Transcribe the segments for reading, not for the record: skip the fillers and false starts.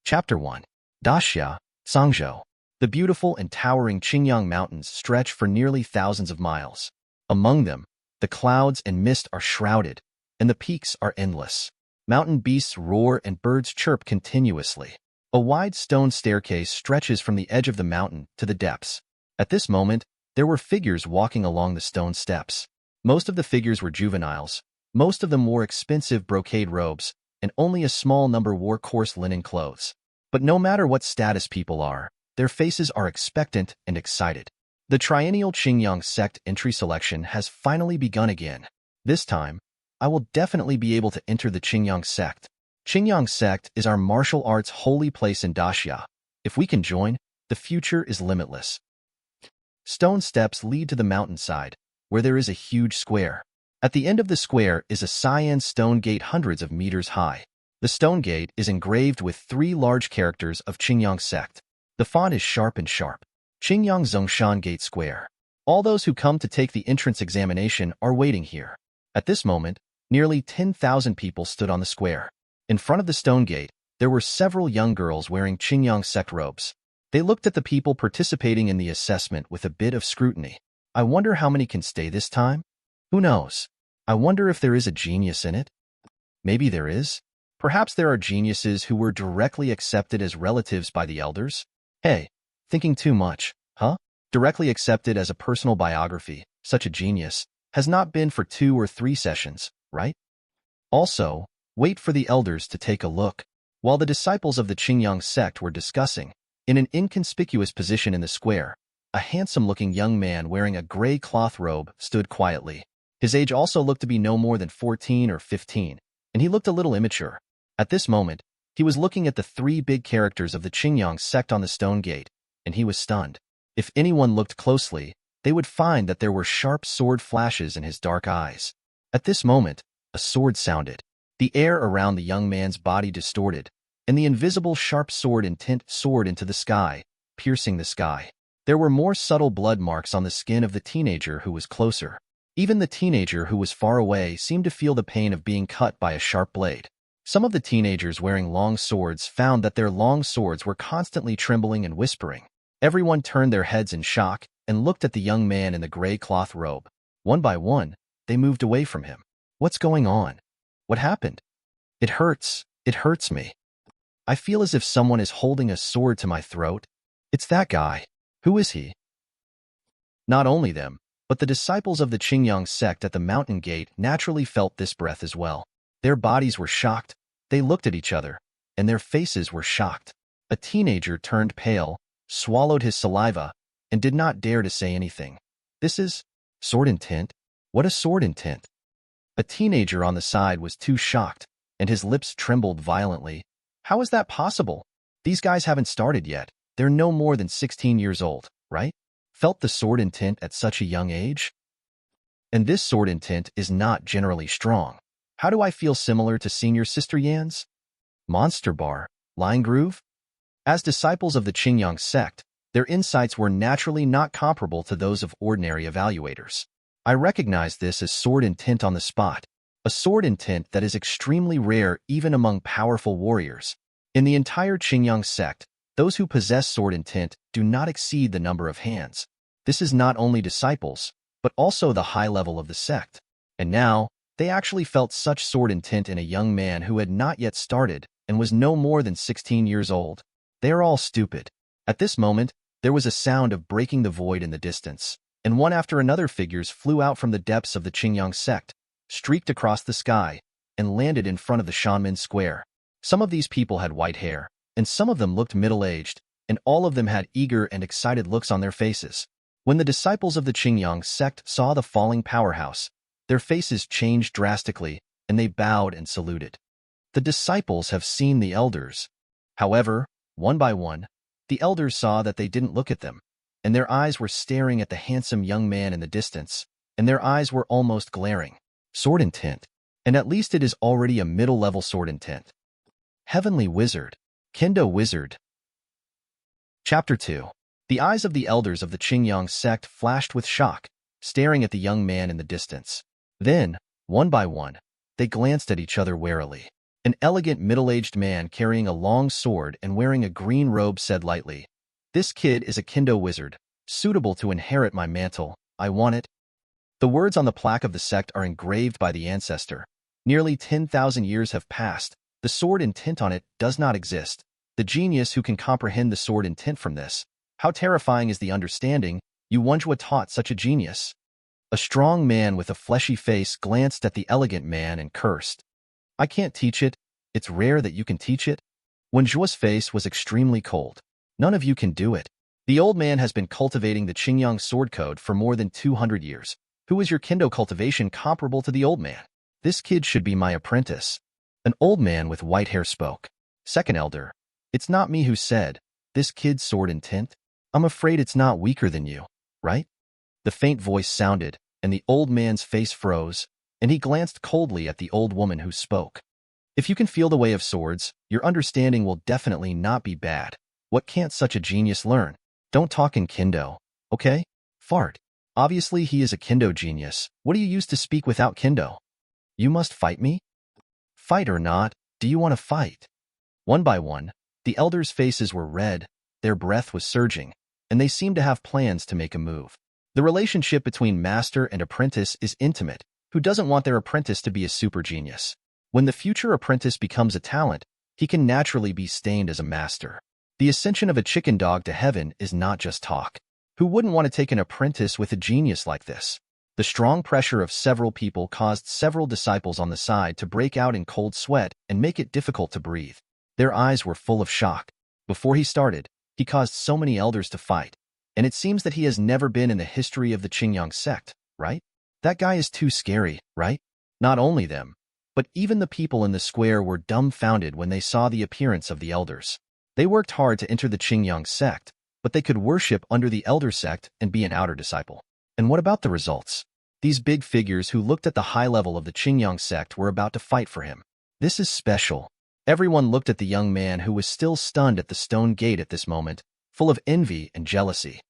Chapter 1. Daxia, Sangzhou. The beautiful and towering Qingyang Mountains stretch for nearly thousands of miles. Among them, the clouds and mist are shrouded, and the peaks are endless. Mountain beasts roar and birds chirp continuously. A wide stone staircase stretches from the edge of the mountain to the depths. At this moment, there were figures walking along the stone steps. Most of the figures were juveniles. Most of them wore expensive brocade robes, and only a small number wore coarse linen clothes. But no matter what status people are, their faces are expectant and excited. The triennial Qingyang Sect entry selection has finally begun again. This time, I will definitely be able to enter the Qingyang Sect. Qingyang Sect is our martial arts holy place in Daxia. If we can join, the future is limitless. Stone steps lead to the mountainside, where there is a huge square. At the end of the square is a cyan stone gate hundreds of meters high. The stone gate is engraved with 3 large characters of Qingyang Sect. The font is sharp and sharp. Qingyang Zongshan Gate Square. All those who come to take the entrance examination are waiting here. At this moment, nearly 10,000 people stood on the square. In front of the stone gate, there were several young girls wearing Qingyang Sect robes. They looked at the people participating in the assessment with a bit of scrutiny. I wonder how many can stay this time? Who knows? I wonder if there is a genius in it? Maybe there is. Perhaps there are geniuses who were directly accepted as relatives by the elders? Hey, thinking too much, huh? Directly accepted as a personal biography, such a genius, has not been for 2 or 3 sessions, right? Also, wait for the elders to take a look. While the disciples of the Qingyang Sect were discussing, in an inconspicuous position in the square, a handsome-looking young man wearing a gray cloth robe stood quietly. His age also looked to be no more than 14 or 15, and he looked a little immature. At this moment, he was looking at the 3 big characters of the Qingyang Sect on the stone gate, and he was stunned. If anyone looked closely, they would find that there were sharp sword flashes in his dark eyes. At this moment, a sword sounded. The air around the young man's body distorted, and the invisible sharp sword intent soared into the sky, piercing the sky. There were more subtle blood marks on the skin of the teenager who was closer. Even the teenager who was far away seemed to feel the pain of being cut by a sharp blade. Some of the teenagers wearing long swords found that their long swords were constantly trembling and whispering. Everyone turned their heads in shock and looked at the young man in the gray cloth robe. One by one, they moved away from him. What's going on? What happened? It hurts me. I feel as if someone is holding a sword to my throat. It's that guy. Who is he? Not only them, but the disciples of the Qingyang Sect at the mountain gate naturally felt this breath as well. Their bodies were shocked. They looked at each other, and their faces were shocked. A teenager turned pale, swallowed his saliva, and did not dare to say anything. This is sword intent? What a sword intent! A teenager on the side was too shocked, and his lips trembled violently. How is that possible? These guys haven't started yet. They're no more than 16 years old, right? Felt the sword intent at such a young age? And this sword intent is not generally strong. How do I feel similar to senior Sister Yan's? Monster Bar, Line Groove? As disciples of the Qingyang Sect, their insights were naturally not comparable to those of ordinary evaluators. I recognized this as sword intent on the spot, a sword intent that is extremely rare even among powerful warriors. In the entire Qingyang Sect, those who possess sword intent do not exceed the number of hands. This is not only disciples, but also the high level of the sect. And now, they actually felt such sword intent in a young man who had not yet started and was no more than 16 years old. They are all stupid. At this moment, there was a sound of breaking the void in the distance, and one after another figures flew out from the depths of the Qingyang Sect, streaked across the sky, and landed in front of the Shanmen Square. Some of these people had white hair, and some of them looked middle-aged, and all of them had eager and excited looks on their faces. When the disciples of the Qingyang Sect saw the falling powerhouse, their faces changed drastically, and they bowed and saluted. The disciples have seen the elders. However, one by one, the elders saw that they didn't look at them, and their eyes were staring at the handsome young man in the distance, and their eyes were almost glaring. Sword intent. And at least it is already a middle-level sword intent. Heavenly Wizard. Kendo Wizard. Chapter 2. The eyes of the elders of the Qingyang Sect flashed with shock, staring at the young man in the distance. Then, one by one, they glanced at each other warily. An elegant middle-aged man carrying a long sword and wearing a green robe said lightly, "This kid is a Kendo wizard, suitable to inherit my mantle. I want it." The words on the plaque of the sect are engraved by the ancestor. Nearly 10,000 years have passed. The sword intent on it does not exist. The genius who can comprehend the sword intent from this. How terrifying is the understanding, you once were taught such a genius. A strong man with a fleshy face glanced at the elegant man and cursed. "I can't teach it. It's rare that you can teach it." Wen Zhuo's face was extremely cold. "None of you can do it. The old man has been cultivating the Qingyang sword code for more than 200 years. Who is your Kendo cultivation comparable to the old man? This kid should be my apprentice." An old man with white hair spoke. Second elder, "It's not me who said, this kid's sword intent. I'm afraid it's not weaker than you, right?" The faint voice sounded, and the old man's face froze, and he glanced coldly at the old woman who spoke. "If you can feel the way of swords, your understanding will definitely not be bad. What can't such a genius learn? Don't talk in Kendo, okay? Fart. Obviously he is a Kendo genius. What do you use to speak without Kendo? You must fight me? Fight or not, do you want to fight?" One by one, the elders' faces were red, their breath was surging, and they seemed to have plans to make a move. The relationship between master and apprentice is intimate. Who doesn't want their apprentice to be a super genius? When the future apprentice becomes a talent, he can naturally be stained as a master. The ascension of a chicken dog to heaven is not just talk. Who wouldn't want to take an apprentice with a genius like this? The strong pressure of several people caused several disciples on the side to break out in cold sweat and make it difficult to breathe. Their eyes were full of shock. Before he started, he caused so many elders to fight, and it seems that he has never been in the history of the Qingyang Sect, right? That guy is too scary, right? Not only them, but even the people in the square were dumbfounded when they saw the appearance of the elders. They worked hard to enter the Qingyang Sect, but they could worship under the elder sect and be an outer disciple. And what about the results? These big figures who looked at the high level of the Qingyang Sect were about to fight for him. This is special. Everyone looked at the young man who was still stunned at the stone gate at this moment, full of envy and jealousy.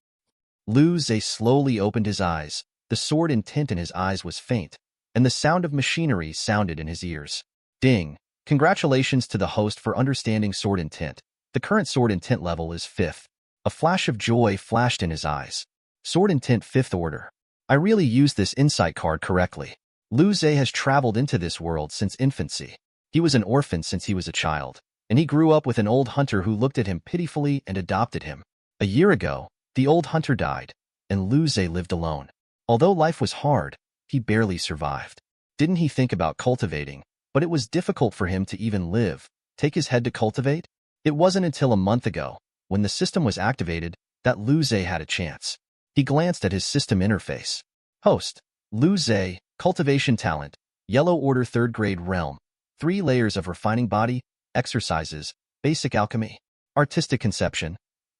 Lu Zhe slowly opened his eyes. The sword intent in his eyes was faint, and the sound of machinery sounded in his ears. Ding! Congratulations to the host for understanding sword intent. The current sword intent level is 5th. A flash of joy flashed in his eyes. Sword intent 5th order. I really used this insight card correctly. Lu Zhe has traveled into this world since infancy. He was an orphan since he was a child, and he grew up with an old hunter who looked at him pitifully and adopted him. A year ago, the old hunter died, and Lu Zhe lived alone. Although life was hard, he barely survived. Didn't he think about cultivating? But it was difficult for him to even live. Take his head to cultivate? It wasn't until a month ago, when the system was activated, that Lu Zhe had a chance. He glanced at his system interface. Host, Lu Zhe, cultivation talent, yellow order 3rd grade realm, 3 layers of refining body, exercises, basic alchemy, artistic conception.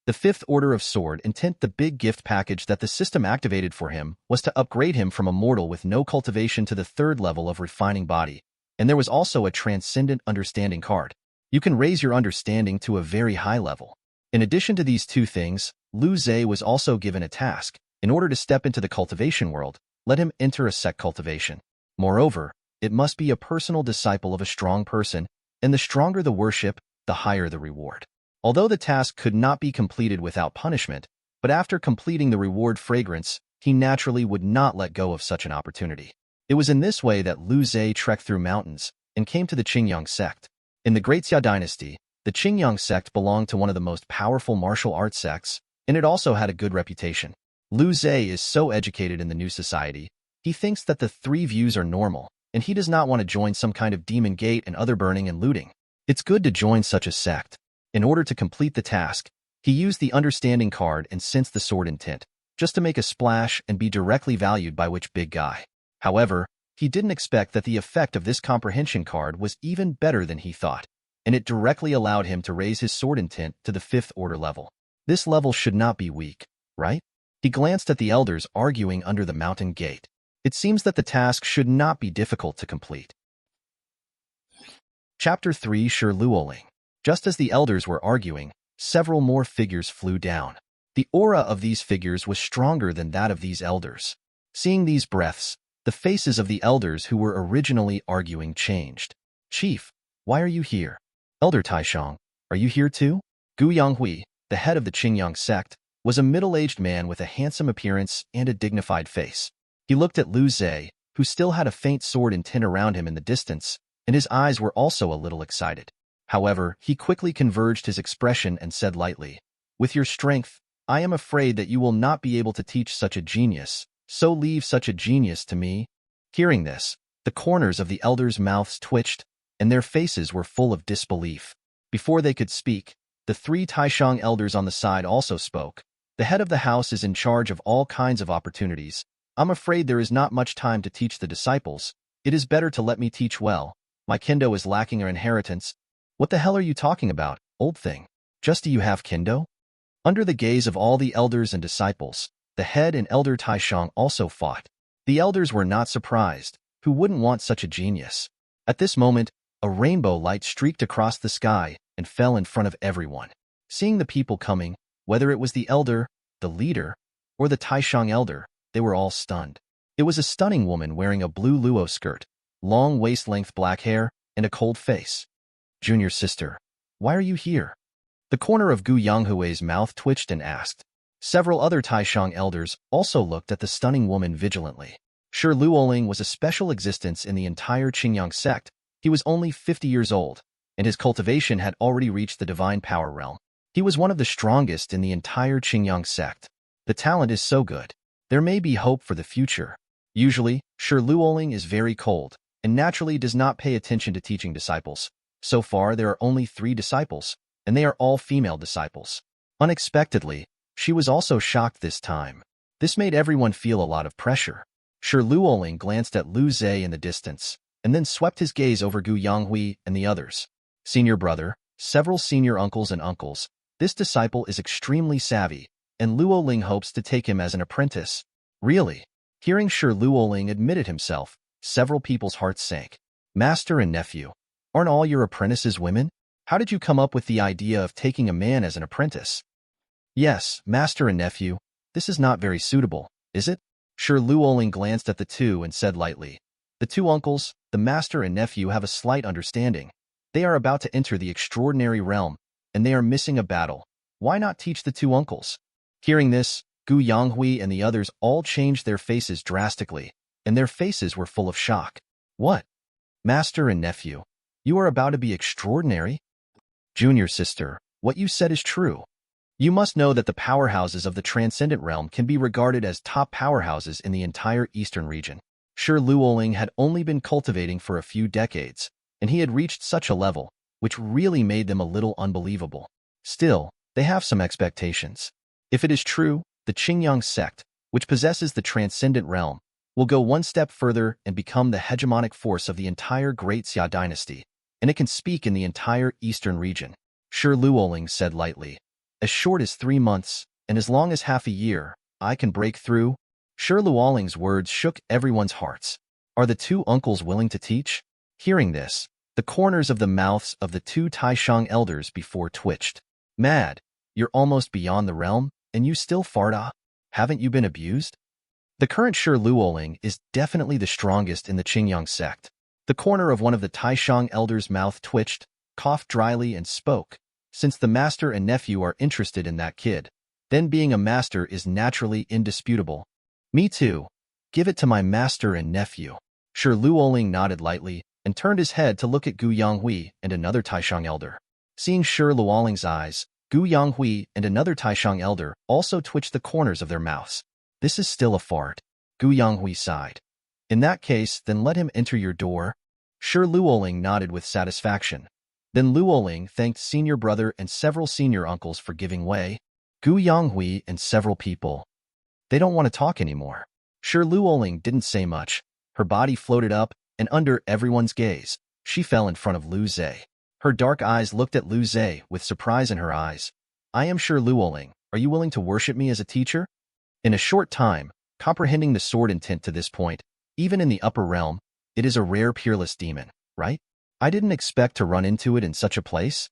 The 5th order of sword intent. The big gift package that the system activated for him was to upgrade him from immortal with no cultivation to the 3rd level of refining body, and there was also a transcendent understanding card. You can raise your understanding to a very high level. In addition to these 2 things, Lu Zhe was also given a task. In order to step into the cultivation world, let him enter a sect cultivation. Moreover, it must be a personal disciple of a strong person, and the stronger the worship, the higher the reward. Although the task could not be completed without punishment, but after completing the reward fragrance, he naturally would not let go of such an opportunity. It was in this way that Lu Zhe trekked through mountains and came to the Qingyang Sect. In the Great Xia dynasty, the Qingyang Sect belonged to one of the most powerful martial arts sects, and it also had a good reputation. Lu Zhe is so educated in the new society, he thinks that the 3 views are normal, and he does not want to join some kind of demon gate and other burning and looting. It's good to join such a sect. In order to complete the task, he used the understanding card and sensed the sword intent, just to make a splash and be directly valued by which big guy. However, he didn't expect that the effect of this comprehension card was even better than he thought, and it directly allowed him to raise his sword intent to the 5th order level. This level should not be weak, right? He glanced at the elders arguing under the mountain gate. It seems that the task should not be difficult to complete. Chapter 3 Shi Luoling. Just as the elders were arguing, several more figures flew down. The aura of these figures was stronger than that of these elders. Seeing these breaths, the faces of the elders who were originally arguing changed. Chief, Why are you here? Elder Taishang, are you here too? Gu Yanghui, the head of the Qingyang Sect, was a middle-aged man with a handsome appearance and a dignified face. He looked at Lu Zhe, who still had a faint sword and tin around him in the distance, and his eyes were also a little excited. However, he quickly converged his expression and said lightly, "With your strength, I am afraid that you will not be able to teach such a genius, so leave such a genius to me." Hearing this, the corners of the elders' mouths twitched, and their faces were full of disbelief. Before they could speak, the 3 Taishang elders on the side also spoke. "The head of the house is in charge of all kinds of opportunities. I'm afraid there is not much time to teach the disciples. It is better to let me teach well. My kendo is lacking an inheritance." "What the hell are you talking about, old thing? Just do you have kendo?" Under the gaze of all the elders and disciples, the head and elder Taishang also fought. The elders were not surprised. Who wouldn't want such a genius? At this moment, a rainbow light streaked across the sky and fell in front of everyone. Seeing the people coming, whether it was the elder, the leader, or the Taishang elder, they were all stunned. It was a stunning woman wearing a blue luo skirt, long waist-length black hair, and a cold face. "Junior sister, why are you here?" The corner of Gu Yanghui's mouth twitched and asked. Several other Taishang elders also looked at the stunning woman vigilantly. Sure, Luoling was a special existence in the entire Qingyang Sect. He was only 50 years old, and his cultivation had already reached the divine power realm. He was one of the strongest in the entire Qingyang Sect. The talent is so good. There may be hope for the future. Usually, Sure Luoling is very cold, and naturally does not pay attention to teaching disciples. So far, there are only 3 disciples, and they are all female disciples. Unexpectedly, she was also shocked this time. This made everyone feel a lot of pressure. Sure Luoling glanced at Lu Zhe in the distance, and then swept his gaze over Gu Yanghui and the others. "Senior brother, several senior uncles and uncles, this disciple is extremely savvy, and Luoling hopes to take him as an apprentice." Really? Hearing Sure Luoling admitted himself, several people's hearts sank. "Master and nephew, aren't all your apprentices women? How did you come up with the idea of taking a man as an apprentice?" "Yes, master and nephew, this is not very suitable, is it?" Sure Luoling glanced at the 2 and said lightly, "The 2 uncles, the master and nephew, have a slight understanding. They are about to enter the extraordinary realm, and they are missing a battle. Why not teach the 2 uncles?" Hearing this, Gu Yanghui and the others all changed their faces drastically, and their faces were full of shock. "What? Master and nephew, you are about to be extraordinary?" "Junior sister, what you said is true. You must know that the powerhouses of the transcendent realm can be regarded as top powerhouses in the entire eastern region." Sure Luoling had only been cultivating for a few decades, and he had reached such a level, which really made them a little unbelievable. Still, they have some expectations. If it is true, the Qingyang Sect, which possesses the transcendent realm, will go one step further and become the hegemonic force of the entire Great Xia dynasty, and it can speak in the entire eastern region. Sure Luoling said lightly, "As short as 3 months, and as long as half a year, I can break through." Sure Luoling's words shook everyone's hearts. Are the 2 uncles willing to teach? Hearing this, the corners of the mouths of the 2 Taishang elders before twitched. "Mad, you're almost beyond the realm, and you still farda? Haven't you been abused?" The current Sure Luoling is definitely the strongest in the Qingyang Sect. The corner of one of the Taishang elders' mouth twitched, coughed dryly, and spoke. "Since the master and nephew are interested in that kid, then being a master is naturally indisputable." "Me too. Give it to my master and nephew." Sure Luoling nodded lightly and turned his head to look at Gu Yanghui and another Taishang elder. Seeing Sure Luoling's eyes, Gu Yanghui and another Taishang elder also twitched the corners of their mouths. "This is still a fart." Gu Yanghui sighed. "In that case, then let him enter your door." Sure Luoling nodded with satisfaction. Then Luoling thanked senior brother and several senior uncles for giving way. Gu Yanghui and several people. They don't want to talk anymore. Sure Luoling didn't say much. Her body floated up, and under everyone's gaze, she fell in front of Lu Zhe. Her dark eyes looked at Lu Zhe with surprise in her eyes. "I am Sure Luoling. Are you willing to worship me as a teacher?" In a short time, comprehending the sword intent to this point, even in the upper realm, it is a rare peerless demon, right? I didn't expect to run into it in such a place.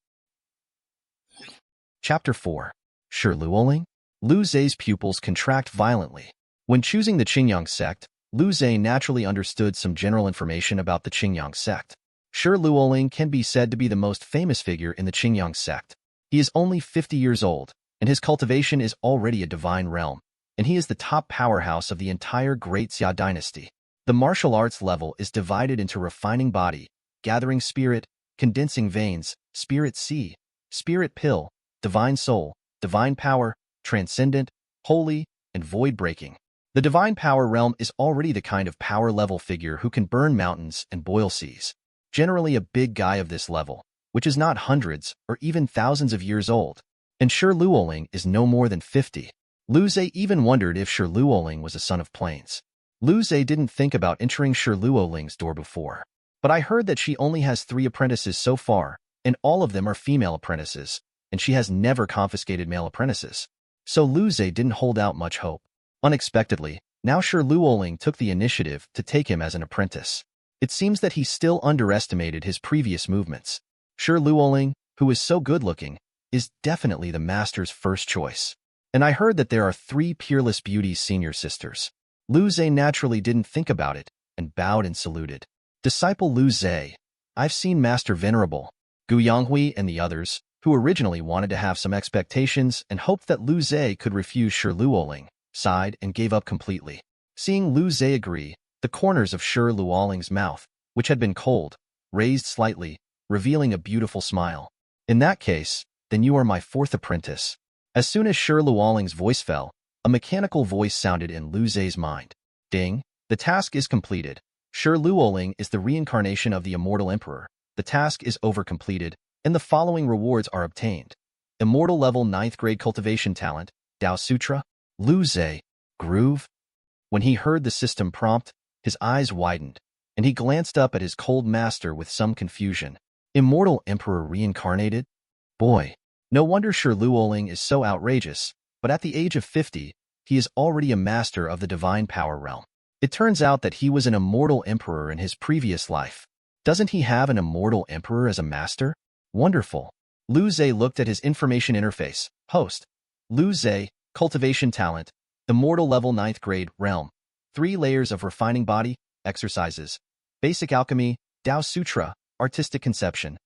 Chapter 4. Sure Luoling? Lu Zhe's pupils contract violently. When choosing the Qingyang Sect, Lu Zhe naturally understood some general information about the Qingyang Sect. Shi Luoling can be said to be the most famous figure in the Qingyang Sect. He is only 50 years old, and his cultivation is already a divine realm, and he is the top powerhouse of the entire Great Xia dynasty. The martial arts level is divided into refining body, gathering spirit, condensing veins, spirit sea, spirit pill, divine soul, divine power, transcendent, holy, and void-breaking. The divine power realm is already the kind of power-level figure who can burn mountains and boil seas. Generally a big guy of this level, which is not hundreds or even thousands of years old. And Shi Luoling is no more than 50. Lu Zhe even wondered if Shi Luoling was a son of plains. Lu Zhe didn't think about entering Shi Luoling's door before. But I heard that she only has 3 apprentices so far, and all of them are female apprentices, and she has never confiscated male apprentices. So Lu Zhe didn't hold out much hope. Unexpectedly, now Shi Luoling took the initiative to take him as an apprentice. It seems that he still underestimated his previous movements. Shi Luoling, who is so good-looking, is definitely the master's first choice. And I heard that there are 3 peerless beauties senior sisters. Lu Zhe naturally didn't think about it, and bowed and saluted. Disciple Lu Zhe, I've seen Master Venerable, Gu Yanghui and the others, who originally wanted to have some expectations and hoped that Lu Zhe could refuse Shi Luoling, sighed and gave up completely. Seeing Lu Zhe agree, the corners of Shi Luoling's mouth, which had been cold, raised slightly, revealing a beautiful smile. In that case, then you are my 4th apprentice. As soon as Shi Luoling's voice fell, a mechanical voice sounded in Lu Zhe's mind. Ding, the task is completed. Shi Luoling is the reincarnation of the immortal emperor. The task is over-completed, and the following rewards are obtained. Immortal level 9th grade cultivation talent, Dao Sutra, Lu Zhe, groove. When he heard the system prompt, his eyes widened, and he glanced up at his cold master with some confusion. Immortal emperor reincarnated? Boy, no wonder Shi Luoling is so outrageous, but at the age of 50, he is already a master of the divine power realm. It turns out that he was an immortal emperor in his previous life. Doesn't he have an immortal emperor as a master? Wonderful. Lu Zhe looked at his information interface. Host. Lu Zhe, cultivation talent, immortal level 9th grade, realm. 3 layers of refining body, exercises. Basic alchemy, Dao Sutra, artistic conception.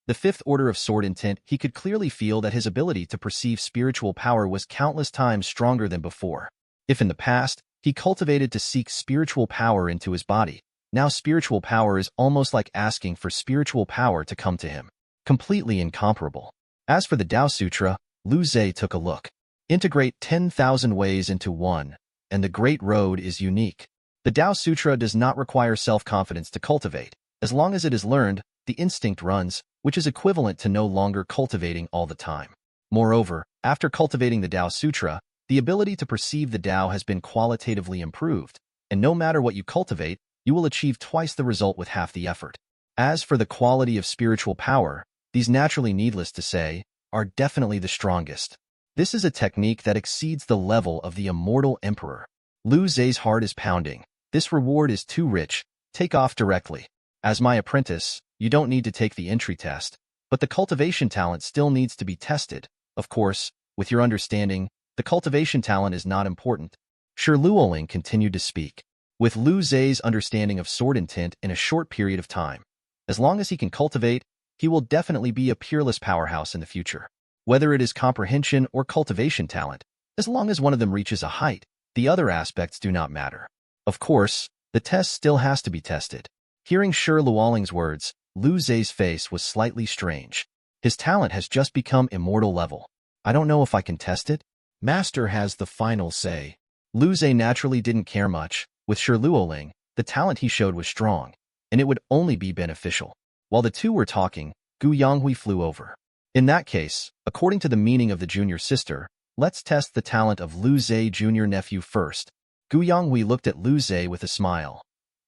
The 5th order of sword intent, he could clearly feel that his ability to perceive spiritual power was countless times stronger than before. If in the past, he cultivated to seek spiritual power into his body, now spiritual power is almost like asking for spiritual power to come to him. Completely incomparable. As for the Dao Sutra, Lu Zhe took a look. Integrate 10,000 ways into one, and the Great Road is unique. The Dao Sutra does not require self-confidence to cultivate. As long as it is learned, the instinct runs, which is equivalent to no longer cultivating all the time. Moreover, after cultivating the Dao Sutra, the ability to perceive the Dao has been qualitatively improved, and no matter what you cultivate, you will achieve twice the result with half the effort. As for the quality of spiritual power, these naturally needless to say, are definitely the strongest. This is a technique that exceeds the level of the immortal emperor. Lu Zhe's heart is pounding. This reward is too rich. Take off directly. As my apprentice, you don't need to take the entry test, but the cultivation talent still needs to be tested. Of course, with your understanding, the cultivation talent is not important. Shi Luoling continued to speak. With Lu Zhe's understanding of sword intent in a short period of time, as long as he can cultivate, he will definitely be a peerless powerhouse in the future. Whether it is comprehension or cultivation talent, as long as one of them reaches a height, the other aspects do not matter. Of course, the test still has to be tested. Hearing Shi Luoling's words, Lu Zhe's face was slightly strange. His talent has just become immortal level. I don't know if I can test it. Master has the final say. Lu Zhe naturally didn't care much. With Shi Luoling, the talent he showed was strong, and it would only be beneficial. While the two were talking, Gu Yanghui flew over. In that case, according to the meaning of the junior sister, let's test the talent of Lu Zhe junior nephew first. Gu Yanghui looked at Lu Zhe with a smile.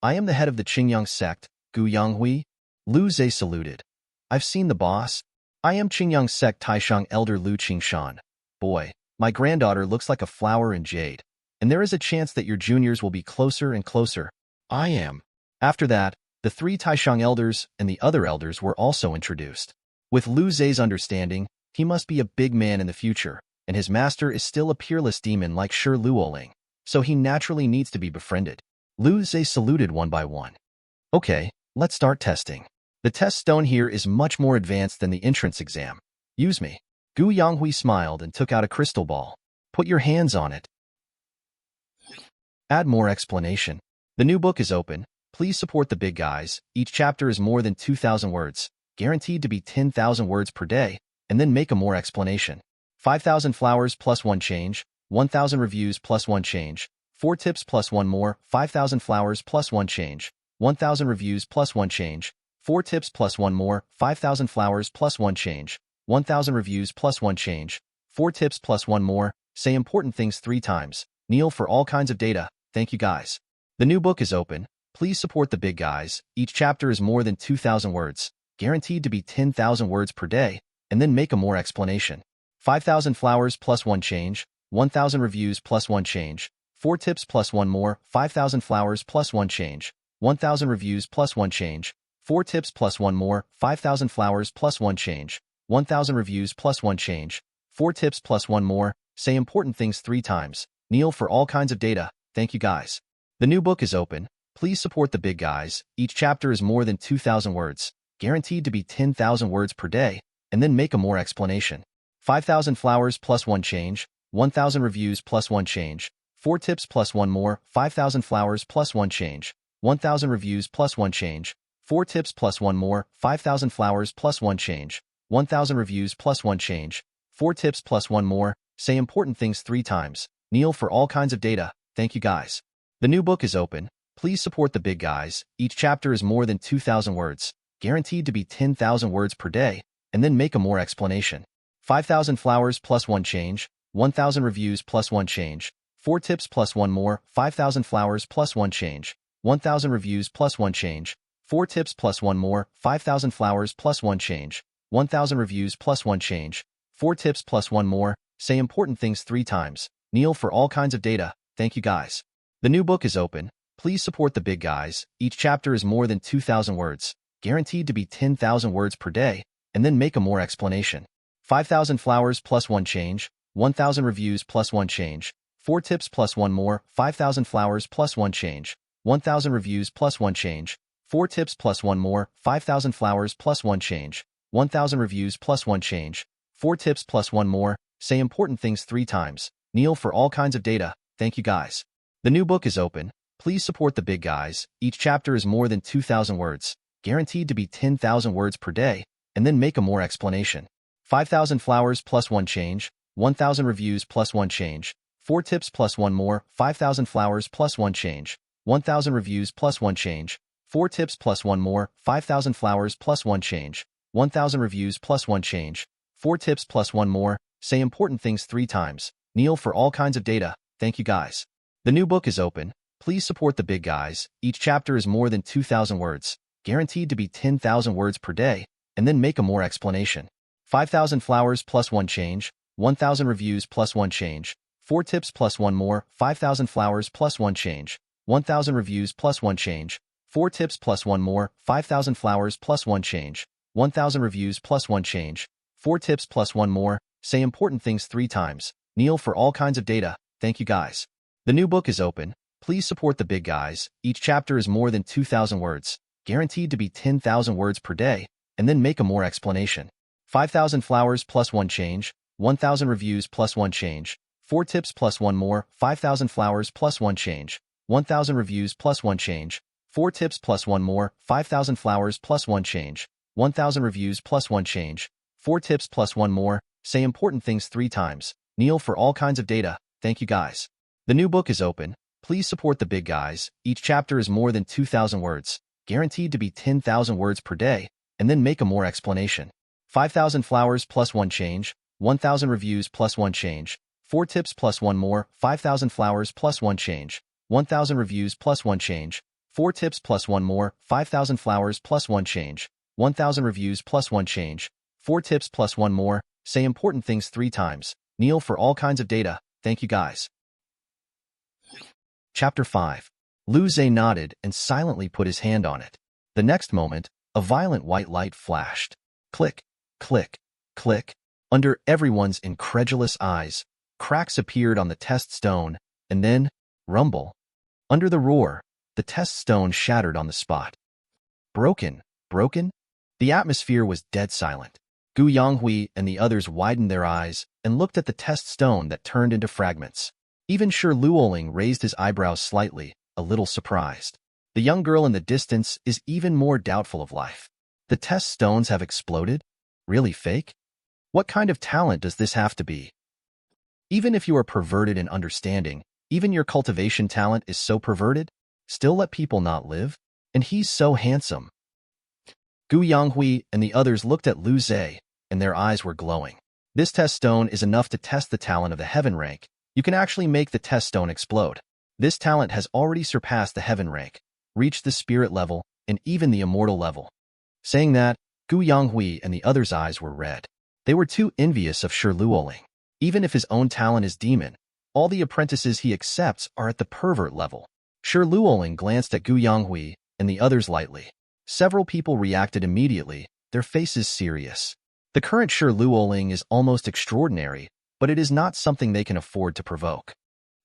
I am the head of the Qingyang Sect, Gu Yanghui. Lu Zhe saluted. I've seen the boss. I am Qingyang Sect Taishang Elder Lu Qingshan. Boy, my granddaughter looks like a flower in jade, and there is a chance that your juniors will be closer and closer. I am. After that, the 3 Taishang elders and the other elders were also introduced. With Lu Zhe's understanding, he must be a big man in the future, and his master is still a peerless demon like Shi Luoling, so he naturally needs to be befriended. Lu Zhe saluted one by one. Okay, let's start testing. The test stone here is much more advanced than the entrance exam. Use me. Gu Yanghui smiled and took out a crystal ball. Put your hands on it. Add more explanation. The new book is open. Please support the big guys. Each chapter is more than 2,000 words, guaranteed to be 10,000 words per day, and then make a more explanation. 5,000 flowers plus 1 change, 1,000 reviews plus 1 change, 4 tips plus 1 more, 5,000 flowers plus 1 change, 1,000 reviews plus 1 change, 4 tips plus 1 more, 5,000 flowers plus 1 change, 1,000 reviews plus 1 change, 4 tips plus 1 more, say important things 3 times, kneel for all kinds of data, thank you guys. The new book is open. Please support the big guys. Each chapter is more than 2,000 words, guaranteed to be 10,000 words per day, and then make a more explanation. 5,000 flowers plus 1 change, 1,000 reviews plus 1 change, 4 tips plus 1 more, 5,000 flowers plus 1 change, 1,000 reviews plus 1 change, 4 tips plus 1 more, 5,000 flowers plus 1 change, 1,000 reviews plus 1 change, 4 tips plus 1 more, say important things 3 times, kneel for all kinds of data, thank you guys. The new book is open. Please support the big guys. Each chapter is more than 2,000 words, guaranteed to be 10,000 words per day, and then make a more explanation. 5,000 flowers plus 1 change, 1,000 reviews plus 1 change, 4 tips plus 1 more, 5,000 flowers plus 1 change, 1,000 reviews plus 1 change, 4 tips plus 1 more, 5,000 flowers plus 1 change, 1,000 reviews plus 1 change, 4 tips plus 1 more, say important things 3 times, kneel for all kinds of data, thank you guys. The new book is open. Please support the big guys. Each chapter is more than 2,000 words, guaranteed to be 10,000 words per day, and then make a more explanation. 5,000 flowers plus 1 change, 1,000 reviews plus 1 change, 4 tips plus 1 more, 5,000 flowers plus 1 change, 1,000 reviews plus 1 change, 4 tips plus 1 more, 5,000 flowers plus 1 change, 1,000 reviews plus 1 change, 4 tips plus 1 more, say important things 3 times, kneel for all kinds of data, thank you guys. The new book is open. Please support the big guys. Each chapter is more than 2,000 words, guaranteed to be 10,000 words per day, and then make a more explanation. 5,000 flowers plus 1 change, 1,000 reviews plus 1 change, 4 tips plus 1 more, 5,000 flowers plus 1 change, 1,000 reviews plus 1 change, 4 tips plus 1 more, 5,000 flowers plus 1 change, 1,000 reviews plus 1 change, 4 tips plus 1 more, say important things 3 times, kneel for all kinds of data, thank you guys. The new book is open. Please support the big guys. Each chapter is more than 2,000 words, guaranteed to be 10,000 words per day, and then make a more explanation. 5,000 flowers plus 1 change, 1,000 reviews plus 1 change, 4 tips plus 1 more, 5,000 flowers plus 1 change, 1,000 reviews plus 1 change, 4 tips plus 1 more, 5,000 flowers plus 1 change, 1,000 reviews plus 1 change, 4 tips plus 1 more, say important things 3 times, kneel for all kinds of data, thank you guys. The new book is open. Please support the big guys. Each chapter is more than 2,000 words, guaranteed to be 10,000 words per day, and then make a more explanation. 5,000 flowers plus 1 change, 1,000 reviews plus 1 change, 4 tips plus 1 more, 5,000 flowers plus 1 change, 1,000 reviews plus 1 change, 4 tips plus 1 more, 5,000 flowers plus 1 change, 1,000 reviews plus 1 change, 4 tips plus 1 more, say important things 3 times, kneel for all kinds of data, thank you guys. The new book is open. Please support the big guys. Each chapter is more than 2,000 words, guaranteed to be 10,000 words per day, and then make a more explanation. 5,000 flowers plus 1 change, 1,000 reviews plus 1 change, 4 tips plus 1 more, 5,000 flowers plus 1 change, 1,000 reviews plus 1 change, 4 tips plus 1 more, 5,000 flowers plus 1 change, 1,000 reviews plus 1 change, 4 tips plus 1 more, say important things 3 times, kneel for all kinds of data, thank you guys. The new book is open. Please support the big guys. Each chapter is more than 2,000 words, guaranteed to be 10,000 words per day, and then make a more explanation. 5,000 flowers plus 1 change, 1,000 reviews plus 1 change, 4 tips plus 1 more, 5,000 flowers plus 1 change, 1,000 reviews plus 1 change, 4 tips plus 1 more, 5,000 flowers plus 1 change, 1,000 reviews plus 1 change, 4 tips plus 1 more, say important things 3 times, kneel for all kinds of data, thank you guys. Chapter 5. Lu Zhe nodded and silently put his hand on it. The next moment, a violent white light flashed. Click, click, click. Under everyone's incredulous eyes, cracks appeared on the test stone, and then, rumble. Under the roar, the test stone shattered on the spot. Broken, broken? The atmosphere was dead silent. Gu Yanghui and the others widened their eyes and looked at the test stone that turned into fragments. Even Shi Luoling raised his eyebrows slightly, a little surprised. The young girl in the distance is even more doubtful of life. The test stones have exploded? Really fake? What kind of talent does this have to be? Even if you are perverted in understanding, even your cultivation talent is so perverted, still let people not live? And he's so handsome. Gu Yanghui and the others looked at Lu Zhe, and their eyes were glowing. This test stone is enough to test the talent of the heaven rank. You can actually make the test stone explode. This talent has already surpassed the heaven rank, reached the spirit level, and even the immortal level. Saying that, Gu Yanghui and the others' eyes were red. They were too envious of Shi Luoling. Even if his own talent is demon, all the apprentices he accepts are at the pervert level. Shi Luoling glanced at Gu Yanghui and the others lightly. Several people reacted immediately, their faces serious. The current Shi Luoling is almost extraordinary, but it is not something they can afford to provoke.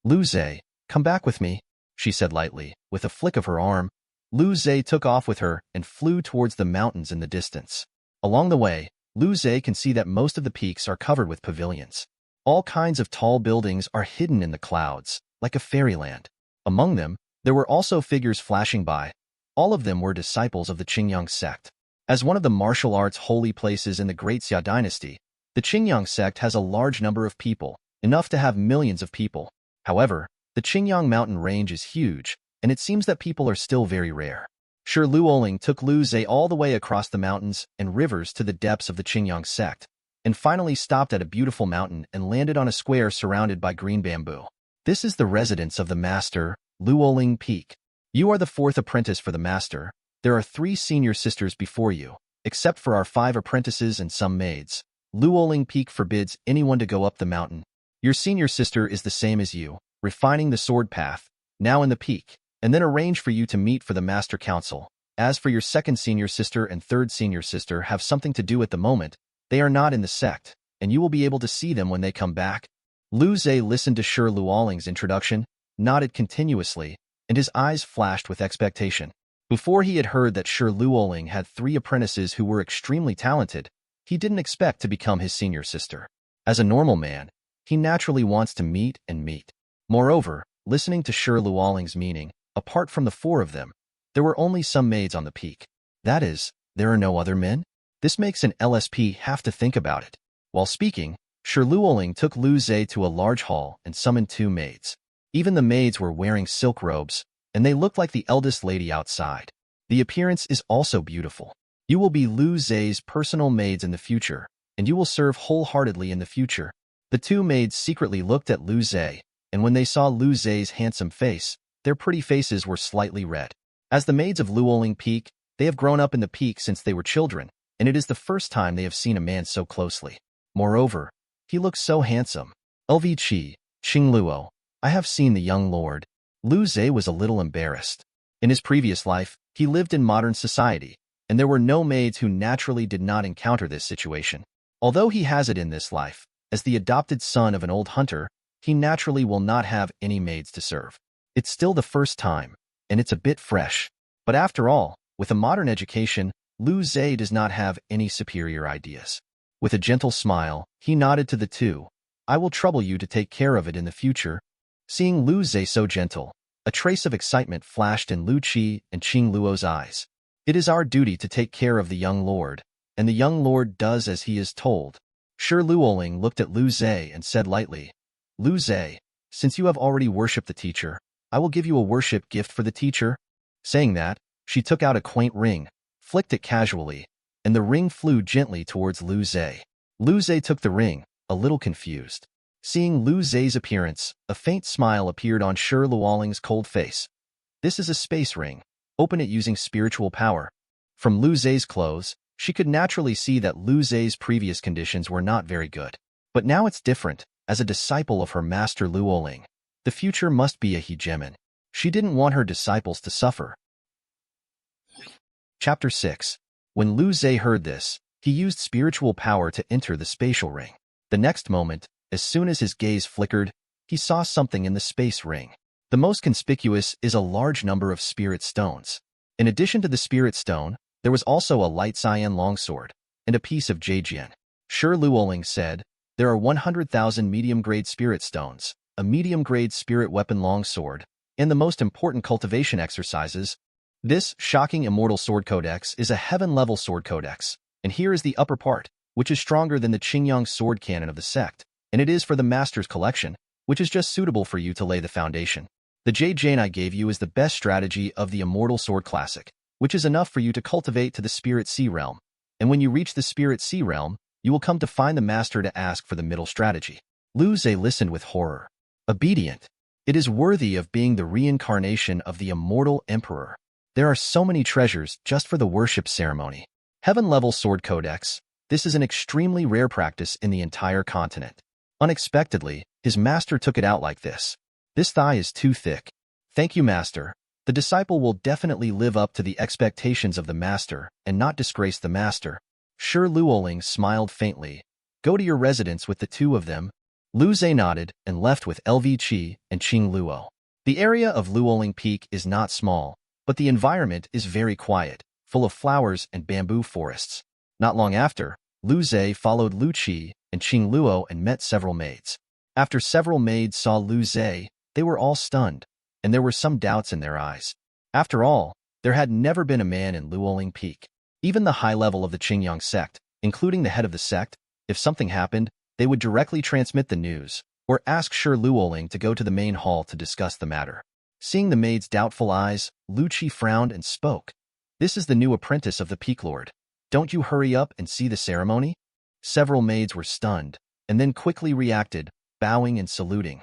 Lu Zhe, come back with me, she said lightly. With a flick of her arm, Lu Zhe took off with her and flew towards the mountains in the distance. Along the way, Lu Zhe can see that most of the peaks are covered with pavilions. All kinds of tall buildings are hidden in the clouds, like a fairyland. Among them, there were also figures flashing by. All of them were disciples of the Qingyang Sect. As one of the martial arts holy places in the Great Xia dynasty, the Qingyang Sect has a large number of people, enough to have millions of people. However, the Qingyang mountain range is huge, and it seems that people are still very rare. Shi Luoling took Lu Zhe all the way across the mountains and rivers to the depths of the Qingyang Sect, and finally stopped at a beautiful mountain and landed on a square surrounded by green bamboo. This is the residence of the master, Luoling Peak. You are the fourth apprentice for the master. There are 3 senior sisters before you, except for our 5 apprentices and some maids. Luoling Peak forbids anyone to go up the mountain. Your senior sister is the same as you, refining the sword path, now in the peak, and then arrange for you to meet for the Master Council. As for your second senior sister and third senior sister have something to do at the moment, they are not in the sect, and you will be able to see them when they come back. Lu Zhe listened to Shi Luoling's introduction, nodded continuously, and his eyes flashed with expectation. Before he had heard that Shi Luoling had 3 apprentices who were extremely talented, he didn't expect to become his senior sister. As a normal man, he naturally wants to meet and meet. Moreover, listening to Shi Luoling's meaning, apart from the 4 of them, there were only some maids on the peak. That is, there are no other men? This makes an LSP have to think about it. While speaking, Shi Luoling took Lu Zhe to a large hall and summoned 2 maids. Even the maids were wearing silk robes, and they looked like the eldest lady outside. The appearance is also beautiful. You will be Lu Zhe's personal maids in the future, and you will serve wholeheartedly in the future. The 2 maids secretly looked at Lu Zhe, and when they saw Lu Zhe's handsome face, their pretty faces were slightly red. As the maids of Luoling Peak, they have grown up in the peak since they were children, and it is the first time they have seen a man so closely. Moreover, he looks so handsome. LV Qi, Qing Luo, I have seen the young lord. Lu Zhe was a little embarrassed. In his previous life, he lived in modern society, and there were no maids who naturally did not encounter this situation. Although he has it in this life, as the adopted son of an old hunter, he naturally will not have any maids to serve. It's still the first time, and it's a bit fresh. But after all, with a modern education, Lu Zhe does not have any superior ideas. With a gentle smile, he nodded to the 2. I will trouble you to take care of it in the future. Seeing Lu Zhe so gentle, a trace of excitement flashed in Lu Qi and Qing Luo's eyes. It is our duty to take care of the young lord, and the young lord does as he is told. Shi Luoling looked at Lu Zhe and said lightly, Lu Zhe, since you have already worshipped the teacher, I will give you a worship gift for the teacher. Saying that, she took out a quaint ring, flicked it casually, and the ring flew gently towards Lu Zhe. Lu Zhe took the ring, a little confused. Seeing Lu Zhe's appearance, a faint smile appeared on Shi Luoling's cold face. This is a space ring. Open it using spiritual power. From Lu Zhe's clothes, she could naturally see that Lu Zhe's previous conditions were not very good. But now it's different. As a disciple of her master Luoling, the future must be a hegemon. She didn't want her disciples to suffer. Chapter 6. When Lu Zhe heard this, he used spiritual power to enter the spatial ring. The next moment, as soon as his gaze flickered, he saw something in the space ring. The most conspicuous is a large number of spirit stones. In addition to the spirit stone, There was also a light cyan longsword and a piece of Zhejian. Shi Luoling said, there are 100,000 medium-grade spirit stones, a medium-grade spirit weapon longsword, and the most important cultivation exercises. This shocking immortal sword codex is a heaven-level sword codex, and here is the upper part, which is stronger than the Qingyang sword canon of the sect, and it is for the master's collection, which is just suitable for you to lay the foundation. The Zhejian I gave you is the best strategy of the immortal sword classic, which is enough for you to cultivate to the spirit sea realm, and when you reach the spirit sea realm, you will come to find the master to ask for the middle strategy. Lu Zhe listened with horror. Obedient. It is worthy of being the reincarnation of the immortal emperor. There are so many treasures just for the worship ceremony. Heaven-level sword codex. This is an extremely rare practice in the entire continent. Unexpectedly, his master took it out like this. This thigh is too thick. Thank you, master. The disciple will definitely live up to the expectations of the master and not disgrace the master. Shi Luoling smiled faintly. Go to your residence with the two of them. Lu Zhe nodded and left with LV Qi and Qing Luo. The area of Luoling Peak is not small, but the environment is very quiet, full of flowers and bamboo forests. Not long after, Lu Zhe followed Lu Qi and Qing Luo and met several maids. After several maids saw Lu Zhe, they were all stunned, and there were some doubts in their eyes. After all, there had never been a man in Luoling Peak. Even the high level of the Qingyang Sect, including the head of the sect, if something happened, they would directly transmit the news, or ask Shi Luoling to go to the main hall to discuss the matter. Seeing the maid's doubtful eyes, Lu Qi frowned and spoke. This is the new apprentice of the Peak Lord. Don't you hurry up and see the ceremony? Several maids were stunned, and then quickly reacted, bowing and saluting.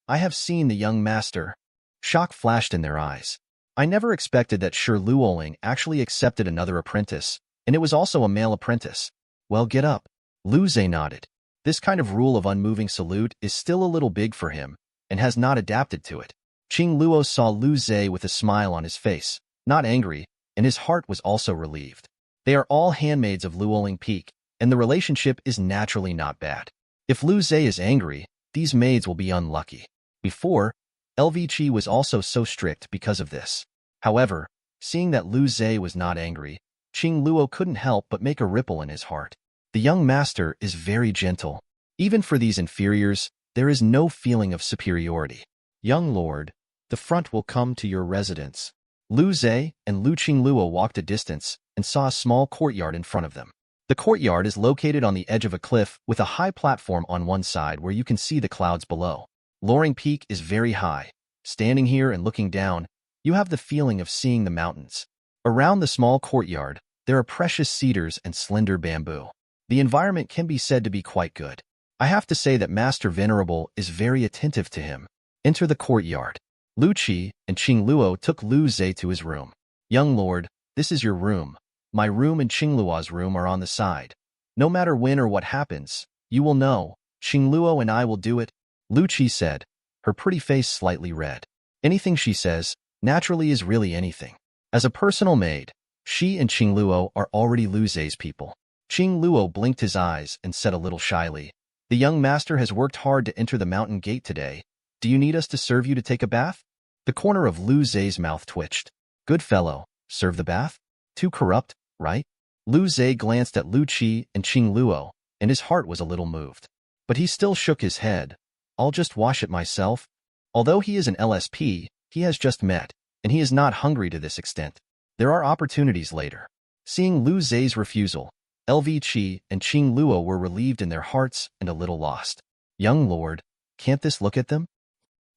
I have seen the young master. Shock flashed in their eyes. I never expected that Shi Luoling actually accepted another apprentice, and it was also a male apprentice. Well, get up. Lu Zhe nodded. This kind of rule of unmoving salute is still a little big for him, and has not adapted to it. Qing Luo saw Lu Zhe with a smile on his face, not angry, and his heart was also relieved. They are all handmaids of Luoling Peak, and the relationship is naturally not bad. If Lu Zhe is angry, these maids will be unlucky. Before, LV Qi was also so strict because of this. However, seeing that Lu Zhe was not angry, Qing Luo couldn't help but make a ripple in his heart. The young master is very gentle. Even for these inferiors, there is no feeling of superiority. Young lord, the front will come to your residence. Lu Zhe and Lu Qing Luo walked a distance and saw a small courtyard in front of them. The courtyard is located on the edge of a cliff with a high platform on one side where you can see the clouds below. Luoling Peak is very high. Standing here and looking down, you have the feeling of seeing the mountains. Around the small courtyard, there are precious cedars and slender bamboo. The environment can be said to be quite good. I have to say that Master Venerable is very attentive to him. Enter the courtyard. Lu Qi and Qing Luo took Lu Zhe to his room. Young lord, this is your room. My room and Qing Luo's room are on the side. No matter when or what happens, you will know. Qing Luo and I will do it. Lu Qi said, her pretty face slightly red. Anything she says, naturally is really anything. As a personal maid, she and Qing Luo are already Lu Zhe's people. Qing Luo blinked his eyes and said a little shyly, the young master has worked hard to enter the mountain gate today. Do you need us to serve you to take a bath? The corner of Lu Zhe's mouth twitched. Good fellow, serve the bath? Too corrupt, right? Lu Zhe glanced at Lu Qi and Qing Luo, and his heart was a little moved. But he still shook his head. I'll just wash it myself. Although he is an LSP, he has just met, and he is not hungry to this extent. There are opportunities later. Seeing Lu Zhe's refusal, LV Qi and Qing Luo were relieved in their hearts and a little lost. Young lord, can't this look at them?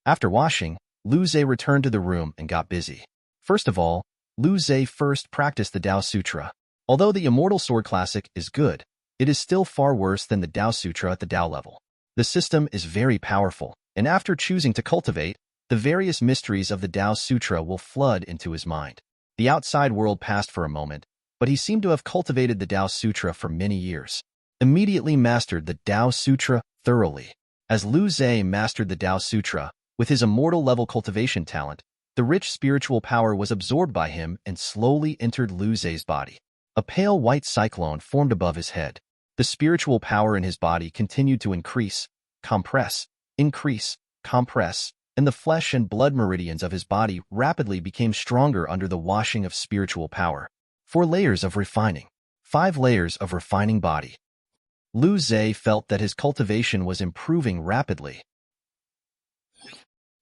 After washing, Lu Zhe returned to the room and got busy. First of all, Lu Zhe first practiced the Tao Sutra. Although the Immortal Sword Classic is good, it is still far worse than the Tao Sutra at the Tao level. The system is very powerful, and after choosing to cultivate, the various mysteries of the Tao Sutra will flood into his mind. The outside world passed for a moment, but he seemed to have cultivated the Tao Sutra for many years. Immediately mastered the Tao Sutra thoroughly. As Lu Zhe mastered the Tao Sutra, with his immortal level cultivation talent, the rich spiritual power was absorbed by him and slowly entered Lu Zhe's body. A pale white cyclone formed above his head. The spiritual power in his body continued to increase, compress, and the flesh and blood meridians of his body rapidly became stronger under the washing of spiritual power. 4 layers of refining. 5 layers of refining body. Lu Zhe felt that his cultivation was improving rapidly.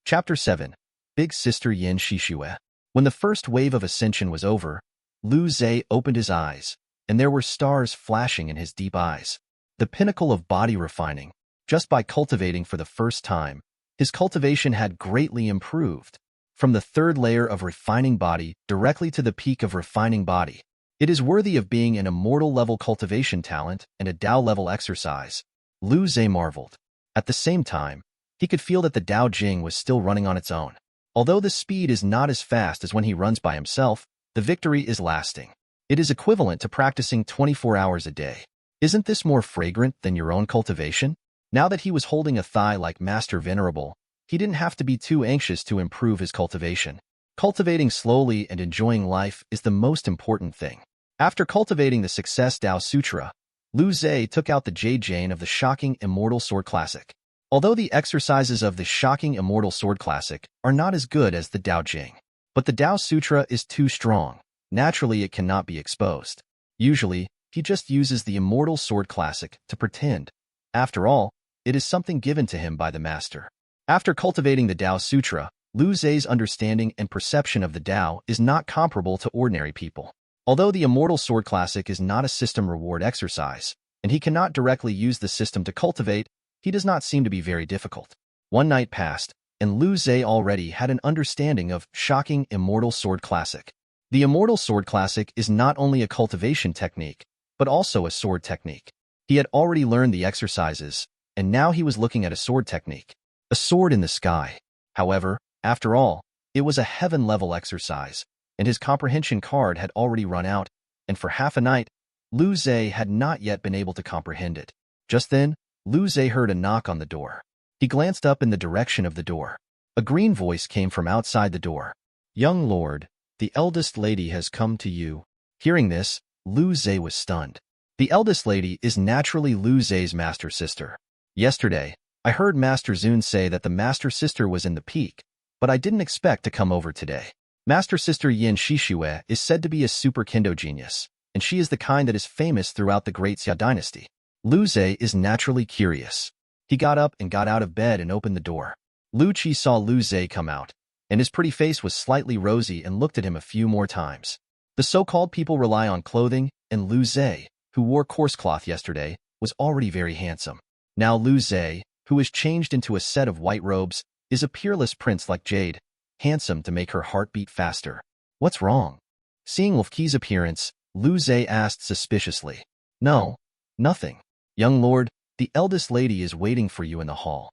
Chapter 7. Big Sister Yin Shishue. When the first wave of ascension was over, Lu Zhe opened his eyes, and there were stars flashing in his deep eyes. The pinnacle of body refining. Just by cultivating for the first time, his cultivation had greatly improved. From the 3rd layer of refining body directly to the peak of refining body. It is worthy of being an immortal level cultivation talent and a Dao level exercise. Lu Zhe marveled. At the same time, he could feel that the Dao Jing was still running on its own. Although the speed is not as fast as when he runs by himself, the victory is lasting. It is equivalent to practicing 24 hours a day. Isn't this more fragrant than your own cultivation? Now that he was holding a thigh like Master Venerable, he didn't have to be too anxious to improve his cultivation. Cultivating slowly and enjoying life is the most important thing. After cultivating the Success Dao Sutra, Lu Zhe took out the Jade Jane of the Shocking Immortal Sword Classic. Although the exercises of the Shocking Immortal Sword Classic are not as good as the Dao Jing, but the Dao Sutra is too strong. Naturally, it cannot be exposed. Usually, he just uses the Immortal Sword Classic to pretend. After all, it is something given to him by the master. After cultivating the Dao Sutra, Lu Zhe's understanding and perception of the Dao is not comparable to ordinary people. Although the Immortal Sword Classic is not a system reward exercise, and he cannot directly use the system to cultivate, he does not seem to be very difficult. One night passed, and Lu Zhe already had an understanding of Shocking Immortal Sword Classic. The Immortal Sword Classic is not only a cultivation technique, but also a sword technique. He had already learned the exercises, and now he was looking at a sword technique. A sword in the sky. However, after all, it was a heaven-level exercise, and his comprehension card had already run out, and for half a night, Lu Zhe had not yet been able to comprehend it. Just then, Lu Zhe heard a knock on the door. He glanced up in the direction of the door. A green voice came from outside the door. "Young lord, the eldest lady has come to you." Hearing this, Lu Zhe was stunned. The eldest lady is naturally Lu Zhe's master sister. Yesterday, I heard Master Zun say that the master sister was in the peak, but I didn't expect to come over today. Master sister Yin Shishue is said to be a super kendo genius, and she is the kind that is famous throughout the Great Xia dynasty. Lu Zhe is naturally curious. He got up and got out of bed and opened the door. Lu Qi saw Lu Zhe come out, and his pretty face was slightly rosy and looked at him a few more times. The so-called people rely on clothing, and Lu Zhe, who wore coarse cloth yesterday, was already very handsome. Now Lu Zhe, who is changed into a set of white robes, is a peerless prince like jade, handsome to make her heart beat faster. What's wrong? Seeing Wolf Qi's appearance, Lu Zhe asked suspiciously. No, nothing. Young lord, the eldest lady is waiting for you in the hall.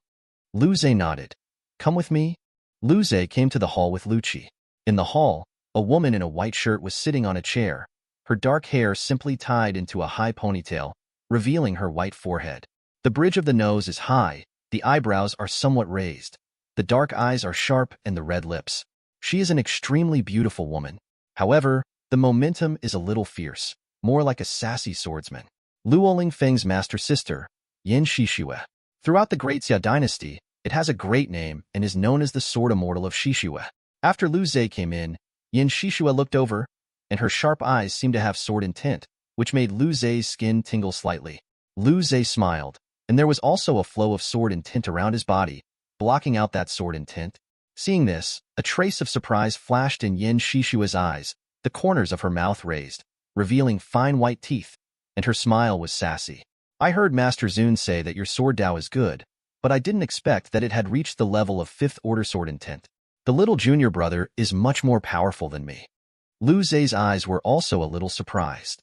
Lu Zhe nodded. Come with me? Lu Zhe came to the hall with Lu Qi. In the hall, a woman in a white shirt was sitting on a chair, her dark hair simply tied into a high ponytail, revealing her white forehead. The bridge of the nose is high, the eyebrows are somewhat raised, the dark eyes are sharp and the red lips. She is an extremely beautiful woman. However, the momentum is a little fierce, more like a sassy swordsman. Luo Lingfeng's master sister, Yin Shishue. Throughout the Great Xia dynasty, it has a great name and is known as the Sword Immortal of Shishue. After Lu Zhe came in, Yin Shishue looked over, and her sharp eyes seemed to have sword intent, which made Lu Zhe's skin tingle slightly. Lu Zhe smiled, and there was also a flow of sword intent around his body, blocking out that sword intent. Seeing this, a trace of surprise flashed in Yin Shishue's eyes, the corners of her mouth raised, revealing fine white teeth, and her smile was sassy. I heard Master Zun say that your sword Dao is good, but I didn't expect that it had reached the level of 5th order sword intent. The little junior brother is much more powerful than me. Lu Zhe's eyes were also a little surprised.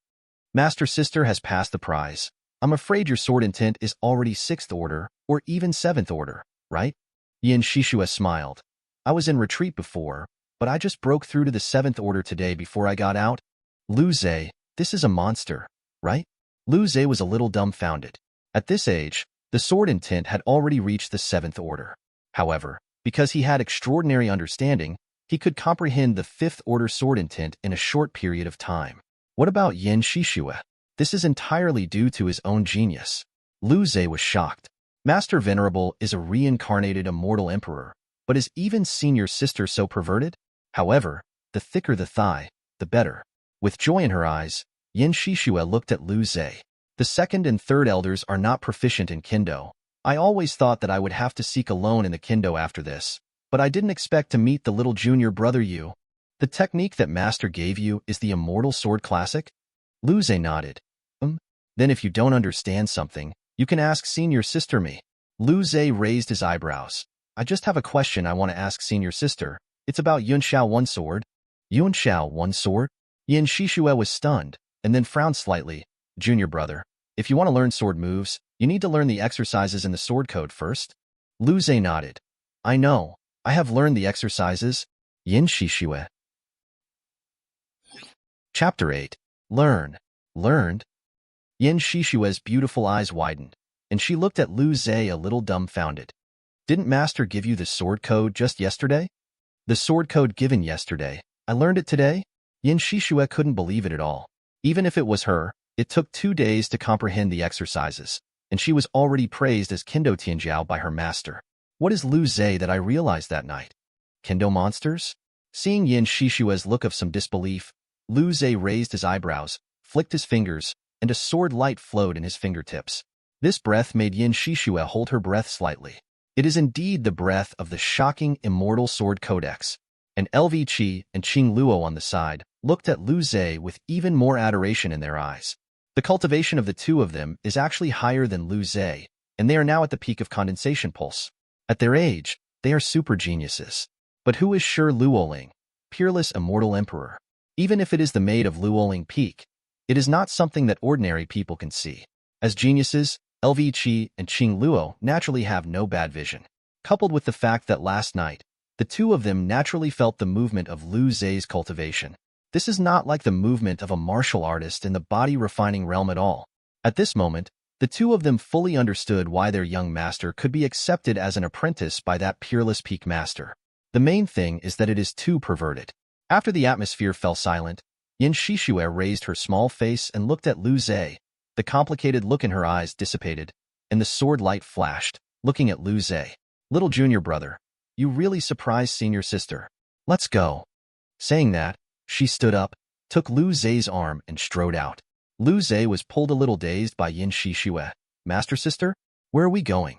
Master sister has passed the prize. I'm afraid your sword intent is already 6th order, or even 7th order, right? Yin Shishue smiled. I was in retreat before, but I just broke through to the 7th order today before I got out. Lu Zhe, this is a monster, right? Lu Zhe was a little dumbfounded. At this age, the sword intent had already reached the 7th order. However, because he had extraordinary understanding, he could comprehend the 5th order sword intent in a short period of time. What about Yin Shishue? This is entirely due to his own genius. Lu Zhe was shocked. Master Venerable is a reincarnated immortal emperor, but is even senior sister so perverted? However, the thicker the thigh, the better. With joy in her eyes, Yin Shishue looked at Lu Zhe. The second and third elders are not proficient in Kendo. I always thought that I would have to seek alone in the Kendo after this, but I didn't expect to meet the little junior brother you. The technique that Master gave you is the Immortal Sword Classic? Lu Zhe nodded. Then if you don't understand something, you can ask Senior Sister me. Lu Zhe raised his eyebrows. I just have a question I want to ask Senior Sister. It's about Yunxiao One Sword. Yunxiao One Sword? Yin Shishue was stunned, and then frowned slightly. Junior brother, if you want to learn sword moves, you need to learn the exercises in the sword code first. Lu Zhe nodded. I know. I have learned the exercises. Yin Shishue. Chapter 8. Learn. Learned? Yin Shishue's beautiful eyes widened, and she looked at Lu Zhe a little dumbfounded. Didn't Master give you the sword code just yesterday? The sword code given yesterday. I learned it today? Yin Shishue couldn't believe it at all. Even if it was her, it took 2 days to comprehend the exercises, and she was already praised as Kendo Tianjiao by her master. What is Lu Zhe that I realized that night? Kendo monsters? Seeing Yin Shishue's look of some disbelief, Lu Zhe raised his eyebrows, flicked his fingers, and a sword light flowed in his fingertips. This breath made Yin Shishue hold her breath slightly. It is indeed the breath of the shocking Immortal Sword Codex. And LV Qi and Qing Luo on the side looked at Lu Zhe with even more adoration in their eyes. The cultivation of the two of them is actually higher than Lu Zhe, and they are now at the peak of condensation pulse. At their age, they are super geniuses. But who is sure Luoling, peerless immortal emperor? Even if it is the maid of Luoling Peak, it is not something that ordinary people can see. As geniuses, LV Qi and Qing Luo naturally have no bad vision. Coupled with the fact that last night, the two of them naturally felt the movement of Lu Zhe's cultivation. This is not like the movement of a martial artist in the body-refining realm at all. At this moment, the two of them fully understood why their young master could be accepted as an apprentice by that peerless peak master. The main thing is that it is too perverted. After the atmosphere fell silent, Yin Shishue raised her small face and looked at Lu Zhe. The complicated look in her eyes dissipated, and the sword light flashed, looking at Lu Zhe. Little junior brother, you really surprised Senior Sister. Let's go. Saying that, she stood up, took Lu Zhe's arm and strode out. Lu Zhe was pulled a little dazed by Yin Shishue. Master Sister, where are we going?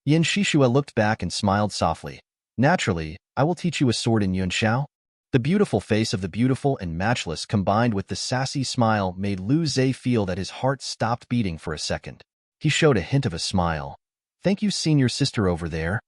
Yin Shishue looked back and smiled softly. Naturally, I will teach you a sword in Yunxiao. The beautiful face of the beautiful and matchless combined with the sassy smile made Lu Zhe feel that his heart stopped beating for a second. He showed a hint of a smile. Thank you, Senior Sister over there.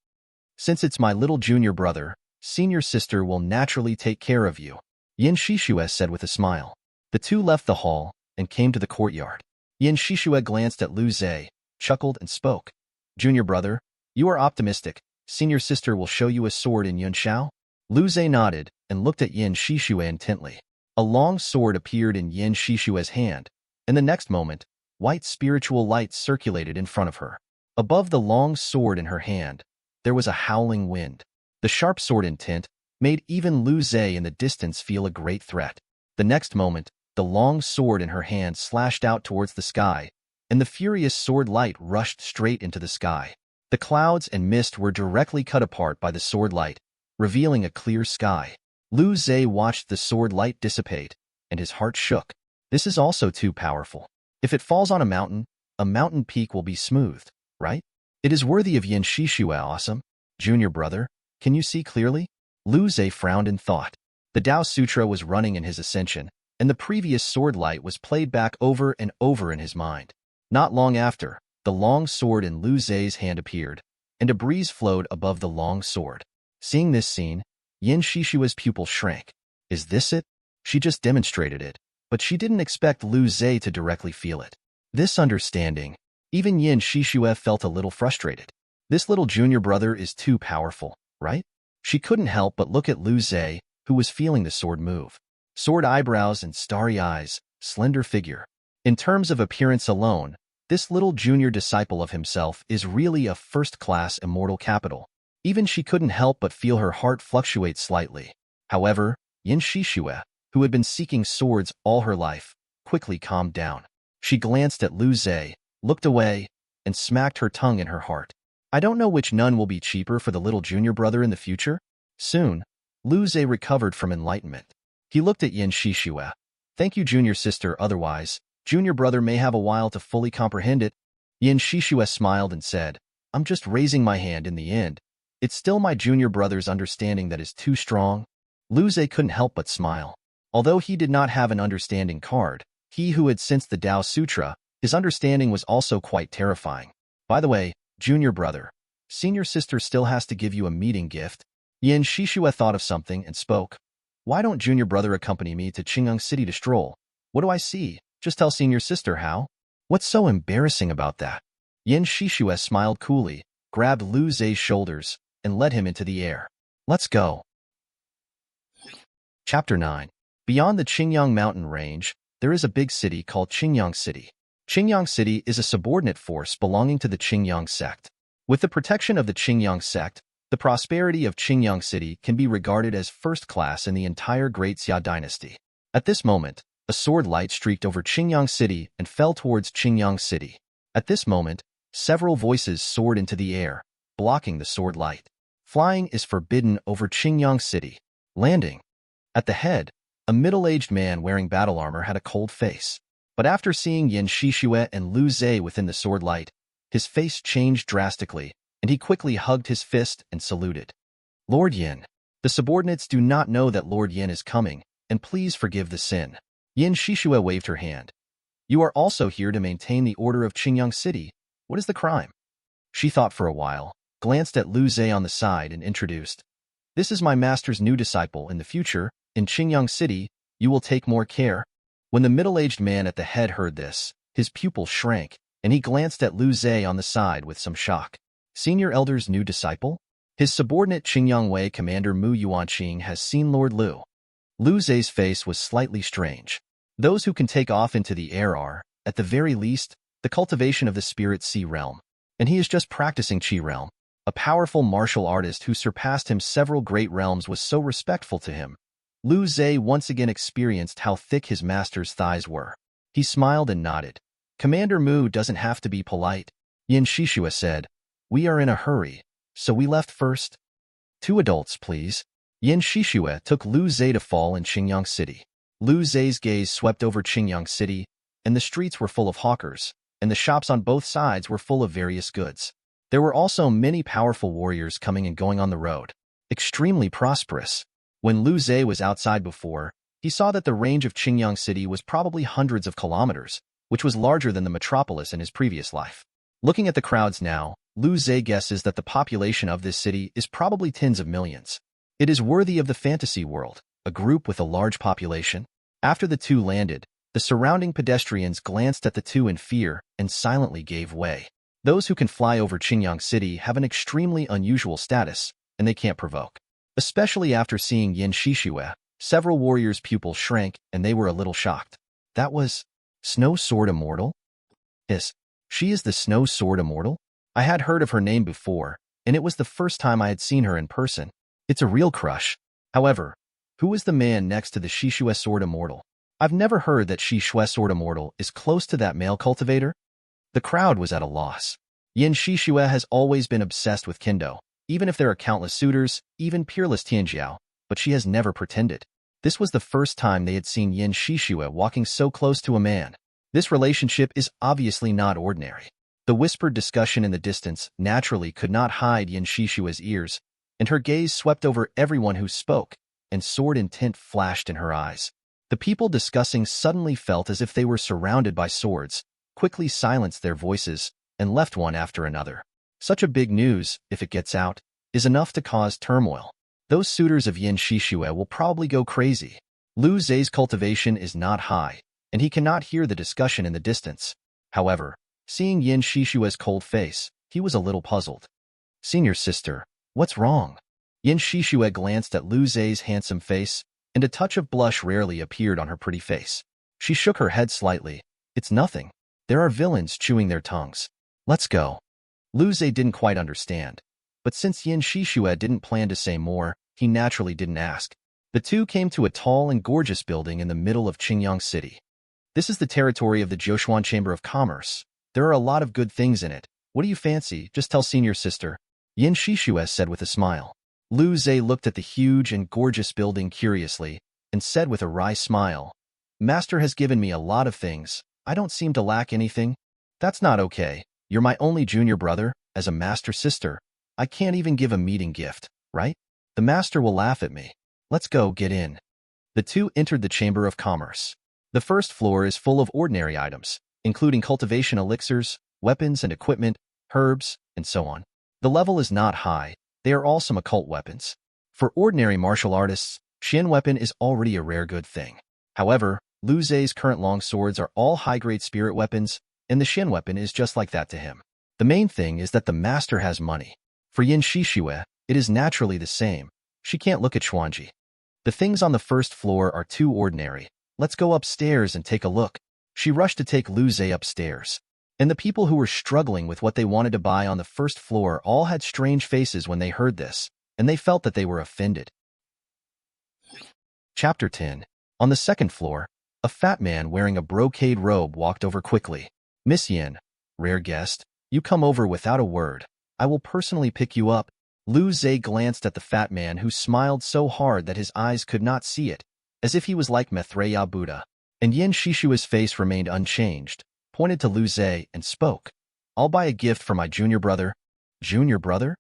Since it's my little junior brother, Senior Sister will naturally take care of you. Yin Shishue said with a smile. The two left the hall and came to the courtyard. Yin Shishue glanced at Lu Zhe, chuckled and spoke. Junior brother, you are optimistic. Senior Sister will show you a sword in Yunxiao? Lu Zhe nodded and looked at Yin Shishue intently. A long sword appeared in Yin Shishue's hand, and the next moment, white spiritual light circulated in front of her. Above the long sword in her hand, there was a howling wind. The sharp sword intent made even Lu Zhe in the distance feel a great threat. The next moment, the long sword in her hand slashed out towards the sky, and the furious sword light rushed straight into the sky. The clouds and mist were directly cut apart by the sword light, revealing a clear sky. Lu Zhe watched the sword light dissipate, and his heart shook. This is also too powerful. If it falls on a mountain peak will be smoothed, right? It is worthy of Yin Shishue. Awesome. Junior brother, can you see clearly? Lu Zhe frowned in thought. The Tao Sutra was running in his ascension, and the previous sword light was played back over and over in his mind. Not long after, the long sword in Lu Zhe's hand appeared, and a breeze flowed above the long sword. Seeing this scene, Yin Shishue's pupil shrank. Is this it? She just demonstrated it, but she didn't expect Lu Zhe to directly feel it. This understanding, even Yin Shishue felt a little frustrated. This little junior brother is too powerful, right? She couldn't help but look at Lu Zhe, who was feeling the sword move. Sword eyebrows and starry eyes, slender figure. In terms of appearance alone, this little junior disciple of himself is really a first-class immortal capital. Even she couldn't help but feel her heart fluctuate slightly. However, Yin Shishue, who had been seeking swords all her life, quickly calmed down. She glanced at Lu Zhe, looked away, and smacked her tongue in her heart. I don't know which nun will be cheaper for the little junior brother in the future. Soon, Lu Zhe recovered from enlightenment. He looked at Yin Shishue. Thank you, junior sister, otherwise, junior brother may have a while to fully comprehend it. Yin Shishue smiled and said, I'm just raising my hand in the end. It's still my junior brother's understanding that is too strong. Lu Zhe couldn't help but smile. Although he did not have an understanding card, he who had sensed the Tao Sutra, his understanding was also quite terrifying. By the way, junior brother, senior sister still has to give you a meeting gift. Yin Shishue thought of something and spoke. Why don't junior brother accompany me to Qingyang City to stroll? What do I see? Just tell senior sister how. What's so embarrassing about that? Yin Shishue smiled coolly, grabbed Lu Zhe's shoulders, and led him into the air. Let's go. Chapter 9. Beyond the Qingyang mountain range, there is a big city called Qingyang City. Qingyang City is a subordinate force belonging to the Qingyang Sect. With the protection of the Qingyang Sect, the prosperity of Qingyang City can be regarded as first class in the entire Great Xia dynasty. At this moment, a sword light streaked over Qingyang City and fell towards Qingyang City. At this moment, several voices soared into the air, blocking the sword light. Flying is forbidden over Qingyang City. Landing. At the head, a middle-aged man wearing battle armor had a cold face. But after seeing Yin Shishue and Lu Zhe within the sword light, his face changed drastically, and he quickly hugged his fist and saluted. Lord Yin. The subordinates do not know that Lord Yin is coming, and please forgive the sin. Yin Shishue waved her hand. You are also here to maintain the order of Qingyang City. What is the crime? She thought for a while, glanced at Lu Zhe on the side and introduced. This is my master's new disciple. In the future, in Qingyang City, you will take more care. When the middle-aged man at the head heard this, his pupil shrank, and he glanced at Lu Zhe on the side with some shock. Senior Elder's new disciple? His subordinate Qingyang Wei Commander Mu Yuanqing has seen Lord Lu. Lu Zhe's face was slightly strange. Those who can take off into the air are, at the very least, the cultivation of the spirit sea realm. And he is just practicing Qi realm. A powerful martial artist who surpassed him several great realms was so respectful to him. Lu Zhe once again experienced how thick his master's thighs were. He smiled and nodded. Commander Mu doesn't have to be polite. Yin Shishue said, We are in a hurry, so we left first. 2 adults, please. Yin Shishue took Lu Zhe to fall in Qingyang City. Lu Zhe's gaze swept over Qingyang City, and the streets were full of hawkers, and the shops on both sides were full of various goods. There were also many powerful warriors coming and going on the road. Extremely prosperous. When Lu Zhe was outside before, he saw that the range of Qingyang City was probably hundreds of kilometers, which was larger than the metropolis in his previous life. Looking at the crowds now, Lu Zhe guesses that the population of this city is probably tens of millions. It is worthy of the fantasy world, a group with a large population. After the two landed, the surrounding pedestrians glanced at the two in fear and silently gave way. Those who can fly over Qingyang City have an extremely unusual status, and they can't provoke. Especially after seeing Yin Shishue, several warriors' pupils shrank and they were a little shocked. That was Snow Sword Immortal? Yes, she is the Snow Sword Immortal? I had heard of her name before, and it was the first time I had seen her in person. It's a real crush. However, who is the man next to the Shishue Sword Immortal? I've never heard that Shishue Sword Immortal is close to that male cultivator. The crowd was at a loss. Yin Shishue has always been obsessed with Kendo, even if there are countless suitors, even peerless Tianjiao, but she has never pretended. This was the first time they had seen Yin Shishue walking so close to a man. This relationship is obviously not ordinary. The whispered discussion in the distance naturally could not hide Yin Shishue's ears, and her gaze swept over everyone who spoke, and sword intent flashed in her eyes. The people discussing suddenly felt as if they were surrounded by swords, quickly silenced their voices, and left one after another. Such a big news, if it gets out, is enough to cause turmoil. Those suitors of Yin Shishue will probably go crazy. Lu Zhe's cultivation is not high, and he cannot hear the discussion in the distance. However, seeing Yin Shishue's cold face, he was a little puzzled. Senior sister, what's wrong? Yin Shishue glanced at Lu Zhe's handsome face, and a touch of blush rarely appeared on her pretty face. She shook her head slightly. It's nothing. There are villains chewing their tongues. Let's go. Lu Zhe didn't quite understand, but since Yin Shishue didn't plan to say more, he naturally didn't ask. The two came to a tall and gorgeous building in the middle of Qingyang City. This is the territory of the Jiushuan Chamber of Commerce. There are a lot of good things in it. What do you fancy? Just tell senior sister. Yin Shishue said with a smile. Lu Zhe looked at the huge and gorgeous building curiously, and said with a wry smile, Master has given me a lot of things. I don't seem to lack anything. That's not okay. You're my only junior brother. As a master sister, I can't even give a meeting gift, right? The master will laugh at me. Let's go, get in. The two entered the Chamber of Commerce. The first floor is full of ordinary items, including cultivation elixirs, weapons and equipment, herbs, and so on. The level is not high. They are all some occult weapons. For ordinary martial artists, Xin weapon is already a rare good thing. However, Lu Zhe's current long swords are all high-grade spirit weapons, and the Xin weapon is just like that to him. The main thing is that the master has money. For Yin Shixue, it is naturally the same. She can't look at Xuanji. The things on the first floor are too ordinary. Let's go upstairs and take a look. She rushed to take Lu Zhe upstairs. And the people who were struggling with what they wanted to buy on the first floor all had strange faces when they heard this, and they felt that they were offended. Chapter 10. On the second floor, a fat man wearing a brocade robe walked over quickly. Miss Yin, rare guest, you come over without a word. I will personally pick you up. Lu Zhe glanced at the fat man who smiled so hard that his eyes could not see it, as if he was like Maitreya Buddha. And Yin Shishua's face remained unchanged, pointed to Lu Zhe and spoke. I'll buy a gift for my junior brother. Junior brother?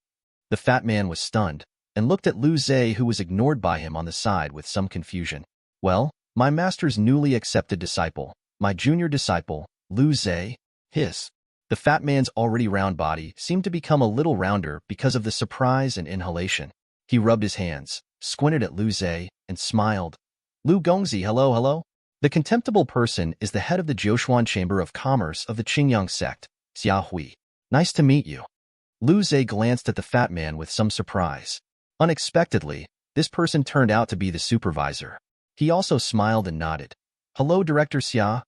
The fat man was stunned, and looked at Lu Zhe, who was ignored by him on the side with some confusion. Well, my master's newly accepted disciple, my junior disciple, Lu Zhe. The fat man's already round body seemed to become a little rounder because of the surprise and inhalation. He rubbed his hands, squinted at Lu Zhe, and smiled. Lu Gongzi, hello. The contemptible person is the head of the Jiushuan Chamber of Commerce of the Qingyang Sect, Xia Hui. Nice to meet you. Lu Zhe glanced at the fat man with some surprise. Unexpectedly, this person turned out to be the supervisor. He also smiled and nodded. Hello, Director Xia.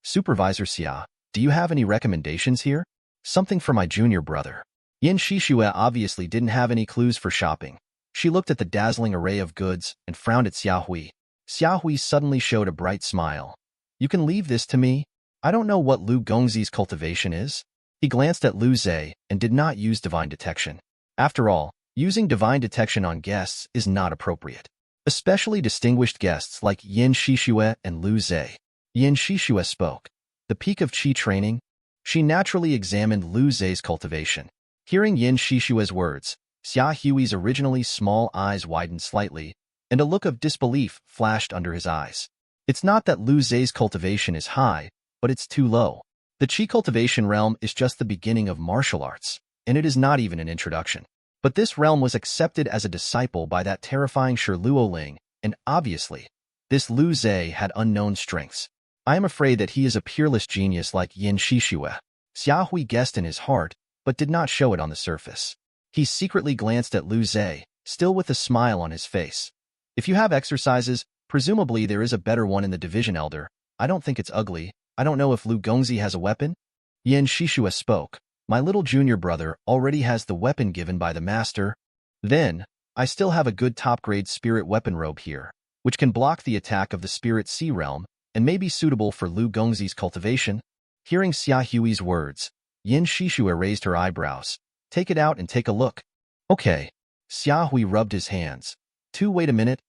Supervisor Xia, do you have any recommendations here? Something for my junior brother. Yin Shixue obviously didn't have any clues for shopping. She looked at the dazzling array of goods and frowned at Xia Hui. Xia Hui suddenly showed a bright smile. You can leave this to me. I don't know what Lu Gongzi's cultivation is. He glanced at Lu Zhe and did not use divine detection. After all, using divine detection on guests is not appropriate. Especially distinguished guests like Yin Shixue and Lu Zhe. Yin Shixue spoke. The peak of Qi training? She naturally examined Lu Zhe's cultivation. Hearing Yin Shishue's words, Xia Hui's originally small eyes widened slightly, and a look of disbelief flashed under his eyes. It's not that Lu Zhe's cultivation is high, but it's too low. The Qi cultivation realm is just the beginning of martial arts, and it is not even an introduction. But this realm was accepted as a disciple by that terrifying Shi Luoling, and obviously, this Lu Zhe had unknown strengths. I am afraid that he is a peerless genius like Yin Shixue. Xia Hui guessed in his heart, but did not show it on the surface. He secretly glanced at Lu Zhe, still with a smile on his face. If you have exercises, presumably there is a better one in the division, Elder. I don't think it's ugly. I don't know if Lu Gongzi has a weapon. Yin Shixue spoke. My little junior brother already has the weapon given by the master. Then, I still have a good top-grade spirit weapon robe here, which can block the attack of the spirit sea realm, and may be suitable for Lu Gongzi's cultivation. Hearing Xia Hui's words, Yin Shixue raised her eyebrows. Take it out and take a look. Okay. Xia Hui rubbed his hands. Wait a minute.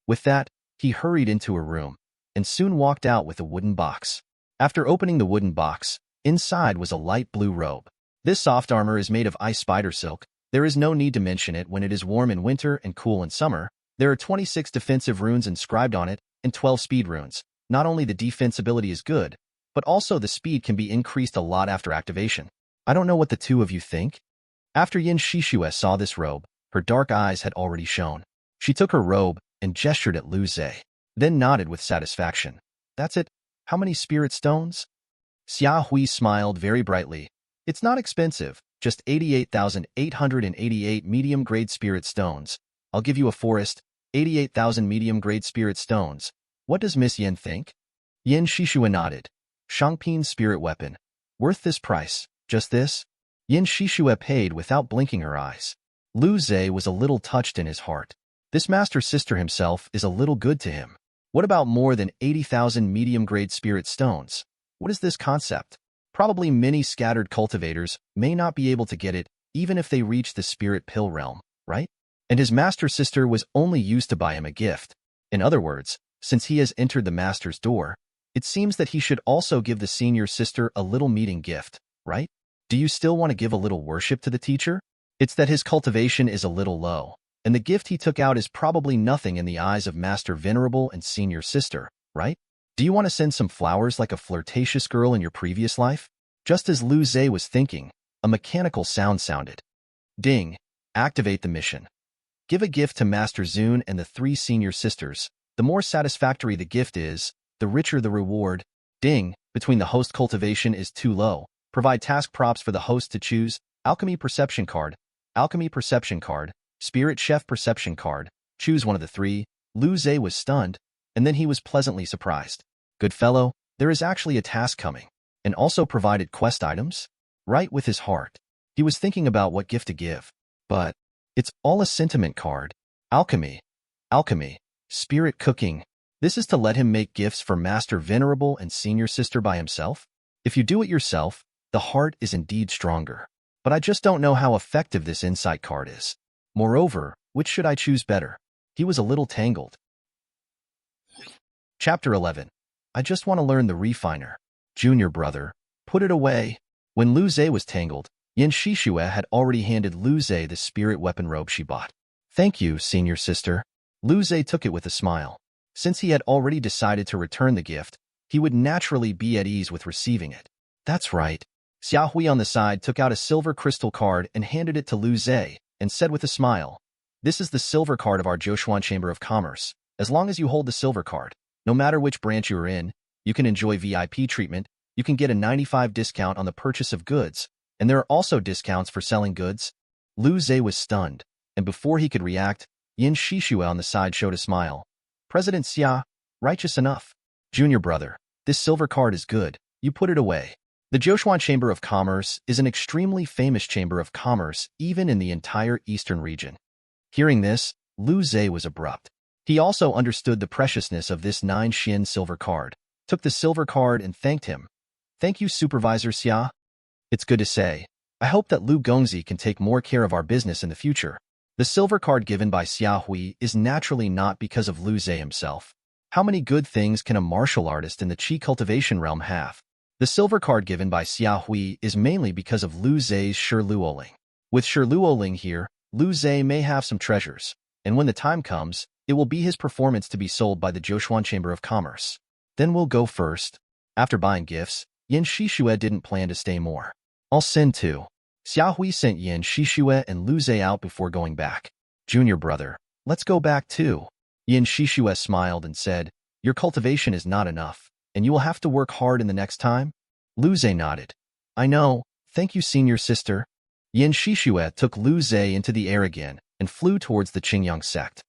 With that, he hurried into a room, and soon walked out with a wooden box. After opening the wooden box, inside was a light blue robe. This soft armor is made of ice spider silk. There is no need to mention it when it is warm in winter and cool in summer. There are 26 defensive runes inscribed on it, and 12 speed runes. Not only the defense ability is good, but also the speed can be increased a lot after activation. I don't know what the two of you think. After Yin Shixue saw this robe, her dark eyes had already shone. She took her robe and gestured at Lu Zhe, then nodded with satisfaction. That's it? How many spirit stones? Xia Hui smiled very brightly. It's not expensive, just 88,888 medium-grade spirit stones. I'll give you a forest, 88,000 medium-grade spirit stones. What does Miss Yin think? Yin Shixue nodded. Shangpin's spirit weapon. Worth this price, just this? Yin Shixue paid without blinking her eyes. Lu Zhe was a little touched in his heart. This master sister himself is a little good to him. What about more than 80,000 medium-grade spirit stones? What is this concept? Probably many scattered cultivators may not be able to get it even if they reach the spirit pill realm, right? And his master sister was only used to buy him a gift. In other words, Since he has entered the master's door, it seems that he should also give the senior sister a little meeting gift, right? Do you still want to give a little worship to the teacher? It's that his cultivation is a little low, and the gift he took out is probably nothing in the eyes of Master Venerable and senior sister, right? Do you want to send some flowers like a flirtatious girl in your previous life? Just as Lu Zhe was thinking, a mechanical sound sounded. Ding! Activate the mission. Give a gift to Master Zun and the 3 senior sisters. The more satisfactory the gift is, the richer the reward. Ding! Between the host cultivation is too low. Provide task props for the host to choose. Alchemy Perception Card, Alchemy Perception Card, Spirit Chef Perception Card. Choose one of the 3. Lu Zhe was stunned, and then he was pleasantly surprised. Good fellow, there is actually a task coming. And also provided quest items? Right with his heart. He was thinking about what gift to give. But it's all a sentiment card. Alchemy. Alchemy. Spirit Cooking. This is to let him make gifts for Master Venerable and Senior Sister by himself? If you do it yourself, the heart is indeed stronger. But I just don't know how effective this insight card is. Moreover, which should I choose better? He was a little tangled. Chapter 11. I just want to learn the refiner. Junior brother, put it away. When Lu Zhe was tangled, Yin Shishue had already handed Lu Zhe the spirit weapon robe she bought. Thank you, senior sister. Lu Zhe took it with a smile. Since he had already decided to return the gift, he would naturally be at ease with receiving it. That's right. Xia Hui on the side took out a silver crystal card and handed it to Lu Zhe, and said with a smile, "This is the silver card of our Zhoushuan Chamber of Commerce. As long as you hold the silver card, no matter which branch you are in, you can enjoy VIP treatment, you can get a 95% discount on the purchase of goods, and there are also discounts for selling goods." Lu Zhe was stunned, and before he could react, Yin Shishue on the side showed a smile. President Xia, righteous enough. Junior brother, this silver card is good, you put it away. The Zhoushuan Chamber of Commerce is an extremely famous chamber of commerce even in the entire eastern region. Hearing this, Lu Zhe was abrupt. He also understood the preciousness of this 9 Xin silver card, took the silver card and thanked him. Thank you, Supervisor Xia. It's good to say. I hope that Lu Gongzi can take more care of our business in the future. The silver card given by Xia Hui is naturally not because of Lu Zhe himself. How many good things can a martial artist in the Qi cultivation realm have? The silver card given by Xia Hui is mainly because of Lu Zhe's Shiluoling. With Shiluoling here, Lu Zhe may have some treasures, and when the time comes, it will be his performance to be sold by the Zhoushuan Chamber of Commerce. Then we'll go first. After buying gifts, Yin Shishue didn't plan to stay more. I'll send 2. Xia Hui sent Yin Shishue and Lu Zhe out before going back. Junior brother, let's go back too. Yin Shishue smiled and said, your cultivation is not enough, and you will have to work hard in the next time? Lu Zhe nodded. I know, thank you, senior sister. Yin Shishue took Lu Zhe into the air again and flew towards the Qingyang Sect.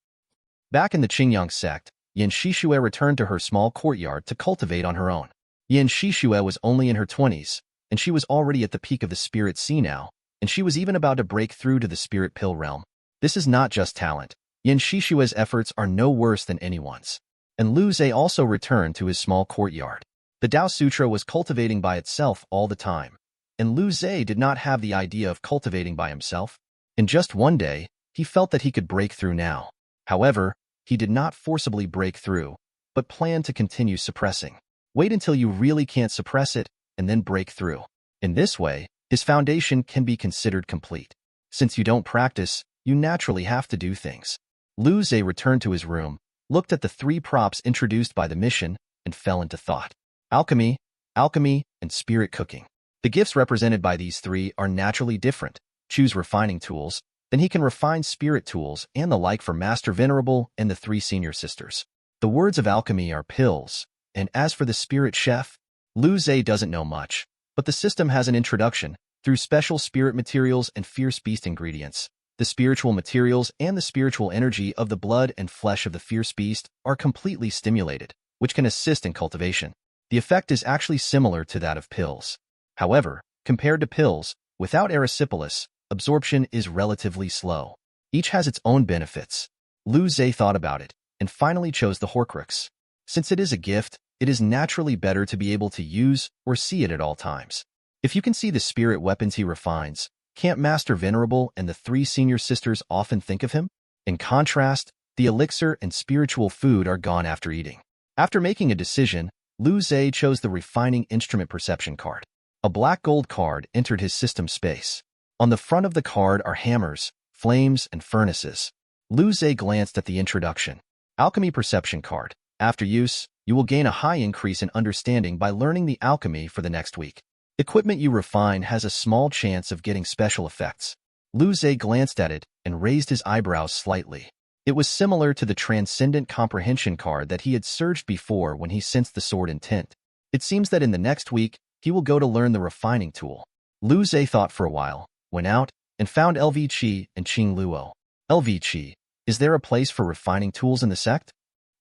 Back in the Qingyang Sect, Yin Shishue returned to her small courtyard to cultivate on her own. Yin Shishue was only in her 20s, and she was already at the peak of the spirit sea now, and she was even about to break through to the spirit pill realm. This is not just talent. Yin Shishue's efforts are no worse than anyone's. And Lu Zhe also returned to his small courtyard. The Tao Sutra was cultivating by itself all the time, and Lu Zhe did not have the idea of cultivating by himself. In just one day, he felt that he could break through now. However, he did not forcibly break through, but planned to continue suppressing. Wait until you really can't suppress it, and then break through. In this way, his foundation can be considered complete. Since you don't practice, you naturally have to do things. Lu Zhe returned to his room, looked at the 3 props introduced by the mission, and fell into thought. Alchemy, alchemy, and spirit cooking. The gifts represented by these 3 are naturally different. Choose refining tools, then he can refine spirit tools and the like for Master Venerable and the 3 senior sisters. The words of alchemy are pills, and as for the spirit chef, Lu Zhe doesn't know much, but the system has an introduction through special spirit materials and fierce beast ingredients. The spiritual materials and the spiritual energy of the blood and flesh of the fierce beast are completely stimulated, which can assist in cultivation. The effect is actually similar to that of pills. However, compared to pills, without erysipelas, absorption is relatively slow. Each has its own benefits. Lu Zhe thought about it, and finally chose the Horcrux. Since it is a gift, it is naturally better to be able to use or see it at all times. If you can see the spirit weapons he refines, can't Master Venerable and the 3 senior sisters often think of him? In contrast, The elixir and spiritual food are gone after eating. After making a decision, Lu Zhe chose the refining instrument perception card. A black gold card entered his system space. On the front of the card are hammers, flames, and furnaces. Lu Zhe glanced at the introduction. Alchemy perception card. After use, you will gain a high increase in understanding by learning the alchemy for the next week. Equipment you refine has a small chance of getting special effects. Lu Zhe glanced at it and raised his eyebrows slightly. It was similar to the transcendent comprehension card that he had searched before when he sensed the sword intent. It seems that in the next week, he will go to learn the refining tool. Lu Zhe thought for a while, went out, and found LV Qi and Qing Luo. LV Qi, is there a place for refining tools in the sect?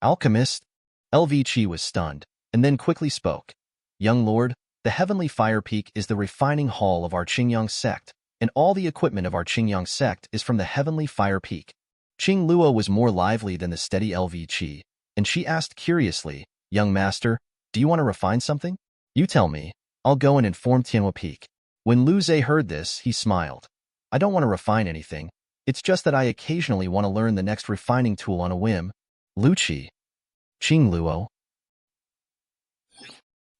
Alchemist? LV Qi was stunned, and then quickly spoke. Young lord, the heavenly fire peak is the refining hall of our Qingyang Sect, and all the equipment of our Qingyang Sect is from the heavenly fire peak. Qing Luo was more lively than the steady LV Qi, and she asked curiously, Young master, do you want to refine something? You tell me. I'll go and inform Tianhua Peak. When Lu Zhe heard this, he smiled. I don't want to refine anything. It's just that I occasionally want to learn the next refining tool on a whim. Lu Qi. Qing Luo.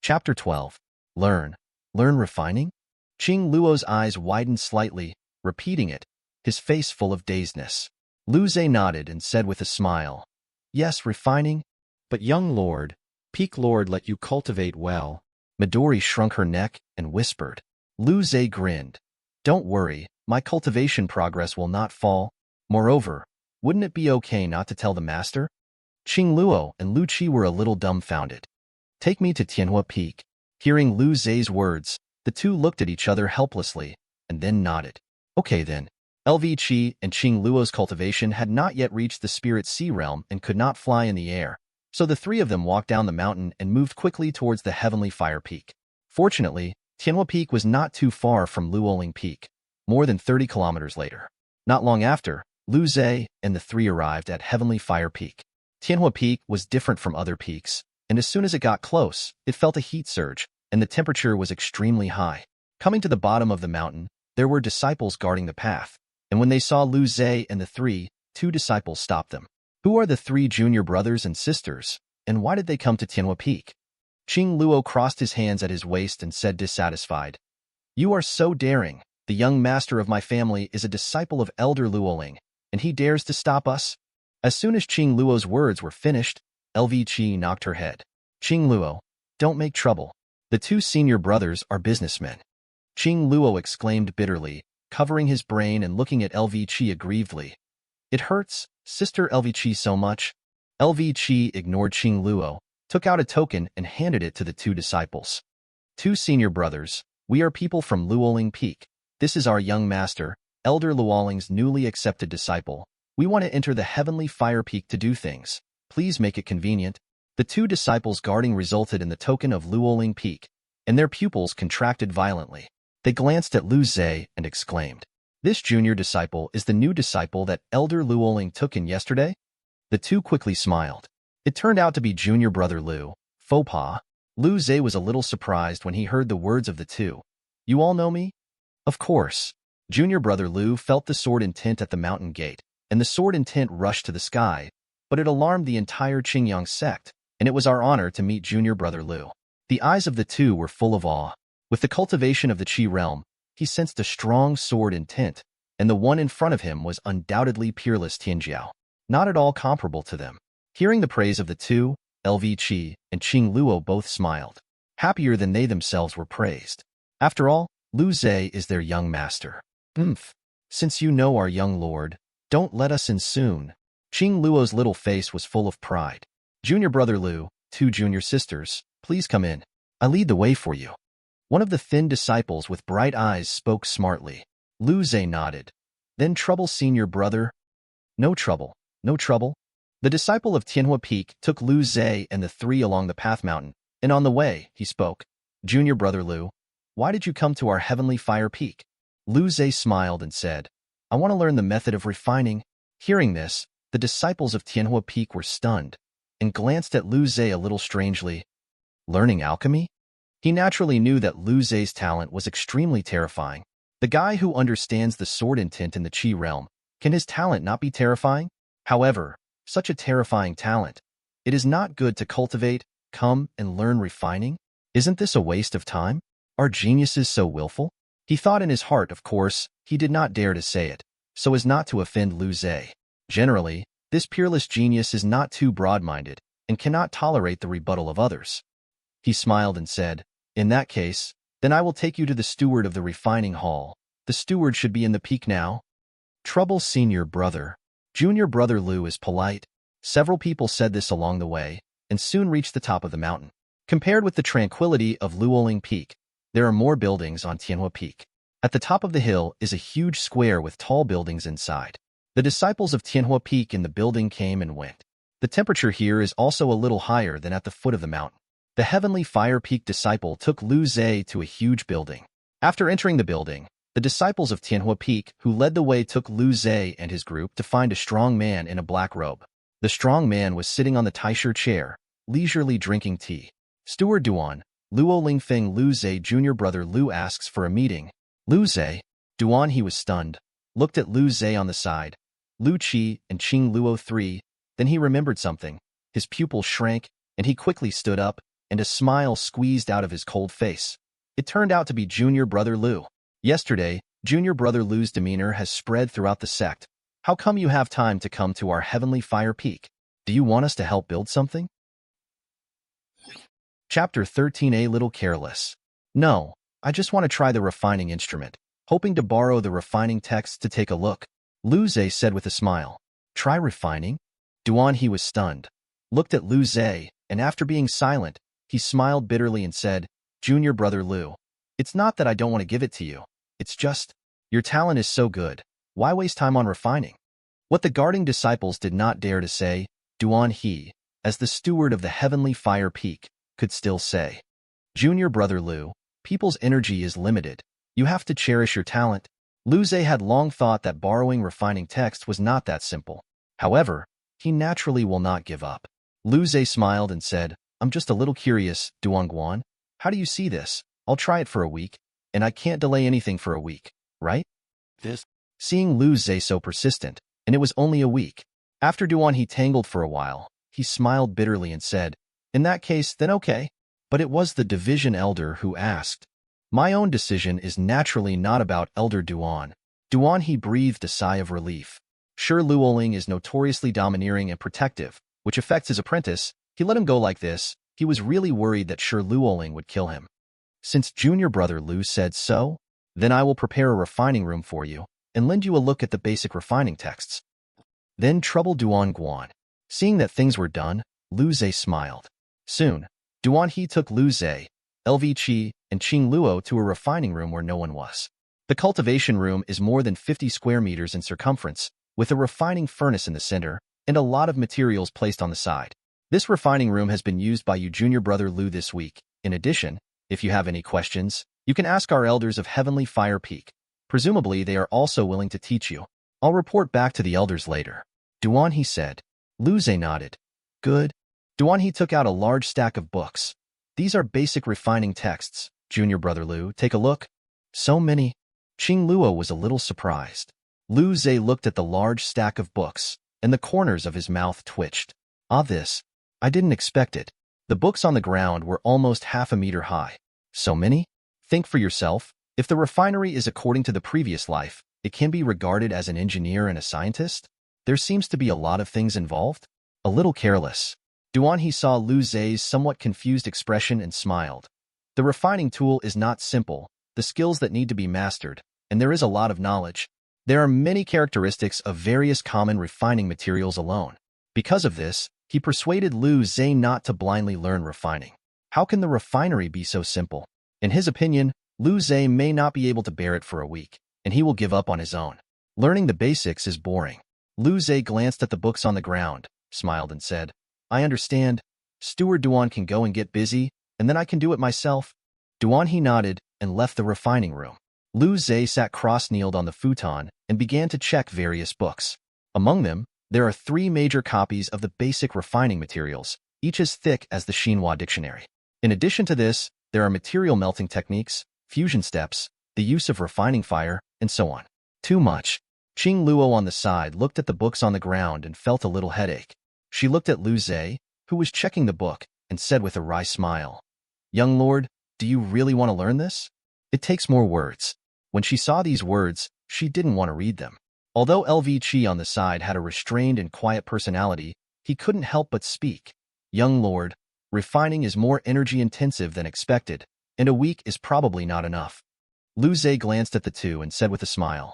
Chapter 12. Learn. Learn refining? Qing Luo's eyes widened slightly, repeating it, his face full of dazedness. Lu Zhe nodded and said with a smile, Yes, refining. But young lord, Peak Lord let you cultivate well. Midori shrunk her neck and whispered. Lu Zhe grinned. Don't worry, my cultivation progress will not fall. Moreover, wouldn't it be okay not to tell the master? Qing Luo and Lu Qi were a little dumbfounded. Take me to Tianhua Peak. Hearing Lu Zhe's words, the two looked at each other helplessly, and then nodded. Okay then. LV Qi and Qing Luo's cultivation had not yet reached the spirit sea realm and could not fly in the air, so the three of them walked down the mountain and moved quickly towards the heavenly fire peak. Fortunately, Tianhua Peak was not too far from Luoling Peak, more than 30 kilometers later. Not long after, Lu Zhe and the three arrived at heavenly fire peak. Tianhua Peak was different from other peaks, and as soon as it got close, it felt a heat surge, and the temperature was extremely high. Coming to the bottom of the mountain, there were disciples guarding the path, and when they saw Lu Zhe and the two disciples stopped them. Who are the three junior brothers and sisters, and why did they come to Tianhua Peak? Qing Luo crossed his hands at his waist and said dissatisfied. You are so daring. The young master of my family is a disciple of Elder Luoling, and he dares to stop us? As soon as Qing Luo's words were finished, LV Qi knocked her head. Qing Luo, don't make trouble. The two senior brothers are businessmen. Qing Luo exclaimed bitterly, covering his brain and looking at LV Qi aggrievedly. It hurts, Sister LV Qi, so much. LV Qi ignored Qing Luo, took out a token and handed it to the two disciples. Two senior brothers, we are people from Luoling Peak. This is our young master, Elder Luoling's newly accepted disciple. We want to enter the heavenly fire peak to do things. Please make it convenient. The two disciples guarding resulted in the token of Luoling Peak, and their pupils contracted violently. They glanced at Lu Zhe and exclaimed, This junior disciple is the new disciple that Elder Luoling took in yesterday? The two quickly smiled. It turned out to be junior brother Lu, faux pas. Lu Zhe was a little surprised when he heard the words of the two. You all know me? Of course. Junior brother Lu felt the sword intent at the mountain gate, and the sword intent rushed to the sky, but it alarmed the entire Qingyang Sect, and it was our honor to meet junior brother Lu. The eyes of the two were full of awe. With the cultivation of the Qi realm, he sensed a strong sword intent, and the one in front of him was undoubtedly peerless Tianjiao, not at all comparable to them. Hearing the praise of the two, LV Qi and Qing Luo both smiled, happier than they themselves were praised. After all, Lu Zhe is their young master. Since you know our young lord, don't let us in soon. Qing Luo's little face was full of pride. Junior brother Lu, two junior sisters, please come in. I lead the way for you. One of the thin disciples with bright eyes spoke smartly. Lu Zhe nodded. Then trouble, senior brother? No trouble, no trouble. The disciple of Tianhua Peak took Lu Zhe and the three along the path mountain, and on the way, he spoke. Junior brother Lu, why did you come to our heavenly fire peak? Lu Zhe smiled and said, I want to learn the method of refining. Hearing this, the disciples of Tianhua Peak were stunned, and glanced at Lu Zhe a little strangely. Learning alchemy? He naturally knew that Lu Zhe's talent was extremely terrifying. The guy who understands the sword intent in the Qi realm, can his talent not be terrifying? However, Such a terrifying talent. It is not good to cultivate, come and learn refining? Isn't this a waste of time? Are geniuses so willful? He thought in his heart, of course, he did not dare to say it, so as not to offend Lu Zhe. Generally, this peerless genius is not too broad-minded and cannot tolerate the rebuttal of others. He smiled and said, "In that case, then I will take you to the steward of the refining hall. The steward should be in the peak now." Trouble's senior brother. Junior brother Lu is polite. Several people said this along the way, and soon reached the top of the mountain. Compared with the tranquility of Luoling Peak, there are more buildings on Tianhua Peak. At the top of the hill is a huge square with tall buildings inside. The disciples of Tianhua Peak in the building came and went. The temperature here is also a little higher than at the foot of the mountain. The Heavenly Fire Peak disciple took Lu Zhe to a huge building. After entering the building, the disciples of Tianhua Peak who led the way took Lu Zhe and his group to find a strong man in a black robe. The strong man was sitting on the Taisher chair, leisurely drinking tea. Steward Duan, Luo Lingfeng Lu Zhe junior brother Lu asks for a meeting. Lu Zhe, Duan he was stunned, looked at Lu Zhe on the side, Lu Qi and Qing Luo 3, then he remembered something. His pupil shrank, and he quickly stood up, and a smile squeezed out of his cold face. It turned out to be junior brother Lu. Yesterday, junior brother Lu's demeanor has spread throughout the sect. How come you have time to come to our Heavenly Fire Peak? Do you want us to help build something? Chapter 13. A little careless. No, I just want to try the refining instrument, hoping to borrow the refining text to take a look. Lu Zhe said with a smile. Try refining? Duan he was stunned, looked at Lu Zhe, and after being silent, he smiled bitterly and said, Junior brother Lu, it's not that I don't want to give it to you. It's just, your talent is so good. Why waste time on refining? What the guarding disciples did not dare to say, Duan he, as the steward of the Heavenly Fire Peak, could still say. Junior brother Lu, people's energy is limited. You have to cherish your talent. Lu Zhe had long thought that borrowing refining text was not that simple. However, he naturally will not give up. Lu Zhe smiled and said, I'm just a little curious, Duan Guan. How do you see this? I'll try it for a week, and I can't delay anything for a week, right? Seeing Lu Zhe so persistent, and it was only a week. After Duan he tangled for a while, he smiled bitterly and said, in that case, then okay. But it was the division elder who asked. My own decision is naturally not about Elder Duan. Duan he breathed a sigh of relief. Sure, Luoling is notoriously domineering and protective, which affects his apprentice. He let him go like this. He was really worried that Sure Luoling would kill him. Since junior brother Lu said so, then I will prepare a refining room for you and lend you a look at the basic refining texts. Then trouble Duan Guan. Seeing that things were done, Lu Zhe smiled. Soon, Duan he took Lu Zhe, LV Qi, and Qing Luo to a refining room where no one was. The cultivation room is more than 50 square meters in circumference, with a refining furnace in the center and a lot of materials placed on the side. This refining room has been used by you junior brother Lu this week. In addition, if you have any questions, you can ask our elders of Heavenly Fire Peak. Presumably, they are also willing to teach you. I'll report back to the elders later. Duan he said. Lu Zhe nodded. Good. Duan he took out a large stack of books. These are basic refining texts. Junior brother Lu, take a look. So many. Qing Luo was a little surprised. Lu Zhe looked at the large stack of books, and the corners of his mouth twitched. This. I didn't expect it. The books on the ground were almost half a meter high. So many? Think for yourself. If the refinery is according to the previous life, it can be regarded as an engineer and a scientist? There seems to be a lot of things involved. A little careless. Duan he saw Lu Zhe's somewhat confused expression and smiled. The refining tool is not simple, the skills that need to be mastered, and there is a lot of knowledge. There are many characteristics of various common refining materials alone. Because of this, he persuaded Lu Zhe not to blindly learn refining. How can the refinery be so simple? In his opinion, Lu Zhe may not be able to bear it for a week, and he will give up on his own. Learning the basics is boring. Lu Zhe glanced at the books on the ground, smiled and said, I understand. Steward Duan can go and get busy, and then I can do it myself. Duan he nodded and left the refining room. Lu Zhe sat cross-kneeled on the futon and began to check various books. Among them, there are 3 major copies of the basic refining materials, each as thick as the Xinhua dictionary. In addition to this, there are material melting techniques, fusion steps, the use of refining fire, and so on. Too much. Qing Luo on the side looked at the books on the ground and felt a little headache. She looked at Lu Zhe, who was checking the book, and said with a wry smile, "Young lord, do you really want to learn this? It takes more words." When she saw these words, she didn't want to read them. Although LV Chi on the side had a restrained and quiet personality, he couldn't help but speak. "Young lord, refining is more energy-intensive than expected, and a week is probably not enough." Lu Zhe glanced at the two and said with a smile,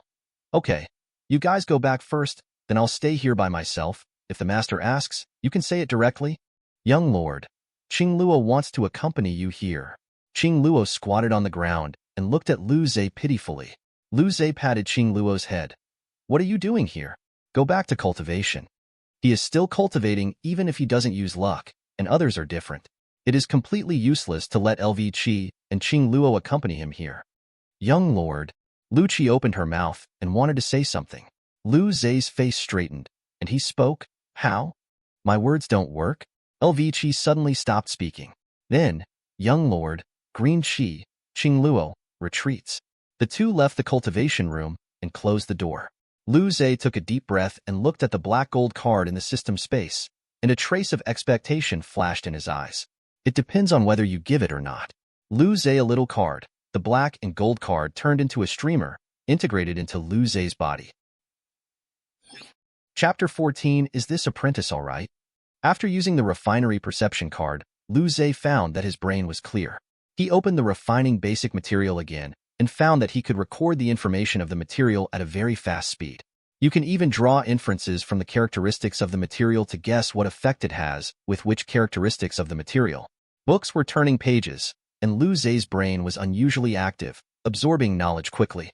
"Okay, you guys go back first, then I'll stay here by myself. If the master asks, you can say it directly." "Young lord, Qing Luo wants to accompany you here." Qing Luo squatted on the ground and looked at Lu Zhe pitifully. Lu Zhe patted Qing Luo's head. "What are you doing here? Go back to cultivation." He is still cultivating even if he doesn't use luck, and others are different. It is completely useless to let LV Chi and Qing Luo accompany him here. "Young lord." Lu Qi opened her mouth and wanted to say something. Lu Zhe's face straightened, and he spoke. "How? My words don't work?" LV Chi suddenly stopped speaking. Then, "Young lord, Green Qi, Qing Luo, retreats." The two left the cultivation room and closed the door. Lu Zhe took a deep breath and looked at the black gold card in the system space, and a trace of expectation flashed in his eyes. "It depends on whether you give it or not." Lu Zhe a little card, the black and gold card turned into a streamer, integrated into Lu Zhe's body. Chapter 14. Is this apprentice all right? After using the refinery perception card, Lu Zhe found that his brain was clear. He opened the refining basic material again and found that he could record the information of the material at a very fast speed. You can even draw inferences from the characteristics of the material to guess what effect it has with which characteristics of the material. Books were turning pages, and Lu Zhe's brain was unusually active, absorbing knowledge quickly.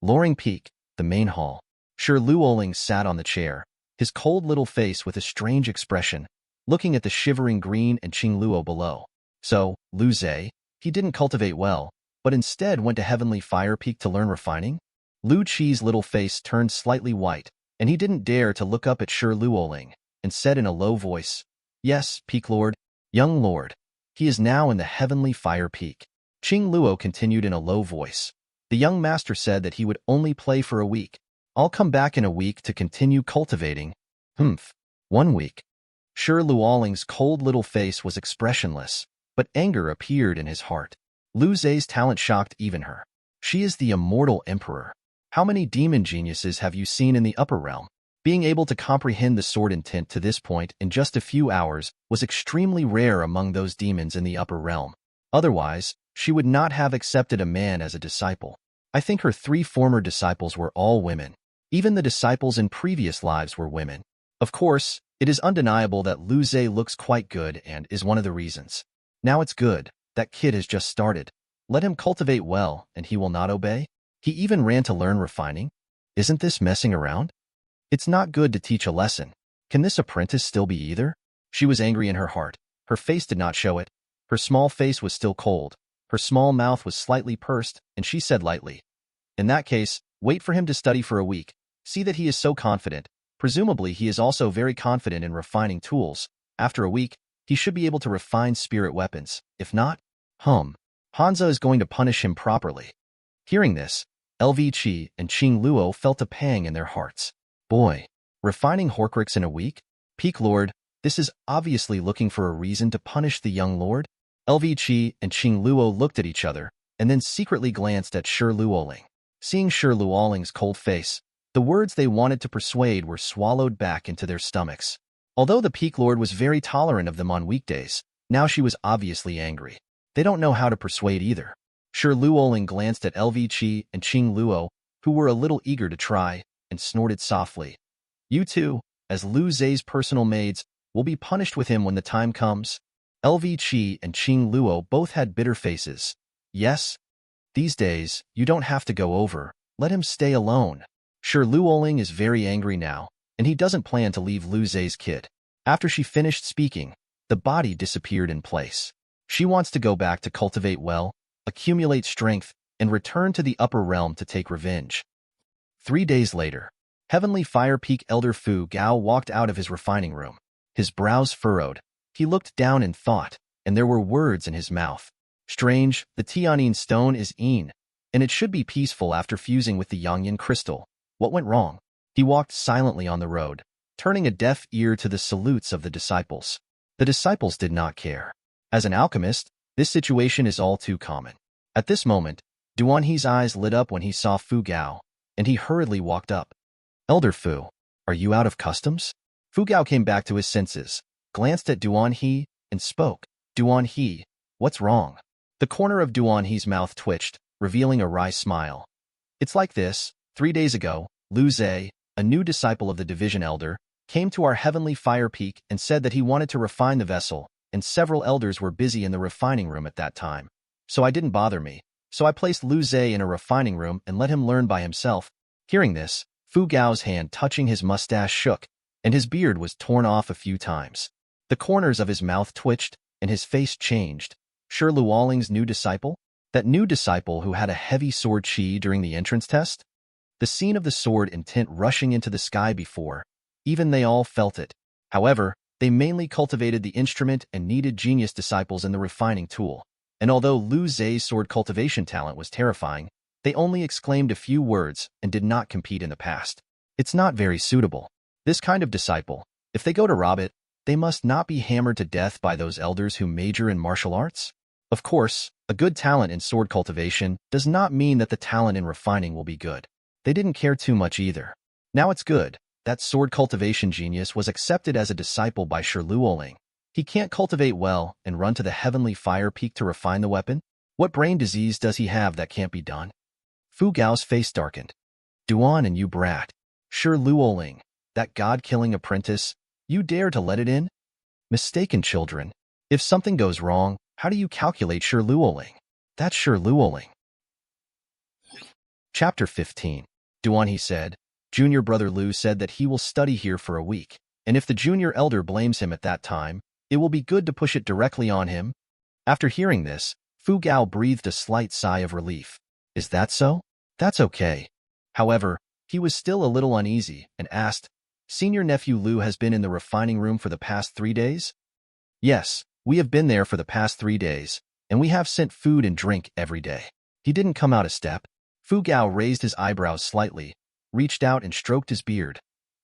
Loring Peak, the main hall. Sure Luoling sat on the chair, his cold little face with a strange expression, looking at the shivering green and Qing Luo below. So, Lu Zhe, he didn't cultivate well, but instead went to Heavenly Fire Peak to learn refining? Lu Qi's little face turned slightly white, and he didn't dare to look up at Sure Luoling, and said in a low voice, "Yes, Peak Lord, young lord. He is now in the Heavenly Fire Peak." Qing Luo continued in a low voice. "The young master said that he would only play for a week. I'll come back in a week to continue cultivating." "Humph. 1 week." Sure Luoling's cold little face was expressionless, but anger appeared in his heart. Lu Zhe's talent shocked even her. She is the immortal emperor. How many demon geniuses have you seen in the upper realm? Being able to comprehend the sword intent to this point in just a few hours was extremely rare among those demons in the upper realm. Otherwise, she would not have accepted a man as a disciple. I think her 3 former disciples were all women. Even the disciples in previous lives were women. Of course, it is undeniable that Lu Zhe looks quite good and is one of the reasons. Now it's good. That kid has just started. Let him cultivate well, and he will not obey? He even ran to learn refining? Isn't this messing around? It's not good to teach a lesson. Can this apprentice still be either? She was angry in her heart. Her face did not show it. Her small face was still cold. Her small mouth was slightly pursed, and she said lightly, "In that case, wait for him to study for a week. See that he is so confident. Presumably he is also very confident in refining tools. After a week, he should be able to refine spirit weapons. If not, Hansa is going to punish him properly." Hearing this, LV Chi and Qing Luo felt a pang in their hearts. Boy, refining Horcrux in a week? Peak Lord, this is obviously looking for a reason to punish the young lord. LV Chi and Qing Luo looked at each other, and then secretly glanced at Sure Luoling. Seeing Sure Luoling's cold face, the words they wanted to persuade were swallowed back into their stomachs. Although the Peak Lord was very tolerant of them on weekdays, now she was obviously angry. They don't know how to persuade either. Sure Luoling glanced at LV Chi and Qing Luo, who were a little eager to try, and snorted softly. "You two, as Lu Zhe's personal maids, will be punished with him when the time comes." LV Chi and Qing Luo both had bitter faces. "Yes? These days, you don't have to go over. Let him stay alone." Sure Luoling is very angry now, and he doesn't plan to leave Lu Zhe's kid. After she finished speaking, the body disappeared in place. She wants to go back to cultivate well, accumulate strength, and return to the upper realm to take revenge. 3 days later, Heavenly Fire Peak Elder Fu Gao walked out of his refining room. His brows furrowed. He looked down in thought, and there were words in his mouth. Strange, the Tianyin stone is Yin, and it should be peaceful after fusing with the Yangyan crystal. What went wrong? He walked silently on the road, turning a deaf ear to the salutes of the disciples. The disciples did not care. As an alchemist, this situation is all too common. At this moment, Duanhe's eyes lit up when he saw Fu Gao, and he hurriedly walked up. "Elder Fu, are you out of customs?" Fu Gao came back to his senses, glanced at Duanhe, and spoke. "Duanhe, what's wrong?" The corner of Duanhe's mouth twitched, revealing a wry smile. "It's like this. 3 days ago, Lu Zhe, a new disciple of the division elder, came to our heavenly fire peak and said that he wanted to refine the vessel, and several elders were busy in the refining room at that time. So I didn't bother me. So I placed Lu Zhe in a refining room and let him learn by himself." Hearing this, Fu Gao's hand touching his mustache shook, and his beard was torn off a few times. The corners of his mouth twitched, and his face changed. Shi Luoling's new disciple? That new disciple who had a heavy sword chi during the entrance test? The scene of the sword intent rushing into the sky before, even they all felt it. However, they mainly cultivated the instrument and needed genius disciples in the refining tool. And although Lu Zhe's sword cultivation talent was terrifying, they only exclaimed a few words and did not compete in the past. It's not very suitable. This kind of disciple, if they go to rob it, they must not be hammered to death by those elders who major in martial arts. Of course, a good talent in sword cultivation does not mean that the talent in refining will be good. They didn't care too much either. Now it's good that sword cultivation genius was accepted as a disciple by Shi Luoling. He can't cultivate well and run to the heavenly fire peak to refine the weapon? What brain disease does he have that can't be done? Fu Gao's face darkened. "Duan and you brat. Shi Luoling, that god-killing apprentice, you dare to let it in? Mistaken children. If something goes wrong, how do you calculate Shi Luoling? That's Shi Luoling." Chapter 15. Duanhe said, "Junior brother Lu said that he will study here for a week, and if the junior elder blames him at that time, it will be good to push it directly on him." After hearing this, Fu Gao breathed a slight sigh of relief. "Is that so? That's okay." However, he was still a little uneasy and asked, "Senior nephew Lu has been in the refining room for the past 3 days?" "Yes, we have been there for the past 3 days, and we have sent food and drink every day." "He didn't come out a step?" Fu Gao raised his eyebrows slightly, reached out and stroked his beard.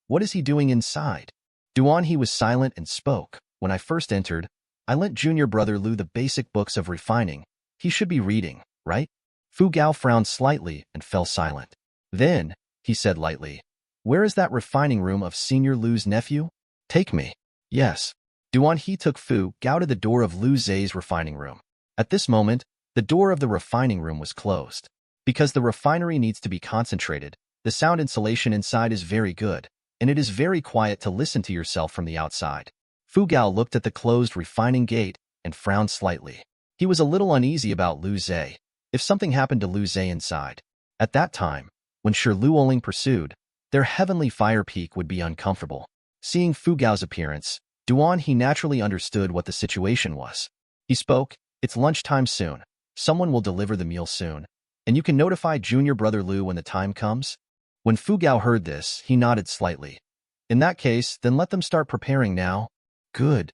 "What is he doing inside?" Duanhe was silent and spoke. "When I first entered, I lent junior brother Lu the basic books of refining. He should be reading, right?" Fu Gao frowned slightly and fell silent. Then, he said lightly, "Where is that refining room of Senior Lu's nephew? Take me." "Yes." Duanhe took Fu Gao to the door of Lu Zhe's refining room. At this moment, the door of the refining room was closed. Because the refinery needs to be concentrated, the sound insulation inside is very good, and it is very quiet to listen to yourself from the outside. Fu Gao looked at the closed refining gate and frowned slightly. He was a little uneasy about Lu Zhe. If something happened to Lu Zhe inside, at that time, when Shi Luoling pursued, their heavenly fire peak would be uncomfortable. Seeing Fu Gao's appearance, Duanhe naturally understood what the situation was. He spoke, "It's lunchtime soon. Someone will deliver the meal soon, and you can notify junior brother Lu when the time comes." When Fu Gao heard this, he nodded slightly. "In that case, then let them start preparing now." "Good."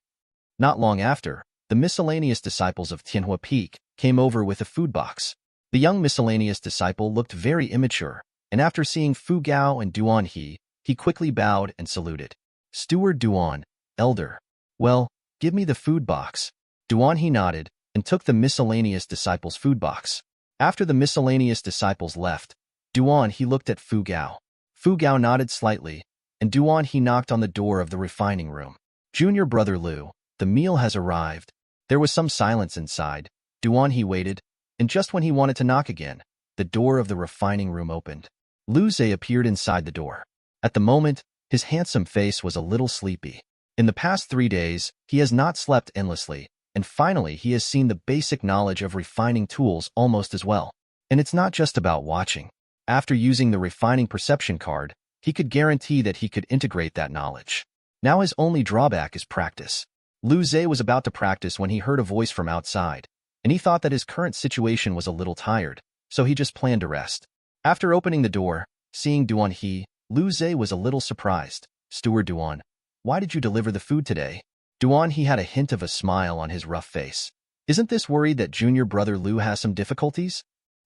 Not long after, the miscellaneous disciples of Tianhua Peak came over with a food box. The young miscellaneous disciple looked very immature, and after seeing Fu Gao and Duanhe, he quickly bowed and saluted. "Steward Duan, elder." "Well, give me the food box." Duanhe nodded and took the miscellaneous disciple's food box. After the miscellaneous disciples left, Duanhe looked at Fu Gao. Fu Gao nodded slightly, and Duanhe knocked on the door of the refining room. "Junior brother Lu, the meal has arrived." There was some silence inside. Duanhe waited, and just when he wanted to knock again, the door of the refining room opened. Lu Zhe appeared inside the door. At the moment, his handsome face was a little sleepy. In the past 3 days, he has not slept endlessly, and finally he has seen the basic knowledge of refining tools almost as well. And it's not just about watching. After using the refining perception card, he could guarantee that he could integrate that knowledge. Now his only drawback is practice. Lu Zhe was about to practice when he heard a voice from outside, and he thought that his current situation was a little tired, so he just planned to rest. After opening the door, seeing Duanhe, Lu Zhe was a little surprised. "Steward Duan, why did you deliver the food today?" Duanhe had a hint of a smile on his rough face. "Isn't this worried that junior brother Lu has some difficulties?"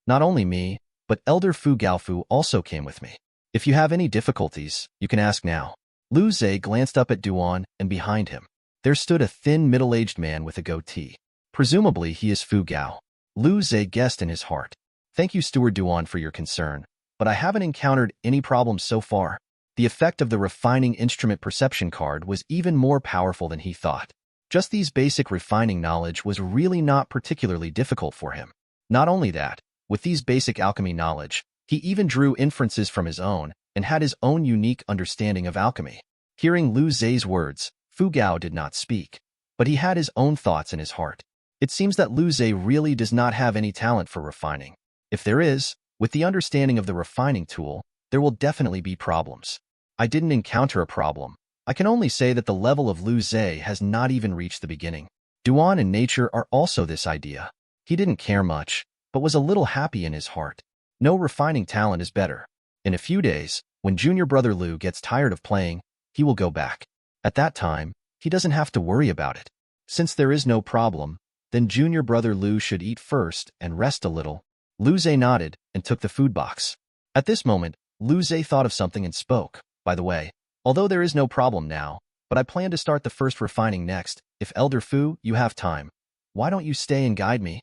"Not only me, but elder Fu Gaofu also came with me. If you have any difficulties, you can ask now." Lu Zhe glanced up at Duan, and behind him, there stood a thin, middle-aged man with a goatee. Presumably, he is Fu Gao. Lu Zhe guessed in his heart. Thank you, Steward Duan, for your concern, but I haven't encountered any problems so far. The effect of the refining instrument perception card was even more powerful than he thought. Just these basic refining knowledge was really not particularly difficult for him. Not only that, with these basic alchemy knowledge, he even drew inferences from his own and had his own unique understanding of alchemy. Hearing Lu Zhe's words, Fu Gao did not speak, but he had his own thoughts in his heart. It seems that Lu Zhe really does not have any talent for refining. If there is, with the understanding of the refining tool, there will definitely be problems. I didn't encounter a problem. I can only say that the level of Lu Zhe has not even reached the beginning. Duan and nature are also this idea. He didn't care much, but was a little happy in his heart. No refining talent is better. In a few days, when junior brother Lu gets tired of playing, he will go back. At that time, he doesn't have to worry about it. Since there is no problem, then junior brother Lu should eat first and rest a little. Lu Zhe nodded and took the food box. At this moment, Lu Zhe thought of something and spoke. By the way, although there is no problem now, but I plan to start the first refining next. If Elder Fu, you have time, why don't you stay and guide me?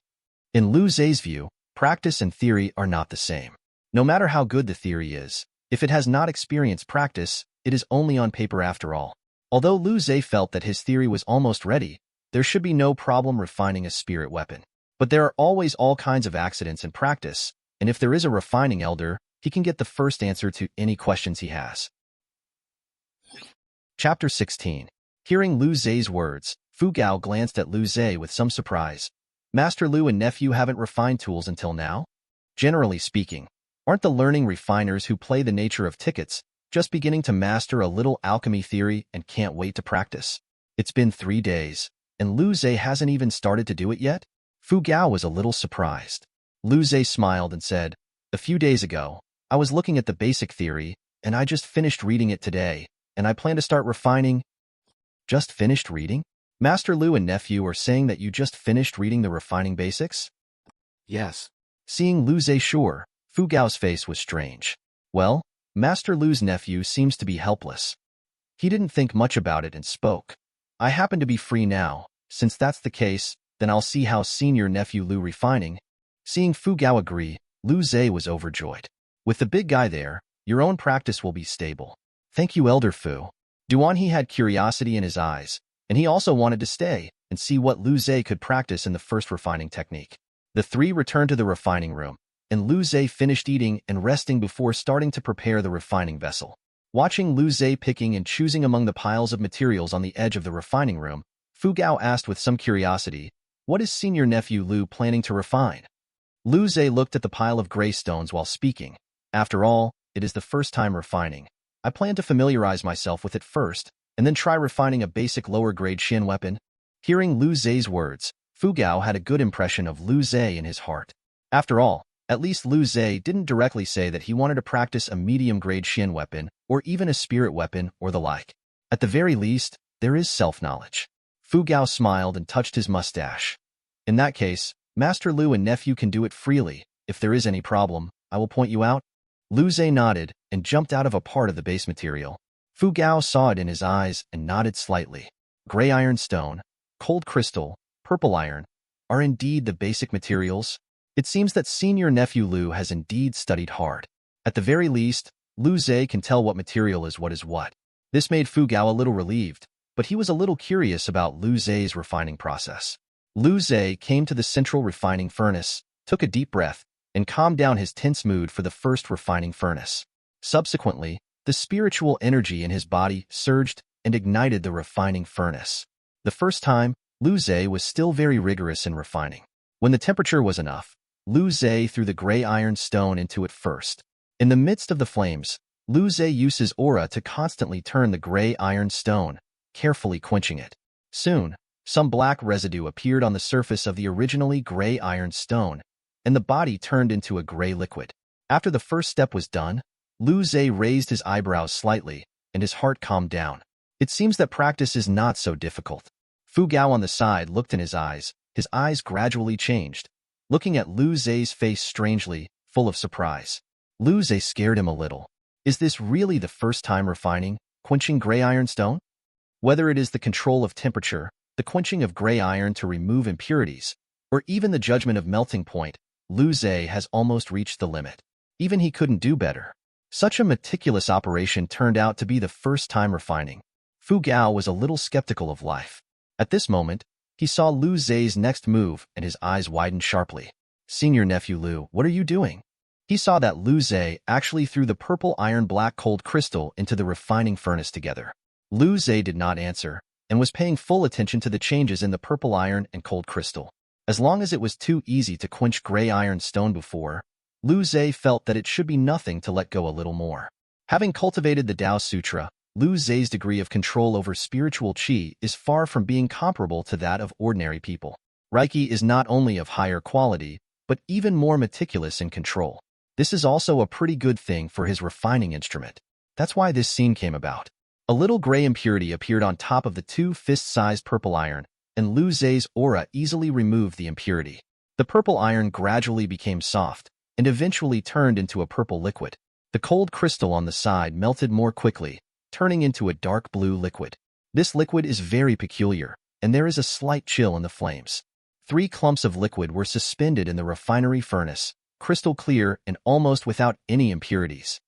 In Lu Zhe's view, practice and theory are not the same. No matter how good the theory is, if it has not experienced practice, it is only on paper after all. Although Lu Zhe felt that his theory was almost ready, there should be no problem refining a spirit weapon. But there are always all kinds of accidents in practice, and if there is a refining elder, he can get the first answer to any questions he has. Chapter 16. Hearing Lu Zhe's words, Fu Gao glanced at Lu Zhe with some surprise. Master Lu and nephew haven't refined tools until now? Generally speaking, aren't the learning refiners who play the nature of tickets just beginning to master a little alchemy theory and can't wait to practice? It's been 3 days, and Lu Zhe hasn't even started to do it yet? Fu Gao was a little surprised. Lu Zhe smiled and said, a few days ago, I was looking at the basic theory, and I just finished reading it today, and I plan to start refining. Just finished reading? Master Lu and nephew are saying that you just finished reading the refining basics? Yes. Seeing Lu Zhe sure, Fu Gao's face was strange. Well, Master Lu's nephew seems to be helpless. He didn't think much about it and spoke. I happen to be free now. Since that's the case, then I'll see how senior nephew Lu refining. Seeing Fu Gao agree, Lu Zhe was overjoyed. With the big guy there, your own practice will be stable. Thank you, Elder Fu. Duan he had curiosity in his eyes, and he also wanted to stay and see what Lu Zhe could practice in the first refining technique. The three returned to the refining room, and Lu Zhe finished eating and resting before starting to prepare the refining vessel. Watching Lu Zhe picking and choosing among the piles of materials on the edge of the refining room, Fu Gao asked with some curiosity, what is senior nephew Lu planning to refine? Lu Zhe looked at the pile of gray stones while speaking. After all, it is the first time refining. I plan to familiarize myself with it first, and then try refining a basic lower-grade Xin weapon. Hearing Lu Zhe's words, Fu Gao had a good impression of Lu Zhe in his heart. After all, at least Lu Zhe didn't directly say that he wanted to practice a medium-grade Xin weapon, or even a spirit weapon, or the like. At the very least, there is self-knowledge. Fu Gao smiled and touched his mustache. In that case, Master Lu and nephew can do it freely. If there is any problem, I will point you out. Lu Zhe nodded and jumped out of a part of the base material. Fu Gao saw it in his eyes and nodded slightly. Gray iron stone, cold crystal, purple iron are indeed the basic materials. It seems that senior nephew Lu has indeed studied hard. At the very least, Lu Zhe can tell what material is what. This made Fu Gao a little relieved, but he was a little curious about Lu Zhe's refining process. Lu Zhe came to the central refining furnace, took a deep breath, and calmed down his tense mood for the first refining furnace. Subsequently, the spiritual energy in his body surged and ignited the refining furnace. The first time, Lu Zhe was still very rigorous in refining. When the temperature was enough, Lu Zhe threw the gray iron stone into it first. In the midst of the flames, Lu Zhe used his aura to constantly turn the gray iron stone, carefully quenching it. Soon, some black residue appeared on the surface of the originally gray iron stone, and the body turned into a gray liquid. After the first step was done, Lu Zhe raised his eyebrows slightly, and his heart calmed down. It seems that practice is not so difficult. Fu Gao on the side looked in his eyes gradually changed, looking at Lu Zhe's face strangely, full of surprise. Lu Zhe scared him a little. Is this really the first time refining? Quenching gray iron stone? Whether it is the control of temperature, the quenching of gray iron to remove impurities, or even the judgment of melting point, Lu Zhe has almost reached the limit. Even he couldn't do better. Such a meticulous operation turned out to be the first time refining. Fu Gao was a little skeptical of life. At this moment, he saw Lu Zhe's next move and his eyes widened sharply. Senior nephew Lu, what are you doing? He saw that Lu Zhe actually threw the purple iron black cold crystal into the refining furnace together. Lu Zhe did not answer, and was paying full attention to the changes in the purple iron and cold crystal. As long as it was too easy to quench gray iron stone before, Lu Zhe felt that it should be nothing to let go a little more. Having cultivated the Tao Sutra, Lu Zhe's degree of control over spiritual qi is far from being comparable to that of ordinary people. Reiki is not only of higher quality, but even more meticulous in control. This is also a pretty good thing for his refining instrument. That's why this scene came about. A little gray impurity appeared on top of the two fist-sized purple iron, and Lu Zhe's aura easily removed the impurity. The purple iron gradually became soft, and eventually turned into a purple liquid. The cold crystal on the side melted more quickly, turning into a dark blue liquid. This liquid is very peculiar, and there is a slight chill in the flames. 3 clumps of liquid were suspended in the refinery furnace, crystal clear and almost without any impurities.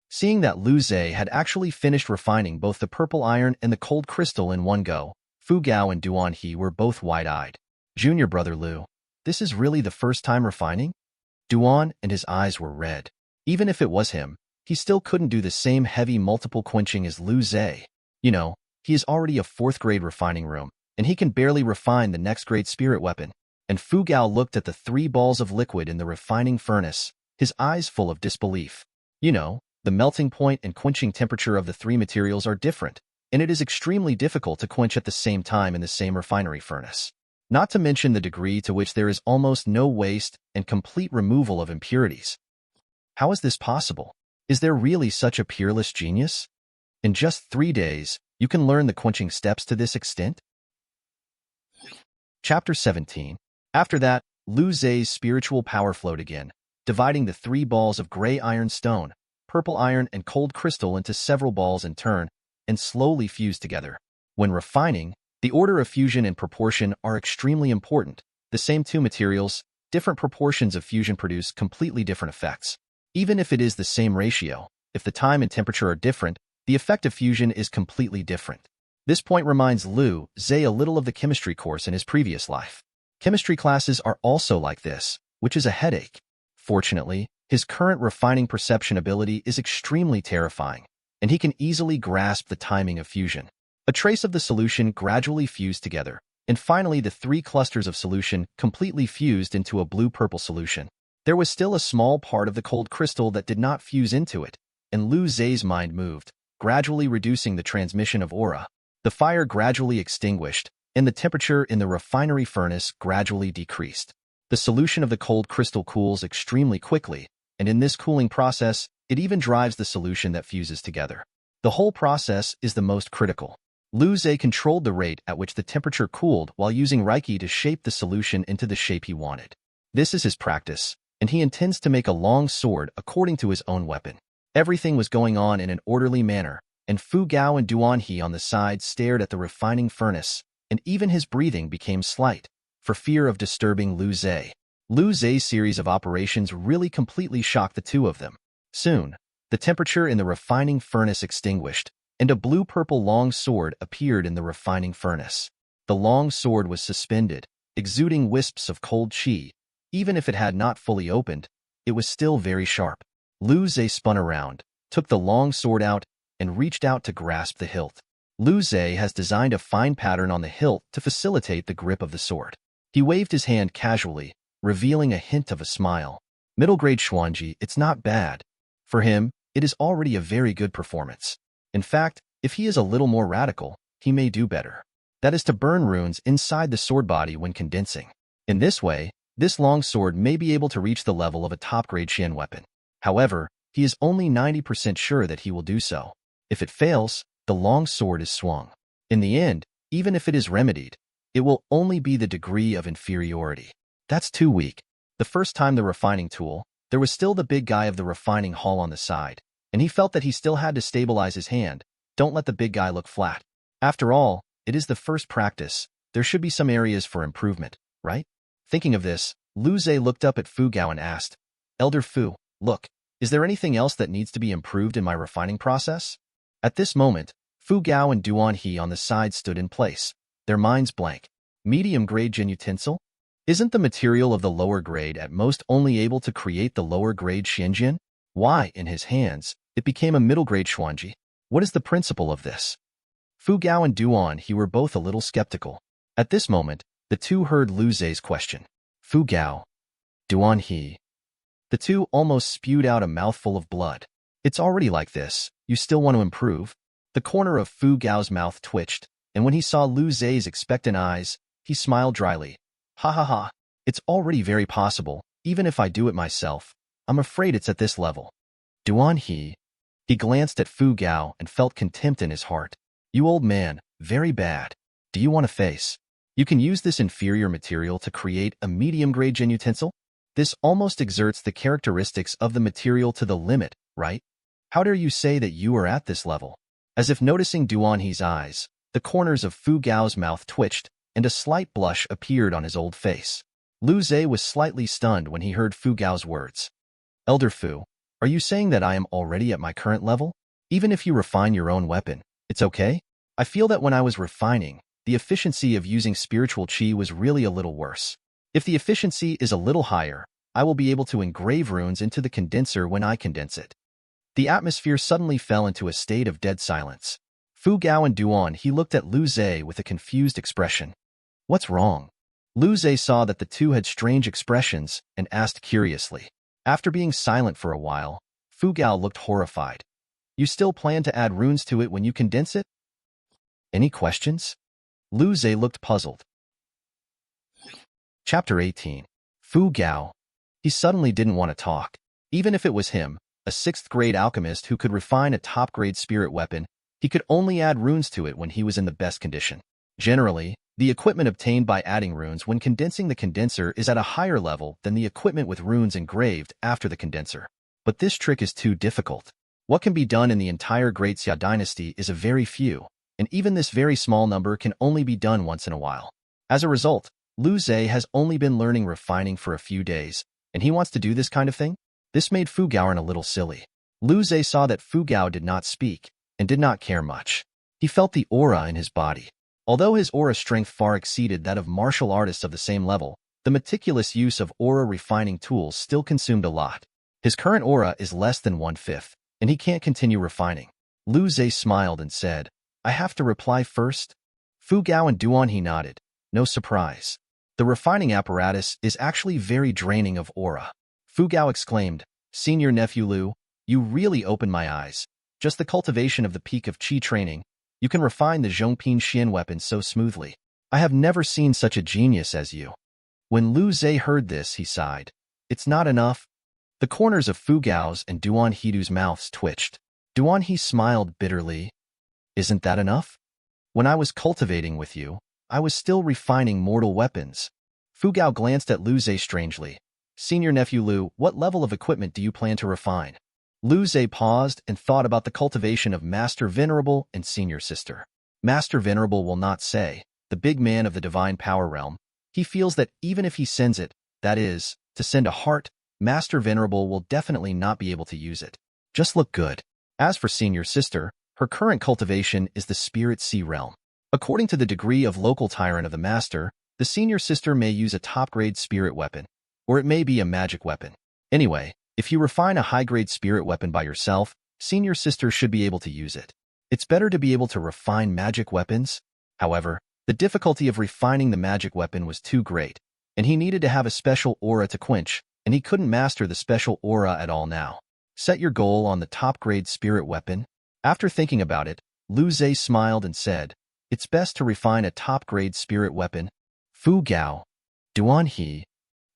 Seeing that Lu Zhe had actually finished refining both the purple iron and the cold crystal in one go, Fu Gao and Duan He were both wide-eyed. Junior brother Lu, this is really the first time refining? Duan and his eyes were red. Even if it was him, he still couldn't do the same heavy multiple quenching as Lu Zhe. You know, he is already a 4th grade refining room, and he can barely refine the next grade spirit weapon. And Fu Gao looked at the 3 balls of liquid in the refining furnace, his eyes full of disbelief. You know, the melting point and quenching temperature of the 3 materials are different, and it is extremely difficult to quench at the same time in the same refinery furnace. Not to mention the degree to which there is almost no waste and complete removal of impurities. How is this possible? Is there really such a peerless genius? In just 3 days, you can learn the quenching steps to this extent? Chapter 17. After that, Lu Zhe's spiritual power flowed again, dividing the 3 balls of gray iron stone, purple iron and cold crystal into several balls in turn, and slowly fused together. When refining, the order of fusion and proportion are extremely important. The same 2 materials, different proportions of fusion produce completely different effects. Even if it is the same ratio, if the time and temperature are different, the effect of fusion is completely different. This point reminds Lu Zhe a little of the chemistry course in his previous life. Chemistry classes are also like this, which is a headache. Fortunately, his current refining perception ability is extremely terrifying, and he can easily grasp the timing of fusion. A trace of the solution gradually fused together, and finally the 3 clusters of solution completely fused into a blue-purple solution. There was still a small part of the cold crystal that did not fuse into it, and Lu Zhe's mind moved, gradually reducing the transmission of aura. The fire gradually extinguished, and the temperature in the refinery furnace gradually decreased. The solution of the cold crystal cools extremely quickly, and in this cooling process, it even drives the solution that fuses together. The whole process is the most critical. Lu Zhe controlled the rate at which the temperature cooled while using Reiki to shape the solution into the shape he wanted. This is his practice, and he intends to make a long sword according to his own weapon. Everything was going on in an orderly manner, and Fu Gao and Duan He on the side stared at the refining furnace, and even his breathing became slight, for fear of disturbing Lu Zhe. Lu Zhe's series of operations really completely shocked the 2 of them. Soon, the temperature in the refining furnace extinguished, and a blue-purple long sword appeared in the refining furnace. The long sword was suspended, exuding wisps of cold qi. Even if it had not fully opened, it was still very sharp. Lu Zhe spun around, took the long sword out, and reached out to grasp the hilt. Lu Zhe has designed a fine pattern on the hilt to facilitate the grip of the sword. He waved his hand casually, revealing a hint of a smile. Middle-grade Xuanji, it's not bad. For him, it is already a very good performance. In fact, if he is a little more radical, he may do better. That is to burn runes inside the sword body when condensing. In this way, this long sword may be able to reach the level of a top-grade Xian weapon. However, he is only 90% sure that he will do so. If it fails, the long sword is swung. In the end, even if it is remedied, it will only be the degree of inferiority. That's too weak. The first time the refining tool, there was still the big guy of the refining hall on the side, and he felt that he still had to stabilize his hand, Don't let the big guy look flat. After all, it is the first practice. There should be some areas for improvement, right? Thinking of this, Lu Zhe looked up at Fu Gao and asked, Elder Fu, look, is there anything else that needs to be improved in my refining process? At this moment, Fu Gao and Duan He on the side stood in place, their minds blank. Medium-grade Jin utensil? Isn't the material of the lower grade at most only able to create the lower-grade Xianjin? Why, in his hands, it became a middle-grade Xuanji? What is the principle of this? Fu Gao and Duan He were both a little skeptical. At this moment, the two heard Lu Zhe's question. Fu Gao, Duan He. The two almost spewed out a mouthful of blood. It's already like this. You still want to improve? The corner of Fu Gao's mouth twitched, and when he saw Lu Zhe's expectant eyes, he smiled dryly. Ha ha ha. It's already very possible, even if I do it myself. I'm afraid it's at this level. Duan He. He glanced at Fu Gao and felt contempt in his heart. You old man, very bad. Do you want to face? You can use this inferior material to create a medium-grade Jin utensil? This almost exerts the characteristics of the material to the limit, right? How dare you say that you are at this level? As if noticing Duan He's eyes, the corners of Fu Gao's mouth twitched, and a slight blush appeared on his old face. Lu Zhe was slightly stunned when he heard Fu Gao's words. Elder Fu, are you saying that I am already at my current level? Even if you refine your own weapon, it's okay? I feel that when I was refining, the efficiency of using spiritual qi was really a little worse. If the efficiency is a little higher, I will be able to engrave runes into the condenser when I condense it. The atmosphere suddenly fell into a state of dead silence. Fu Gao and Duan He looked at Lu Zhe with a confused expression. What's wrong? Lu Zhe saw that the two had strange expressions and asked curiously. After being silent for a while, Fu Gao looked horrified. You still plan to add runes to it when you condense it? Any questions? Lu Zhe looked puzzled. Chapter 18. Fu Gao. He suddenly didn't want to talk. Even if it was him, a 6th-grade alchemist who could refine a top-grade spirit weapon, he could only add runes to it when he was in the best condition. Generally, the equipment obtained by adding runes when condensing the condenser is at a higher level than the equipment with runes engraved after the condenser. But this trick is too difficult. What can be done in the entire Great Xia dynasty is a very few, and even this very small number can only be done once in a while. As a result, Lu Zhe has only been learning refining for a few days, and he wants to do this kind of thing? This made Fu Gao a little silly. Lu Zhe saw that Fu Gao did not speak, and did not care much. He felt the aura in his body. Although his aura strength far exceeded that of martial artists of the same level, the meticulous use of aura refining tools still consumed a lot. His current aura is less than 1/5, and he can't continue refining. Lu Zhe smiled and said, I have to reply first? Fu Gao and Duan He nodded. No surprise. The refining apparatus is actually very draining of aura. Fu Gao exclaimed, Senior Nephew Lu, you really opened my eyes. Just the cultivation of the peak of qi training, you can refine the Zhongping Xian weapon so smoothly. I have never seen such a genius as you. When Lu Zhe heard this, he sighed. It's not enough. The corners of Fu Gao's and Duan He's mouths twitched. Duan He smiled bitterly. Isn't that enough? When I was cultivating with you, I was still refining mortal weapons. Fu Gao glanced at Lu Zhe strangely. Senior Nephew Lu, what level of equipment do you plan to refine? Lu Zhe paused and thought about the cultivation of Master Venerable and Senior Sister. Master Venerable will not say, the big man of the divine power realm. He feels that even if he sends it, that is, to send a heart, Master Venerable will definitely not be able to use it. Just look good. As for Senior Sister, her current cultivation is the Spirit Sea realm. According to the degree of local tyrant of the Master, the Senior Sister may use a top-grade spirit weapon, or it may be a magic weapon. Anyway, if you refine a high-grade spirit weapon by yourself, Senior Sister should be able to use it. It's better to be able to refine magic weapons. However, the difficulty of refining the magic weapon was too great, and he needed to have a special aura to quench, and he couldn't master the special aura at all now. Set your goal on the top-grade spirit weapon. After thinking about it, Lu Zhe smiled and said, It's best to refine a top-grade spirit weapon. Fu Gao, Duan He,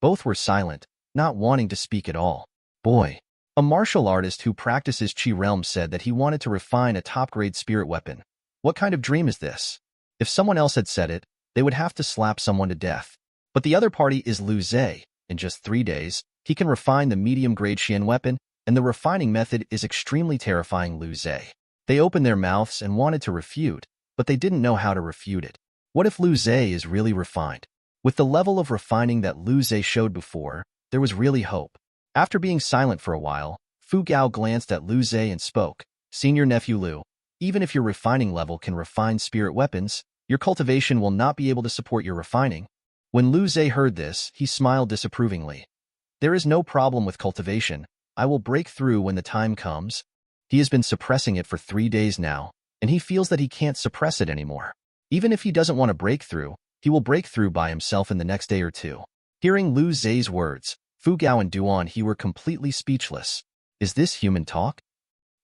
both were silent, not wanting to speak at all. Boy. A martial artist who practices Qi Realm said that he wanted to refine a top-grade spirit weapon. What kind of dream is this? If someone else had said it, they would have to slap someone to death. But the other party is Lu Zhe. In just 3 days, he can refine the medium-grade Xian weapon, and the refining method is extremely terrifying Lu Zhe. They opened their mouths and wanted to refute, but they didn't know how to refute it. What if Lu Zhe is really refined? With the level of refining that Lu Zhe showed before, there was really hope. After being silent for a while, Fu Gao glanced at Lu Zhe and spoke, "Senior nephew Lu, even if your refining level can refine spirit weapons, your cultivation will not be able to support your refining." When Lu Zhe heard this, he smiled disapprovingly. "There is no problem with cultivation. I will break through when the time comes." He has been suppressing it for 3 days now, and he feels that he can't suppress it anymore. Even if he doesn't want to break through, he will break through by himself in the next day or two. Hearing Lu Zhe's words, Fu Gao and Duan He were completely speechless. Is this human talk?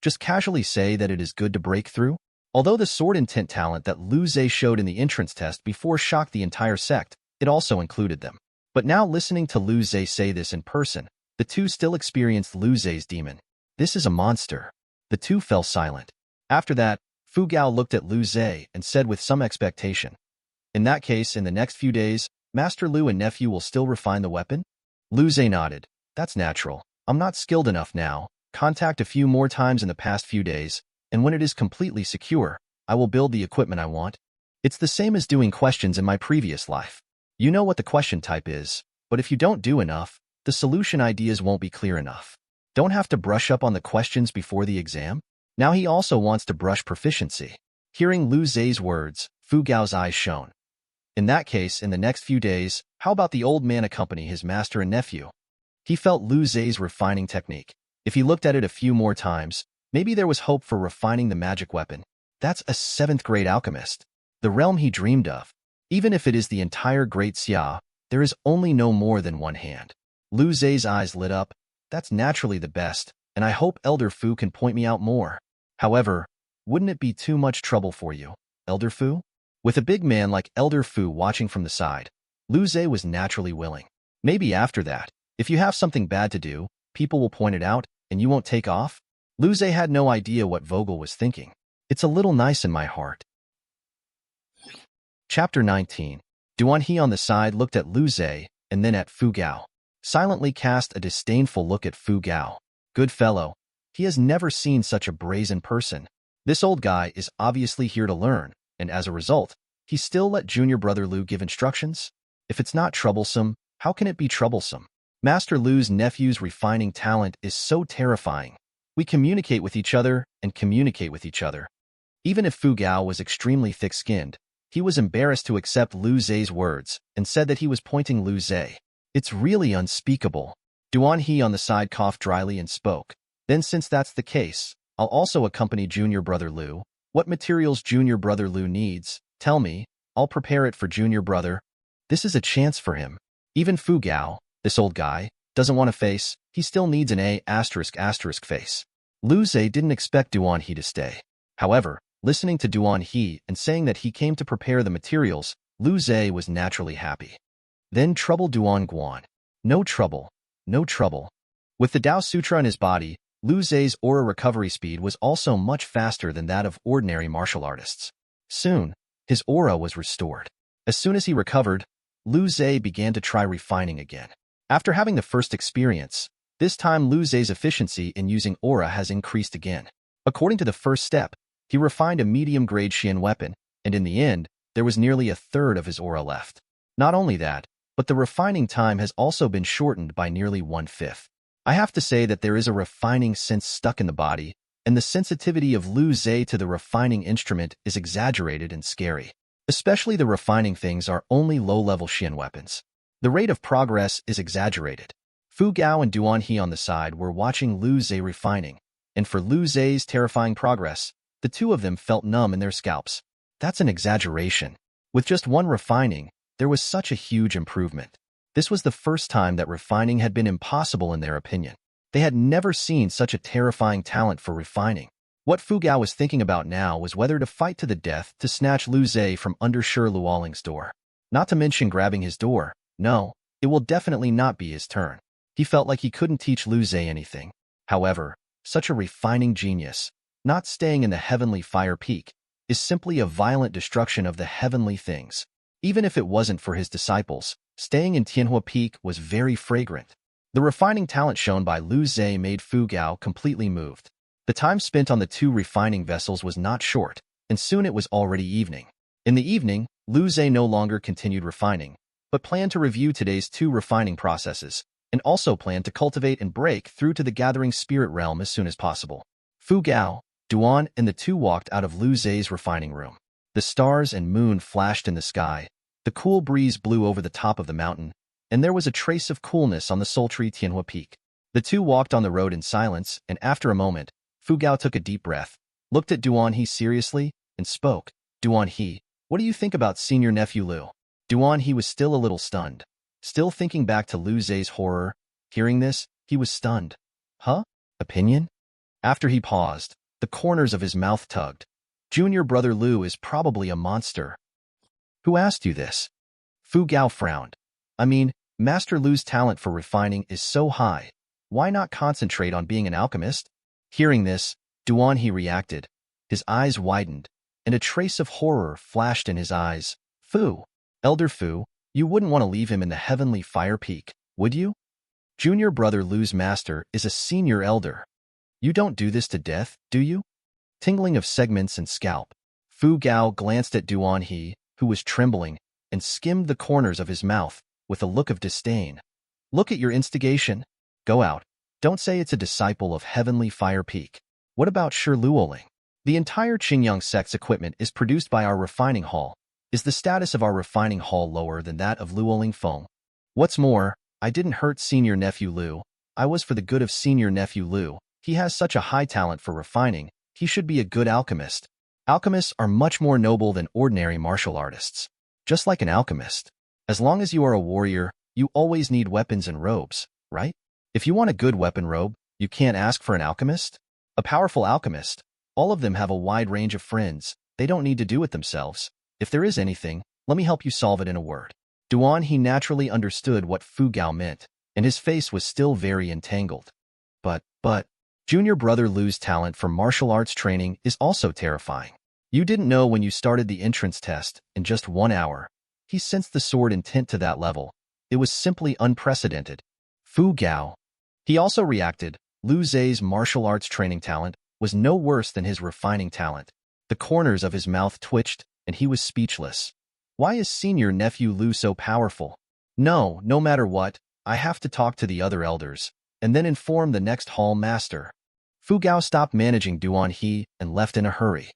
Just casually say that it is good to break through? Although the sword intent talent that Lu Zhe showed in the entrance test before shocked the entire sect, it also included them. But now listening to Lu Zhe say this in person, the two still experienced Lu Zhe's demon. This is a monster. The two fell silent. After that, Fu Gao looked at Lu Zhe and said with some expectation, "In that case, in the next few days, Master Lu and nephew will still refine the weapon?" Lu Zhe nodded. "That's natural. I'm not skilled enough now. Contact a few more times in the past few days, and when it is completely secure, I will build the equipment I want. It's the same as doing questions in my previous life. You know what the question type is, but if you don't do enough, the solution ideas won't be clear enough. Don't have to brush up on the questions before the exam?" Now he also wants to brush proficiency. Hearing Lu Zhe's words, Fu Gao's eyes shone. In that case, in the next few days, how about the old man accompany his master and nephew? He felt Lu Zhe's refining technique. If he looked at it a few more times, maybe there was hope for refining the magic weapon. That's a 7th grade alchemist. The realm he dreamed of. Even if it is the entire Great Xia, there is only no more than one hand. Lu Zhe's eyes lit up. That's naturally the best, and I hope Elder Fu can point me out more. However, wouldn't it be too much trouble for you, Elder Fu? With a big man like Elder Fu watching from the side, Lu Zhe was naturally willing. Maybe after that, if you have something bad to do, people will point it out, and you won't take off? Lu Zhe had no idea what Vogel was thinking. It's a little nice in my heart. Chapter 19. Duan He on the side looked at Lu Zhe, and then at Fu Gao. Silently cast a disdainful look at Fu Gao. Good fellow. He has never seen such a brazen person. This old guy is obviously here to learn, and as a result, he still let junior brother Lu give instructions? If it's not troublesome, how can it be troublesome? Master Lu's nephew's refining talent is so terrifying. We communicate with each other and communicate with each other. Even if Fu Gao was extremely thick-skinned, he was embarrassed to accept Lu Zhe's words and said that he was pointing Lu Zhe. It's really unspeakable. Duan He on the side coughed dryly and spoke. Then since that's the case, I'll also accompany junior brother Lu. What materials junior brother Lu needs, tell me, I'll prepare it for junior brother. This is a chance for him. Even Fu Gao, this old guy, doesn't want to face, he still needs an A*** face. Lu Zhe didn't expect Duan He to stay. However, listening to Duan He and saying that he came to prepare the materials, Lu Zhe was naturally happy. Then trouble Duan Guan. No trouble. No trouble. With the Tao Sutra in his body, Lu Zhe's aura recovery speed was also much faster than that of ordinary martial artists. Soon, his aura was restored. As soon as he recovered, Lu Zhe began to try refining again. After having the first experience, this time Lu Zhe's efficiency in using aura has increased again. According to the first step, he refined a medium-grade Xian weapon, and in the end, there was nearly a third of his aura left. Not only that, but the refining time has also been shortened by nearly 1/5. I have to say that there is a refining sense stuck in the body, and the sensitivity of Lu Zhe to the refining instrument is exaggerated and scary. Especially the refining things are only low-level Xian weapons. The rate of progress is exaggerated. Fu Gao and Duan He on the side were watching Lu Zhe refining, and for Lu Zhe's terrifying progress, the two of them felt numb in their scalps. That's an exaggeration. With just one refining, there was such a huge improvement. This was the first time that refining had been impossible in their opinion. They had never seen such a terrifying talent for refining. What Fu Gao was thinking about now was whether to fight to the death to snatch Lu Zhe from under Shi Luoling's door. Not to mention grabbing his door. No, it will definitely not be his turn. He felt like he couldn't teach Lu Zhe anything. However, such a refining genius, not staying in the heavenly fire peak, is simply a violent destruction of the heavenly things. Even if it wasn't for his disciples, staying in Tianhua Peak was very fragrant. The refining talent shown by Lu Zhe made Fu Gao completely moved. The time spent on the two refining vessels was not short, and soon it was already evening. In the evening, Lu Zhe no longer continued refining, but planned to review today's two refining processes, and also planned to cultivate and break through to the gathering spirit realm as soon as possible. Fu Gao, Duan, and the two walked out of Lu Zhe's refining room. The stars and moon flashed in the sky, the cool breeze blew over the top of the mountain, and there was a trace of coolness on the sultry Tianhua Peak. The two walked on the road in silence, and after a moment, Fu Gao took a deep breath, looked at Duan He seriously, and spoke. Duan He, what do you think about senior nephew Lu? Duan He was still a little stunned, still thinking back to Lu Zhe's horror. Hearing this, he was stunned. Huh? Opinion? After he paused, the corners of his mouth tugged. Junior brother Lu is probably a monster. Who asked you this? Fu Gao frowned. I mean, Master Lu's talent for refining is so high. Why not concentrate on being an alchemist? Hearing this, Duan He reacted. His eyes widened, and a trace of horror flashed in his eyes. Fu, Elder Fu, you wouldn't want to leave him in the heavenly fire peak, would you? Junior brother Lu's master is a senior elder. You don't do this to death, do you? Tingling of segments and scalp. Fu Gao glanced at Duan He, who was trembling, and skimmed the corners of his mouth with a look of disdain. Look at your instigation. Go out. Don't say it's a disciple of Heavenly Fire Peak. What about Shi Luoling? The entire Qingyang Sect's equipment is produced by our refining hall. Is the status of our refining hall lower than that of Luoling Feng? What's more, I didn't hurt senior nephew Lu. I was for the good of senior nephew Lu. He has such a high talent for refining. He should be a good alchemist. Alchemists are much more noble than ordinary martial artists. Just like an alchemist. As long as you are a warrior, you always need weapons and robes, right? If you want a good weapon robe, you can't ask for an alchemist? A powerful alchemist. All of them have a wide range of friends. They don't need to do it themselves. If there is anything, let me help you solve it in a word. Duan He naturally understood what Fu Gao meant, and his face was still very entangled. But, Junior brother Lu's talent for martial arts training is also terrifying. You didn't know when you started the entrance test, in just 1 hour. He sensed the sword intent to that level. It was simply unprecedented. Fu Gao. He also reacted. Lu Zhe's martial arts training talent was no worse than his refining talent. The corners of his mouth twitched, and he was speechless. Why is senior nephew Lu so powerful? No matter what, I have to talk to the other elders, and then inform the next hall master. Fu Gao stopped managing Duan He and left in a hurry.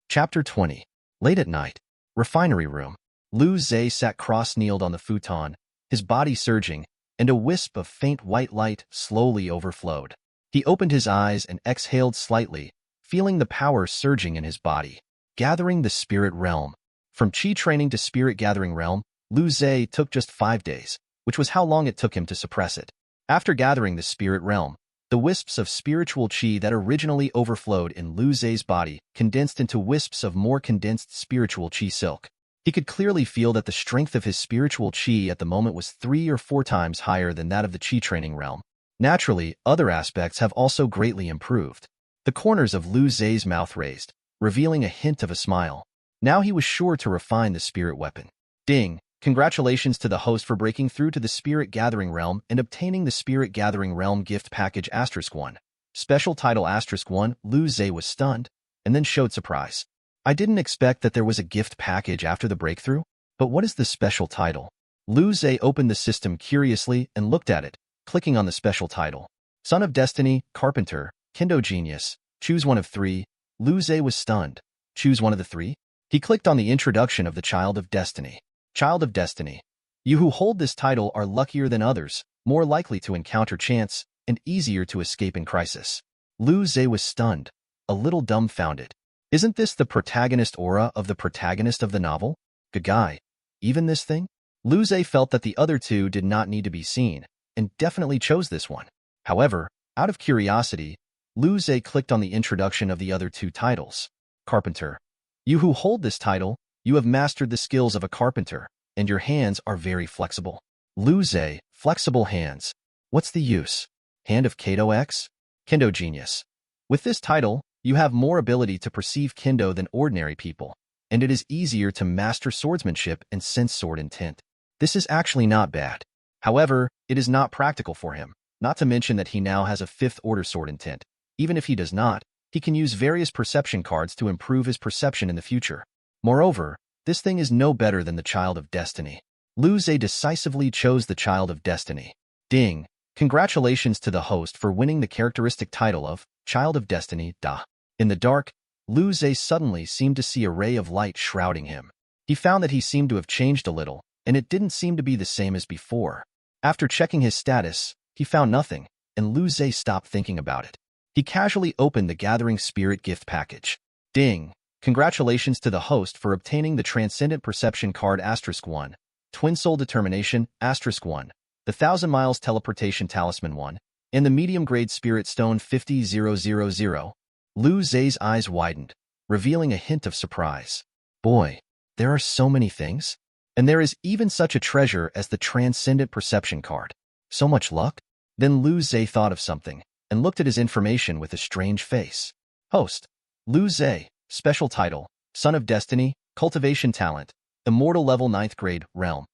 Chapter 20. Late at night. Refinery room. Lu Zhe sat cross-kneeled on the futon, his body surging, and a wisp of faint white light slowly overflowed. He opened his eyes and exhaled slightly, feeling the power surging in his body. Gathering the spirit realm. From Qi training to spirit gathering realm, Lu Zhe took just 5 days, which was how long it took him to suppress it. After gathering the spirit realm, the wisps of spiritual Qi that originally overflowed in Lu Zhe's body condensed into wisps of more condensed spiritual Qi silk. He could clearly feel that the strength of his spiritual Qi at the moment was 3 or 4 times higher than that of the Qi training realm. Naturally, other aspects have also greatly improved. The corners of Lu Zhe's mouth raised, revealing a hint of a smile. Now he was sure to refine the spirit weapon. Ding! Congratulations to the host for breaking through to the Spirit Gathering Realm and obtaining the Spirit Gathering Realm gift package *1. Special title *1. Lu Zhe was stunned, and then showed surprise. I didn't expect that there was a gift package after the breakthrough, but what is the special title? Lu Zhe opened the system curiously and looked at it, clicking on the special title. Son of Destiny, Carpenter, Kendo Genius. Choose one of 3. Lu Zhe was stunned. Choose one of the 3? He clicked on the introduction of the Child of Destiny. Child of Destiny. You who hold this title are luckier than others, more likely to encounter chance, and easier to escape in crisis. Lu Zhe was stunned, a little dumbfounded. Isn't this the protagonist aura of the protagonist of the novel? Gagai. Even this thing? Lu Zhe felt that the other 2 did not need to be seen, and definitely chose this one. However, out of curiosity, Lu Zhe clicked on the introduction of the other 2 titles. Carpenter. You who hold this title, you have mastered the skills of a carpenter, and your hands are very flexible. Lu Zhe, flexible hands. What's the use? Hand of Kendo X? Kendo Genius. With this title, you have more ability to perceive Kendo than ordinary people, and it is easier to master swordsmanship and sense sword intent. This is actually not bad. However, it is not practical for him, not to mention that he now has a 5th order sword intent. Even if he does not, he can use various perception cards to improve his perception in the future. Moreover, this thing is no better than the Child of Destiny. Lu Zhe decisively chose the Child of Destiny. Ding! Congratulations to the host for winning the characteristic title of Child of Destiny, Da. In the dark, Lu Zhe suddenly seemed to see a ray of light shrouding him. He found that he seemed to have changed a little, and it didn't seem to be the same as before. After checking his status, he found nothing, and Lu Zhe stopped thinking about it. He casually opened the Gathering Spirit gift package. Ding! Congratulations to the host for obtaining the Transcendent Perception card *1, Twin Soul Determination *1, the 1000 Miles Teleportation Talisman 1, and the Medium-Grade Spirit Stone 50000. Lu Zhe's eyes widened, revealing a hint of surprise. Boy, there are so many things. And there is even such a treasure as the Transcendent Perception card. So much luck? Then Lu Zhe thought of something, and looked at his information with a strange face. Host: Lu Zhe, special title, Son of Destiny, cultivation talent, immortal level 9th grade, realm.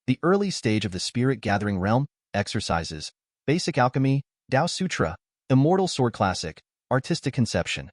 The early stage of the spirit gathering realm, exercises, basic alchemy, Tao Sutra, immortal sword classic, artistic conception.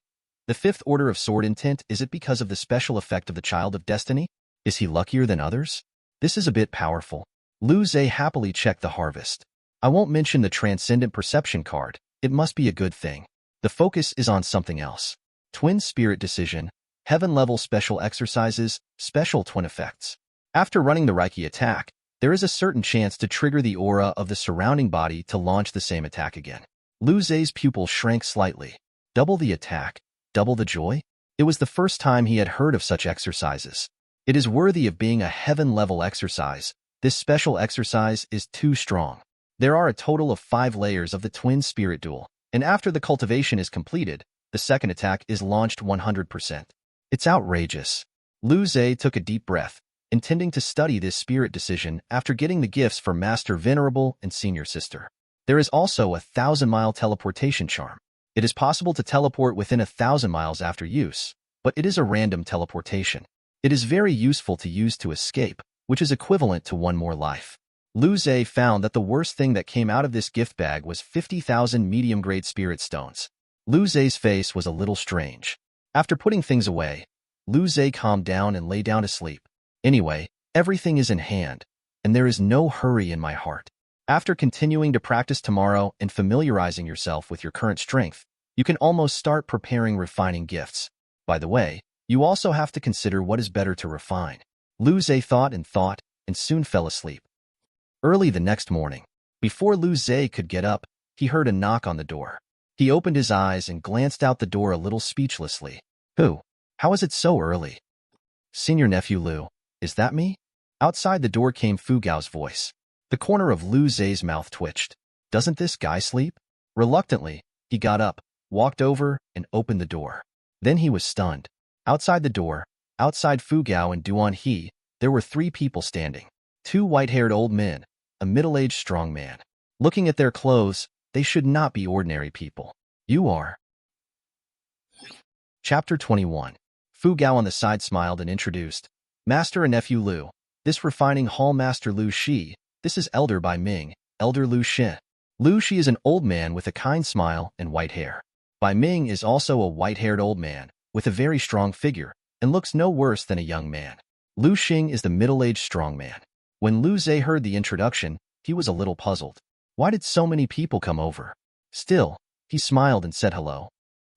The 5th order of sword intent. Is it because of the special effect of the Child of Destiny? Is he luckier than others? This is a bit powerful. Lu Zhe happily checked the harvest. I won't mention the Transcendent Perception card. It must be a good thing. The focus is on something else. Twin Spirit Decision, Heaven-level special exercises, special twin effects. After running the Reiki attack, there is a certain chance to trigger the aura of the surrounding body to launch the same attack again. Lu Zhe's pupil shrank slightly. Double the attack, double the joy? It was the first time he had heard of such exercises. It is worthy of being a heaven-level exercise. This special exercise is too strong. There are a total of 5 layers of the Twin Spirit Duel, and after the cultivation is completed, the second attack is launched 100%. It's outrageous. Lu Zhe took a deep breath, intending to study this spirit decision after getting the gifts for Master Venerable and Senior Sister. There is also a 1000-mile teleportation charm. It is possible to teleport within 1000 miles after use, but it is a random teleportation. It is very useful to use to escape, which is equivalent to 1 more life. Lu Zhe found that the worst thing that came out of this gift bag was 50,000 medium-grade spirit stones. Lu Zhe's face was a little strange. After putting things away, Lu Zhe calmed down and lay down to sleep. Anyway, everything is in hand, and there is no hurry in my heart. After continuing to practice tomorrow and familiarizing yourself with your current strength, you can almost start preparing refining gifts. By the way, you also have to consider what is better to refine. Lu Zhe thought and soon fell asleep. Early the next morning, before Lu Zhe could get up, he heard a knock on the door. He opened his eyes and glanced out the door a little speechlessly. Who? How is it so early? Senior nephew Lu, is that me? Outside the door came Fu Gao's voice. The corner of Lu Zhe's mouth twitched. Doesn't this guy sleep? Reluctantly, he got up, walked over, and opened the door. Then he was stunned. Outside the door, outside Fu Gao and Duan He, there were 3 people standing. 2 white-haired old men, a middle-aged strong man. Looking at their clothes, they should not be ordinary people. You are. Chapter 21. Fu Gao on the side smiled and introduced. Master and nephew Lu. This refining hall Master Lu Shi. This is Elder Bai Ming, Elder Lu Shi. Lu Shi is an old man with a kind smile and white hair. Bai Ming is also a white-haired old man, with a very strong figure, and looks no worse than a young man. Lu Xing is the middle-aged strong man. When Lu Zhe heard the introduction, he was a little puzzled. Why did so many people come over? Still, he smiled and said hello.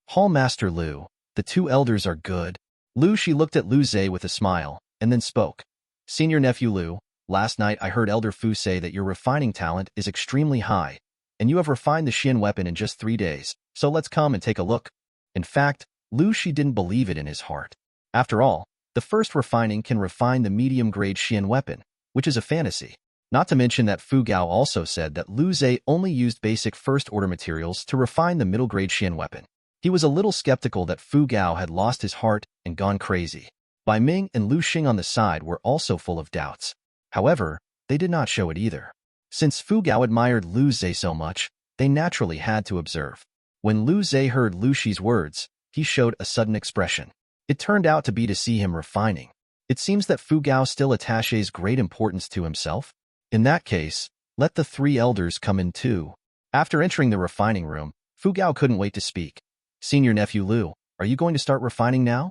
Hall Master Lu, the 2 elders are good. Lu Shi looked at Lu Zhe with a smile, and then spoke. Senior nephew Lu, last night I heard Elder Fu say that your refining talent is extremely high, and you have refined the Xian weapon in just 3 days, so let's come and take a look. In fact, Lu Shi didn't believe it in his heart. After all, the first refining can refine the medium-grade Xian weapon, which is a fantasy. Not to mention that Fu Gao also said that Lu Zhe only used basic first-order materials to refine the middle-grade Xian weapon. He was a little skeptical that Fu Gao had lost his heart and gone crazy. Bai Ming and Lu Xing on the side were also full of doubts. However, they did not show it either. Since Fu Gao admired Lu Zhe so much, they naturally had to observe. When Lu Zhe heard Lu Shi's words, he showed a sudden expression. It turned out to be to see him refining. It seems that Fu Gao still attaches great importance to himself. In that case, let the 3 elders come in too. After entering the refining room, Fu Gao couldn't wait to speak. Senior nephew Lu, are you going to start refining now?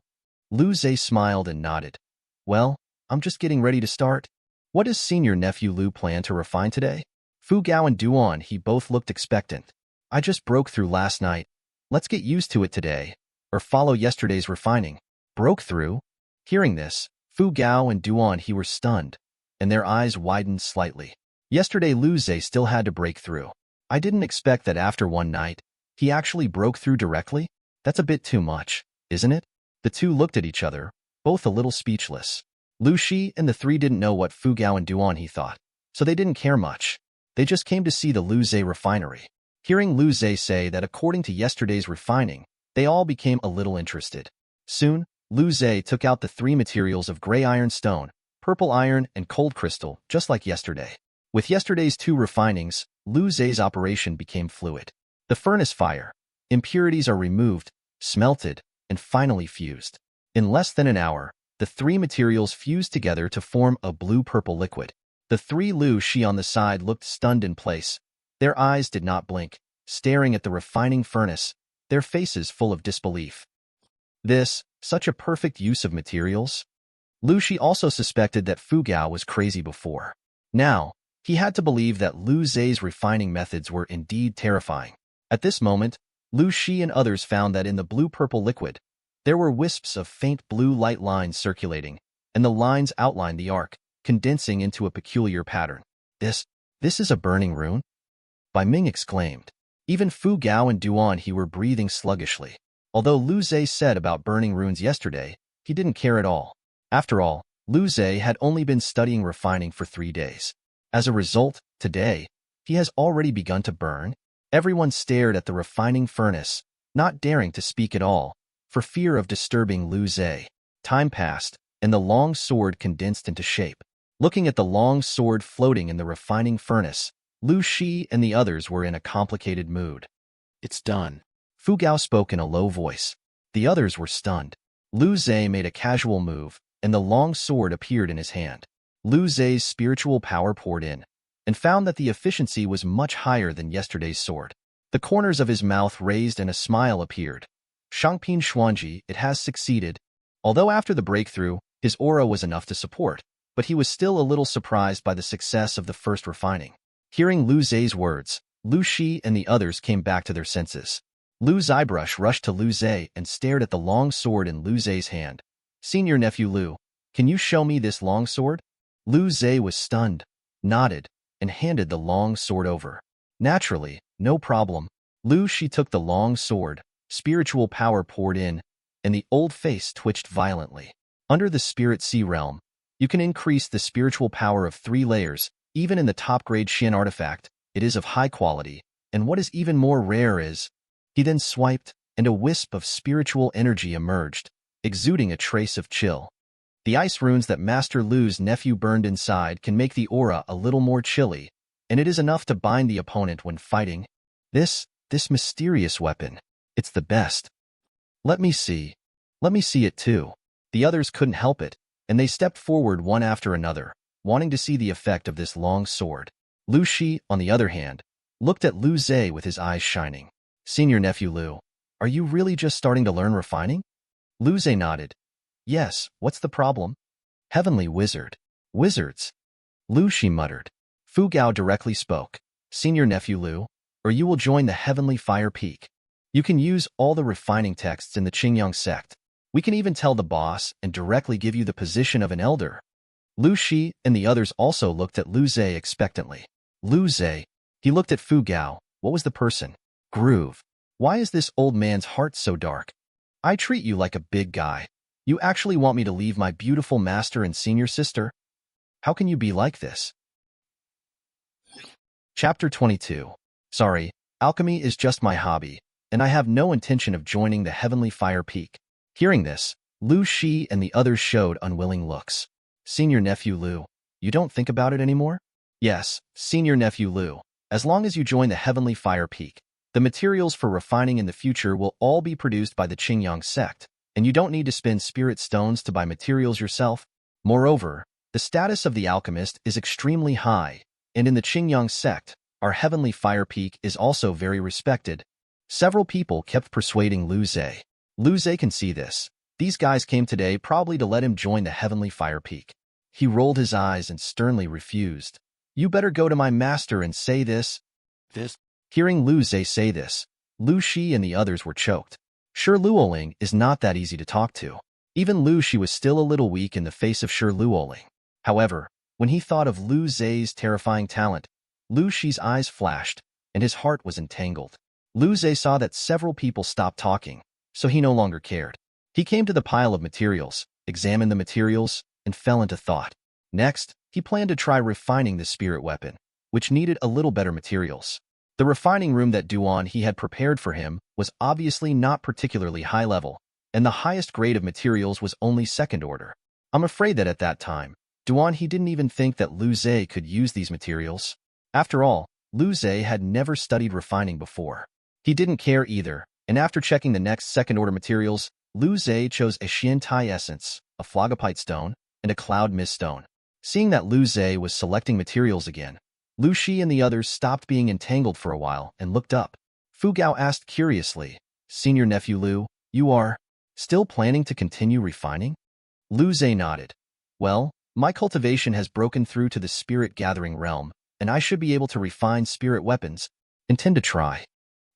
Lu Zhe smiled and nodded. Well, I'm just getting ready to start. What does senior nephew Lu plan to refine today? Fu Gao and Duan he both looked expectant. I just broke through last night. Let's get used to it today, or follow yesterday's refining. Broke through? Hearing this, Fu Gao and Duan he were stunned, and their eyes widened slightly. Yesterday Lu Zhe still had to break through. I didn't expect that after one night, he actually broke through directly? That's a bit too much, isn't it? The two looked at each other, both a little speechless. Lu Shi and the three didn't know what Fu Gao and Duan he thought, so they didn't care much. They just came to see the Lu Zhe refinery. Hearing Lu Zhe say that according to yesterday's refining, they all became a little interested. Soon, Lu Zhe took out the three materials of gray iron stone, purple iron, and cold crystal, just like yesterday. With yesterday's two refinings, Lu Zhe's operation became fluid. The furnace fire. Impurities are removed, smelted, and finally fused. In less than an hour, the three materials fused together to form a blue-purple liquid. The three Lu Shi on the side looked stunned in place. Their eyes did not blink, staring at the refining furnace, their faces full of disbelief. Such a perfect use of materials? Lu Shi also suspected that Fu Gao was crazy before. Now, he had to believe that Lu Zhe's refining methods were indeed terrifying. At this moment, Lu Shi and others found that in the blue-purple liquid, there were wisps of faint blue light lines circulating, and the lines outlined the arc, condensing into a peculiar pattern. This is a burning rune? Bai Ming exclaimed. Even Fu Gao and Duan he were breathing sluggishly. Although Lu Zhe said about burning runes yesterday, he didn't care at all. After all, Lu Zhe had only been studying refining for 3 days. As a result, today, he has already begun to burn. Everyone stared at the refining furnace, not daring to speak at all, for fear of disturbing Lu Zhe. Time passed, and the long sword condensed into shape. Looking at the long sword floating in the refining furnace, Lu Shi and the others were in a complicated mood. It's done. Fu Gao spoke in a low voice. The others were stunned. Lu Zhe made a casual move, and the long sword appeared in his hand. Lu Zhe's spiritual power poured in, and found that the efficiency was much higher than yesterday's sword. The corners of his mouth raised and a smile appeared. Shangpin Xuanji, it has succeeded. Although after the breakthrough, his aura was enough to support, but he was still a little surprised by the success of the first refining. Hearing Lu Zhe's words, Lu Shi and the others came back to their senses. Lu Zibrush rushed to Lu Zhe and stared at the long sword in Lu Zhe's hand. Senior nephew Lu, can you show me this long sword? Lu Zhe was stunned, nodded, and handed the long sword over. Naturally, no problem. Lu Shi took the long sword, spiritual power poured in, and the old face twitched violently. Under the Spirit Sea realm, you can increase the spiritual power of 3 layers, even in the top-grade Xian artifact. It is of high quality, and what is even more rare is... He then swiped, and a wisp of spiritual energy emerged, exuding a trace of chill. The ice runes that Master Lu's nephew burned inside can make the aura a little more chilly, and it is enough to bind the opponent when fighting. This mysterious weapon, it's the best. Let me see it too. The others couldn't help it, and they stepped forward one after another, wanting to see the effect of this long sword. Lu Shi, on the other hand, looked at Lu Zhe with his eyes shining. Senior nephew Lu, are you really just starting to learn refining? Lu Zhe nodded. Yes, what's the problem? Heavenly wizard. Wizards. Lu Shi muttered. Fu Gao directly spoke. Senior nephew Lu, or you will join the Heavenly Fire Peak. You can use all the refining texts in the Qingyang Sect. We can even tell the boss and directly give you the position of an elder. Lu Shi and the others also looked at Lu Zhe expectantly. Lu Zhe, he looked at Fu Gao. What was the person? Groove. Why is this old man's heart so dark? I treat you like a big guy. You actually want me to leave my beautiful master and senior sister? How can you be like this? Chapter 22. Sorry, alchemy is just my hobby, and I have no intention of joining the Heavenly Fire Peak. Hearing this, Lu Shi and the others showed unwilling looks. Senior nephew Lu, you don't think about it anymore? Yes, senior nephew Lu, as long as you join the Heavenly Fire Peak, the materials for refining in the future will all be produced by the Qingyang Sect, and you don't need to spend spirit stones to buy materials yourself. Moreover, the status of the alchemist is extremely high, and in the Qingyang Sect, Our heavenly fire peak is also very respected. Several people kept persuading Lu Zhe. Lu Zhe can see this. These guys came today probably to let him join the heavenly fire peak. He rolled his eyes and sternly refused. You better go to my master and say this. Hearing Lu Zhe say this, Lu Shi and the others were choked. Shi Luoling is not that easy to talk to. Even Lu Shi was still a little weak in the face of Shi Luoling. However, when he thought of Lu Zhe's terrifying talent, Lu Shi's eyes flashed, and his heart was entangled. Lu Zhe saw that several people stopped talking, so he no longer cared. He came to the pile of materials, examined the materials, and fell into thought. Next, he planned to try refining the spirit weapon, which needed a little better materials. The refining room that Duan he had prepared for him was obviously not particularly high level, and the highest grade of materials was only second order. I'm afraid that at that time, Duan he didn't even think that Lu Zhe could use these materials. After all, Lu Zhe had never studied refining before. He didn't care either, and after checking the next second-order materials, Lu Zhe chose a Xian Tai essence, a Phlogopite stone, and a Cloud Mist stone. Seeing that Lu Zhe was selecting materials again, Lu Shi and the others stopped being entangled for a while and looked up. Fu Gao asked curiously, Senior Nephew Lu, you are still planning to continue refining? Lu Zhe nodded. Well, my cultivation has broken through to the spirit-gathering realm, and I should be able to refine spirit weapons. Intend to try.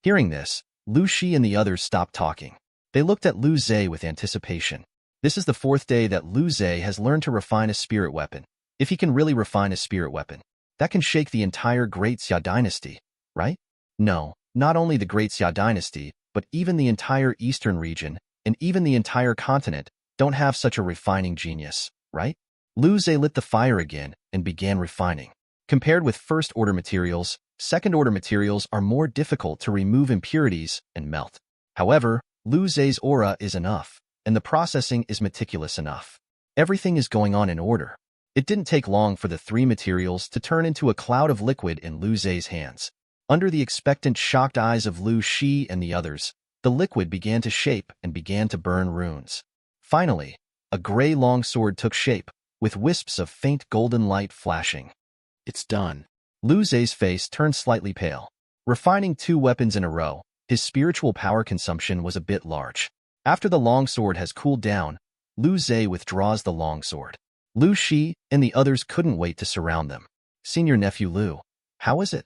Hearing this, Lu Shi and the others stopped talking. They looked at Lu Zhe with anticipation. This is the fourth day that Lu Zhe has learned to refine a spirit weapon. If he can really refine a spirit weapon, that can shake the entire Great Xia dynasty, right? No, not only the Great Xia dynasty, but even the entire eastern region, and even the entire continent, don't have such a refining genius, right? Lu Zhe lit the fire again and began refining. Compared with first-order materials, second-order materials are more difficult to remove impurities and melt. However, Lu Zhe's aura is enough, and the processing is meticulous enough. Everything is going on in order. It didn't take long for the three materials to turn into a cloud of liquid in Lu Zhe's hands. Under the expectant, shocked eyes of Lu Shi and the others, the liquid began to shape and began to burn runes. Finally, a gray longsword took shape, with wisps of faint golden light flashing. It's done. Lu Zhe's face turned slightly pale. Refining two weapons in a row, his spiritual power consumption was a bit large. After the longsword has cooled down, Lu Zhe withdraws the longsword. Lu Shi and the others couldn't wait to surround them. Senior Nephew Lu, how is it?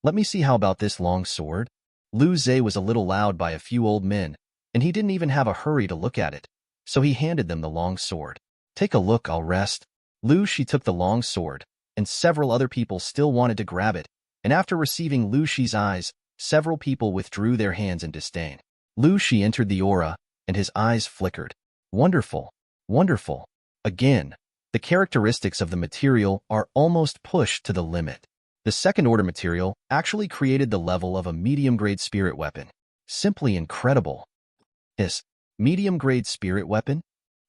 Let me see how about this long sword. Lu Zhe was a little loud by a few old men, and he didn't even have a hurry to look at it, so he handed them the long sword. Take a look, I'll rest. Lu Shi took the long sword, and several other people still wanted to grab it, and after receiving Lu Shi's eyes, several people withdrew their hands in disdain. Lu Shi entered the aura, and his eyes flickered. Wonderful, wonderful. Again, the characteristics of the material are almost pushed to the limit. The second-order material actually created the level of a medium-grade spirit weapon. Simply incredible. Is medium-grade spirit weapon?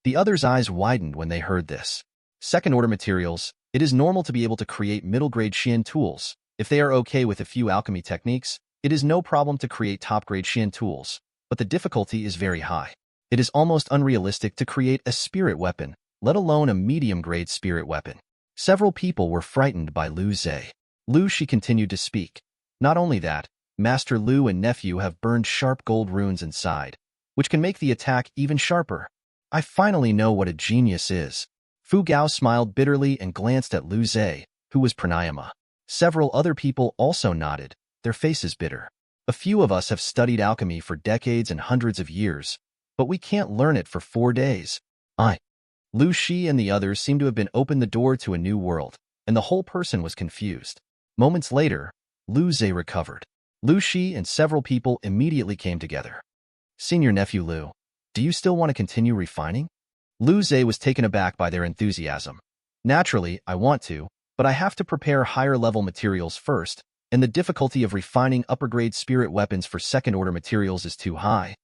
The others' eyes widened when they heard this. Second-order materials, it is normal to be able to create middle-grade Xian tools. If they are okay with a few alchemy techniques, it is no problem to create top-grade Xian tools, but the difficulty is very high. It is almost unrealistic to create a spirit weapon, let alone a medium-grade spirit weapon. Several people were frightened by Lu Zhe. Lu Shi continued to speak. Not only that, Master Lu and Nephew have burned sharp gold runes inside, which can make the attack even sharper. I finally know what a genius is. Fu Gao smiled bitterly and glanced at Lu Zhe, who was pranayama. Several other people also nodded, their faces bitter. A few of us have studied alchemy for decades and hundreds of years, but we can't learn it for 4 days. Lu Shi and the others seemed to have been opened the door to a new world, and the whole person was confused. Moments later, Lu Zhe recovered. Lu Shi and several people immediately came together. Senior Nephew Lu, do you still want to continue refining? Lu Zhe was taken aback by their enthusiasm. Naturally, I want to, but I have to prepare higher-level materials first, and the difficulty of refining upper-grade spirit weapons for second-order materials is too high.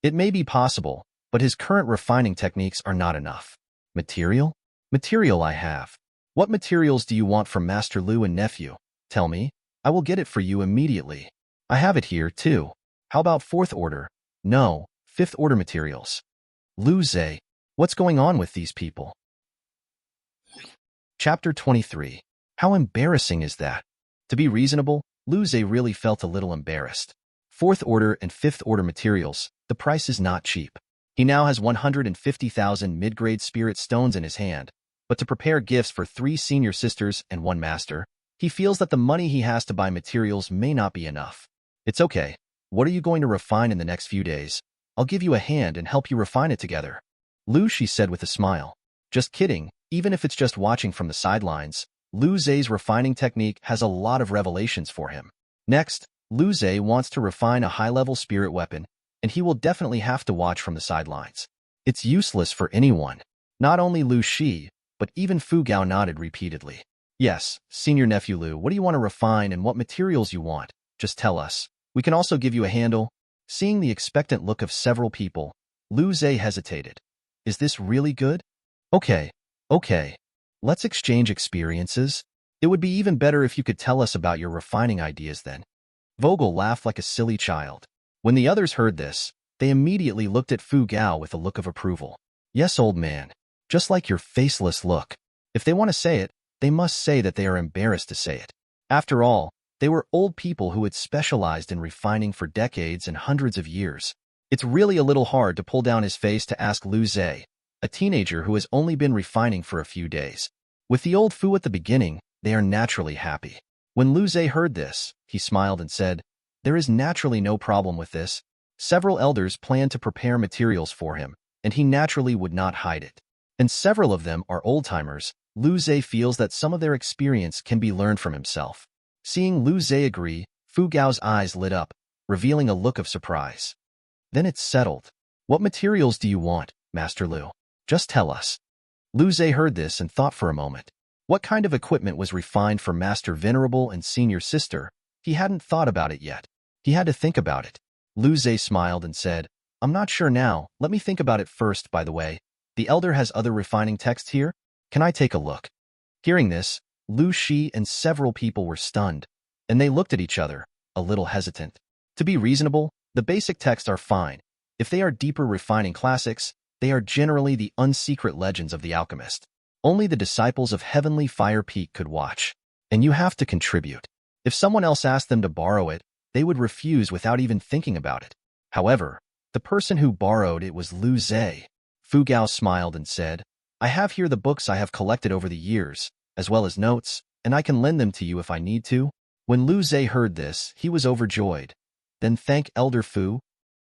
It may be possible, but his current refining techniques are not enough. Material? Material I have. What materials do you want from Master Lu and Nephew? Tell me. I will get it for you immediately. I have it here, too. How about fourth order? No, fifth order materials. Lu Zhe, what's going on with these people? Chapter 23. How embarrassing is that? To be reasonable, Lu Zhe really felt a little embarrassed. Fourth order and fifth order materials, the price is not cheap. He now has 150,000 mid-grade spirit stones in his hand, but to prepare gifts for 3 senior sisters and 1 master, he feels that the money he has to buy materials may not be enough. It's okay. What are you going to refine in the next few days? I'll give you a hand and help you refine it together. Lu Shi said with a smile. Just kidding, even if it's just watching from the sidelines, Lu Zhe's refining technique has a lot of revelations for him. Next, Lu Zhe wants to refine a high-level spirit weapon, and he will definitely have to watch from the sidelines. It's useless for anyone. Not only Lu Shi, but even Fu Gao nodded repeatedly. Yes, senior nephew Lu, what do you want to refine and what materials you want? Just tell us. We can also give you a handle. Seeing the expectant look of several people, Lu Zhe hesitated. Is this really good? Okay. Let's exchange experiences. It would be even better if you could tell us about your refining ideas then. Vogel laughed like a silly child. When the others heard this, they immediately looked at Fu Gao with a look of approval. Yes, old man. Just like your faceless look. If they want to say it, they must say that they are embarrassed to say it. After all, they were old people who had specialized in refining for decades and hundreds of years. It's really a little hard to pull down his face to ask Lu Zhe, a teenager who has only been refining for a few days. With the old Fu at the beginning, they are naturally happy. When Lu Zhe heard this, he smiled and said, there is naturally no problem with this. Several elders planned to prepare materials for him, and he naturally would not hide it. And several of them are old-timers. Lu Zhe feels that some of their experience can be learned from himself. Seeing Lu Zhe agree, Fu Gao's eyes lit up, revealing a look of surprise. Then it's settled. What materials do you want, Master Lu? Just tell us. Lu Zhe heard this and thought for a moment. What kind of equipment was refined for Master Venerable and Senior Sister? He hadn't thought about it yet. He had to think about it. Lu Zhe smiled and said, I'm not sure now. Let me think about it first, by the way. The elder has other refining texts here? Can I take a look? Hearing this, Lu Shi and several people were stunned, and they looked at each other, a little hesitant. To be reasonable, the basic texts are fine. If they are deeper refining classics, they are generally the unsecret legends of the alchemist. Only the disciples of Heavenly Fire Peak could watch. And you have to contribute. If someone else asked them to borrow it, they would refuse without even thinking about it. However, the person who borrowed it was Lu Zhe. Fu Gao smiled and said, I have here the books I have collected over the years, as well as notes, and I can lend them to you if I need to. When Lu Zhe heard this, he was overjoyed. Then thank Elder Fu.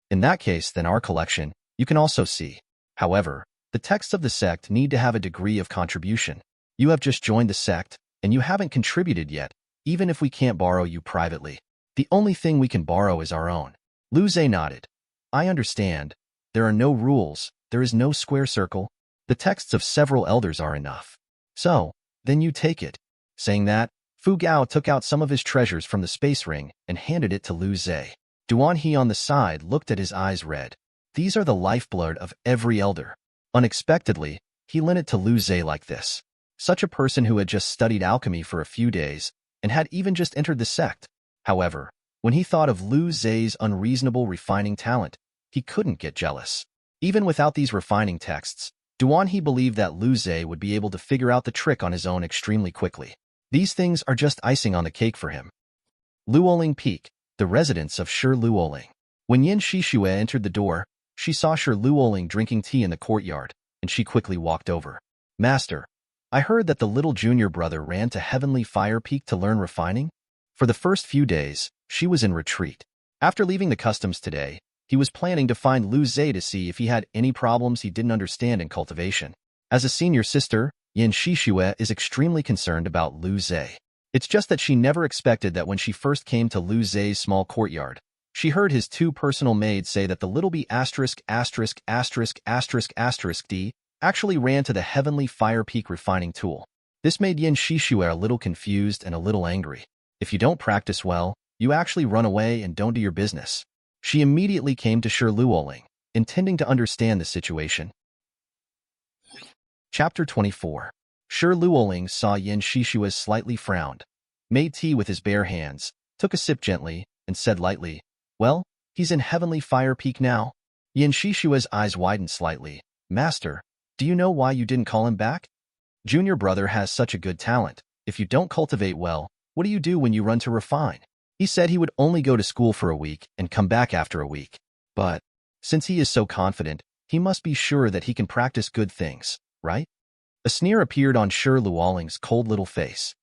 In that case, then our collection, you can also see. However, the texts of the sect need to have a degree of contribution. You have just joined the sect, and you haven't contributed yet, even if we can't borrow you privately. The only thing we can borrow is our own. Lu Zhe nodded. I understand. There are no rules, there is no square circle. The texts of several elders are enough. So, then you take it. Saying that, Fu Gao took out some of his treasures from the space ring and handed it to Lu Zhe. Duan He on the side looked at his eyes red. These are the lifeblood of every elder. Unexpectedly, he lent it to Lu Zhe like this. Such a person who had just studied alchemy for a few days and had even just entered the sect. However, when he thought of Lu Zhe's unreasonable refining talent, he couldn't get jealous. Even without these refining texts, Duan He believed that Lu Zhe would be able to figure out the trick on his own extremely quickly. These things are just icing on the cake for him. Luoling Peak, the residence of Shi Luoling. When Yin Shishue entered the door, she saw Shi Luoling drinking tea in the courtyard, and she quickly walked over. Master, I heard that the little junior brother ran to Heavenly Fire Peak to learn refining? For the first few days, she was in retreat. After leaving the customs today, he was planning to find Lu Zhe to see if he had any problems he didn't understand in cultivation. As a senior sister, Yin Shishue is extremely concerned about Lu Zhe. It's just that she never expected that when she first came to Lu Zhe's small courtyard, she heard his 2 personal maids say that the little b**************** D actually ran to the Heavenly Fire Peak refining tool. This made Yin Shishue a little confused and a little angry. If you don't practice well, you actually run away and don't do your business. She immediately came to Shi Luoling, intending to understand the situation. Chapter 24. Shi Luoling saw Yin Shishue's slightly frowned, made tea with his bare hands, took a sip gently, and said lightly, well, he's in Heavenly Fire Peak now. Yin Shishue's eyes widened slightly. Master, do you know why you didn't call him back? Junior brother has such a good talent. If you don't cultivate well, what do you do when you run to refine? He said he would only go to school for a week and come back after a week. But since he is so confident, he must be sure that he can practice good things, right? A sneer appeared on Shi Luoling's cold little face.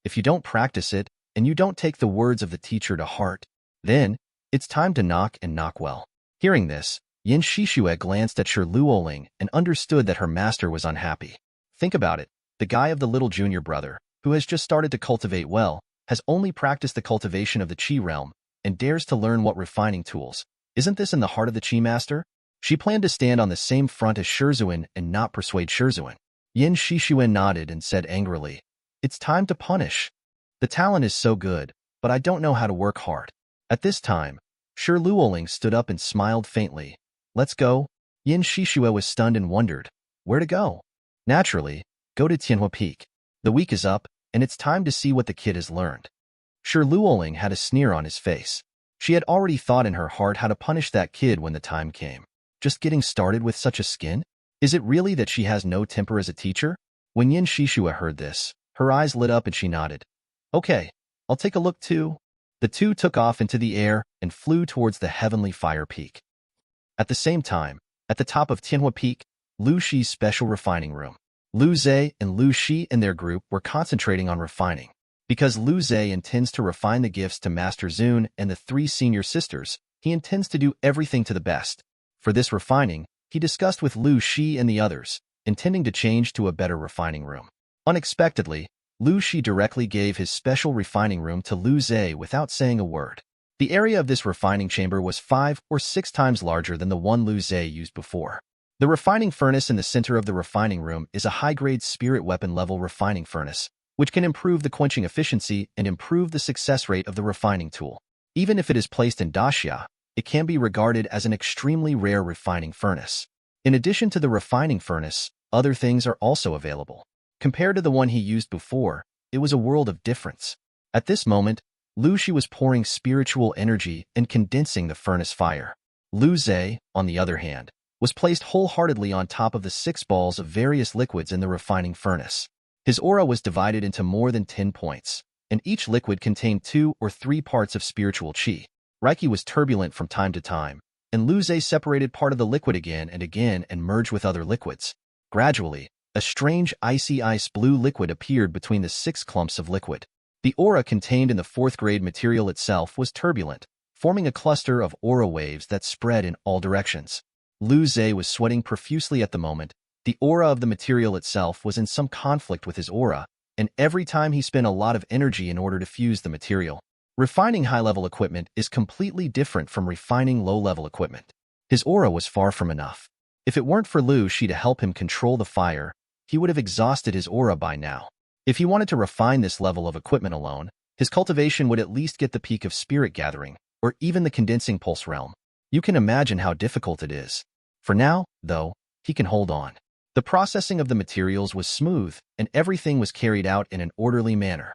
If you don't practice it, and you don't take the words of the teacher to heart, then it's time to knock and knock well. Hearing this, Yin Shishue glanced at Shi Luoling and understood that her master was unhappy. Think about it. The guy of the little junior brother, who has just started to cultivate well, has only practiced the cultivation of the Qi realm and dares to learn what refining tools. Isn't this in the heart of the Qi master? She planned to stand on the same front as Shizuan and not persuade Shizuan. Yin Shishue nodded and said angrily, "It's time to punish. The talent is so good, but I don't know how to work hard." At this time, Shi Luoling stood up and smiled faintly. "Let's go." Yin Shishue was stunned and wondered, where to go? Naturally, go to Tianhua Peak. The week is up, and it's time to see what the kid has learned. Shi Luoling had a sneer on his face. She had already thought in her heart how to punish that kid when the time came. Just getting started with such a skin? Is it really that she has no temper as a teacher? When Yin Shishue heard this, her eyes lit up and she nodded. "Okay, I'll take a look too." The two took off into the air and flew towards the heavenly fire peak. At the same time, at the top of Tianhua Peak, Lu Shi's special refining room. Lu Zhe and Lu Shi and their group were concentrating on refining. Because Lu Zhe intends to refine the gifts to Master Zun and the three senior sisters, he intends to do everything to the best. For this refining, he discussed with Lu Shi and the others, intending to change to a better refining room. Unexpectedly, Lu Shi directly gave his special refining room to Lu Zhe without saying a word. The area of this refining chamber was 5 or 6 times larger than the one Lu Zhe used before. The refining furnace in the center of the refining room is a high-grade spirit weapon level refining furnace, which can improve the quenching efficiency and improve the success rate of the refining tool. Even if it is placed in Daxia, it can be regarded as an extremely rare refining furnace. In addition to the refining furnace, other things are also available. Compared to the one he used before, it was a world of difference. At this moment, Lu Shi was pouring spiritual energy and condensing the furnace fire. Lu Zhe, on the other hand, was placed wholeheartedly on top of the 6 balls of various liquids in the refining furnace. His aura was divided into more than 10 points, and each liquid contained 2 or 3 parts of spiritual qi. Reiki was turbulent from time to time, and Lu Zhe separated part of the liquid again and merged with other liquids. Gradually, a strange icy ice blue liquid appeared between the 6 clumps of liquid. The aura contained in the 4th grade material itself was turbulent, forming a cluster of aura waves that spread in all directions. Lu Zhe was sweating profusely at the moment. The aura of the material itself was in some conflict with his aura, and every time he spent a lot of energy in order to fuse the material. Refining high-level equipment is completely different from refining low-level equipment. His aura was far from enough. If it weren't for Lu Shi to help him control the fire, he would have exhausted his aura by now. If he wanted to refine this level of equipment alone, his cultivation would at least get the peak of spirit gathering, or even the condensing pulse realm. You can imagine how difficult it is. For now, though, he can hold on. The processing of the materials was smooth, and everything was carried out in an orderly manner.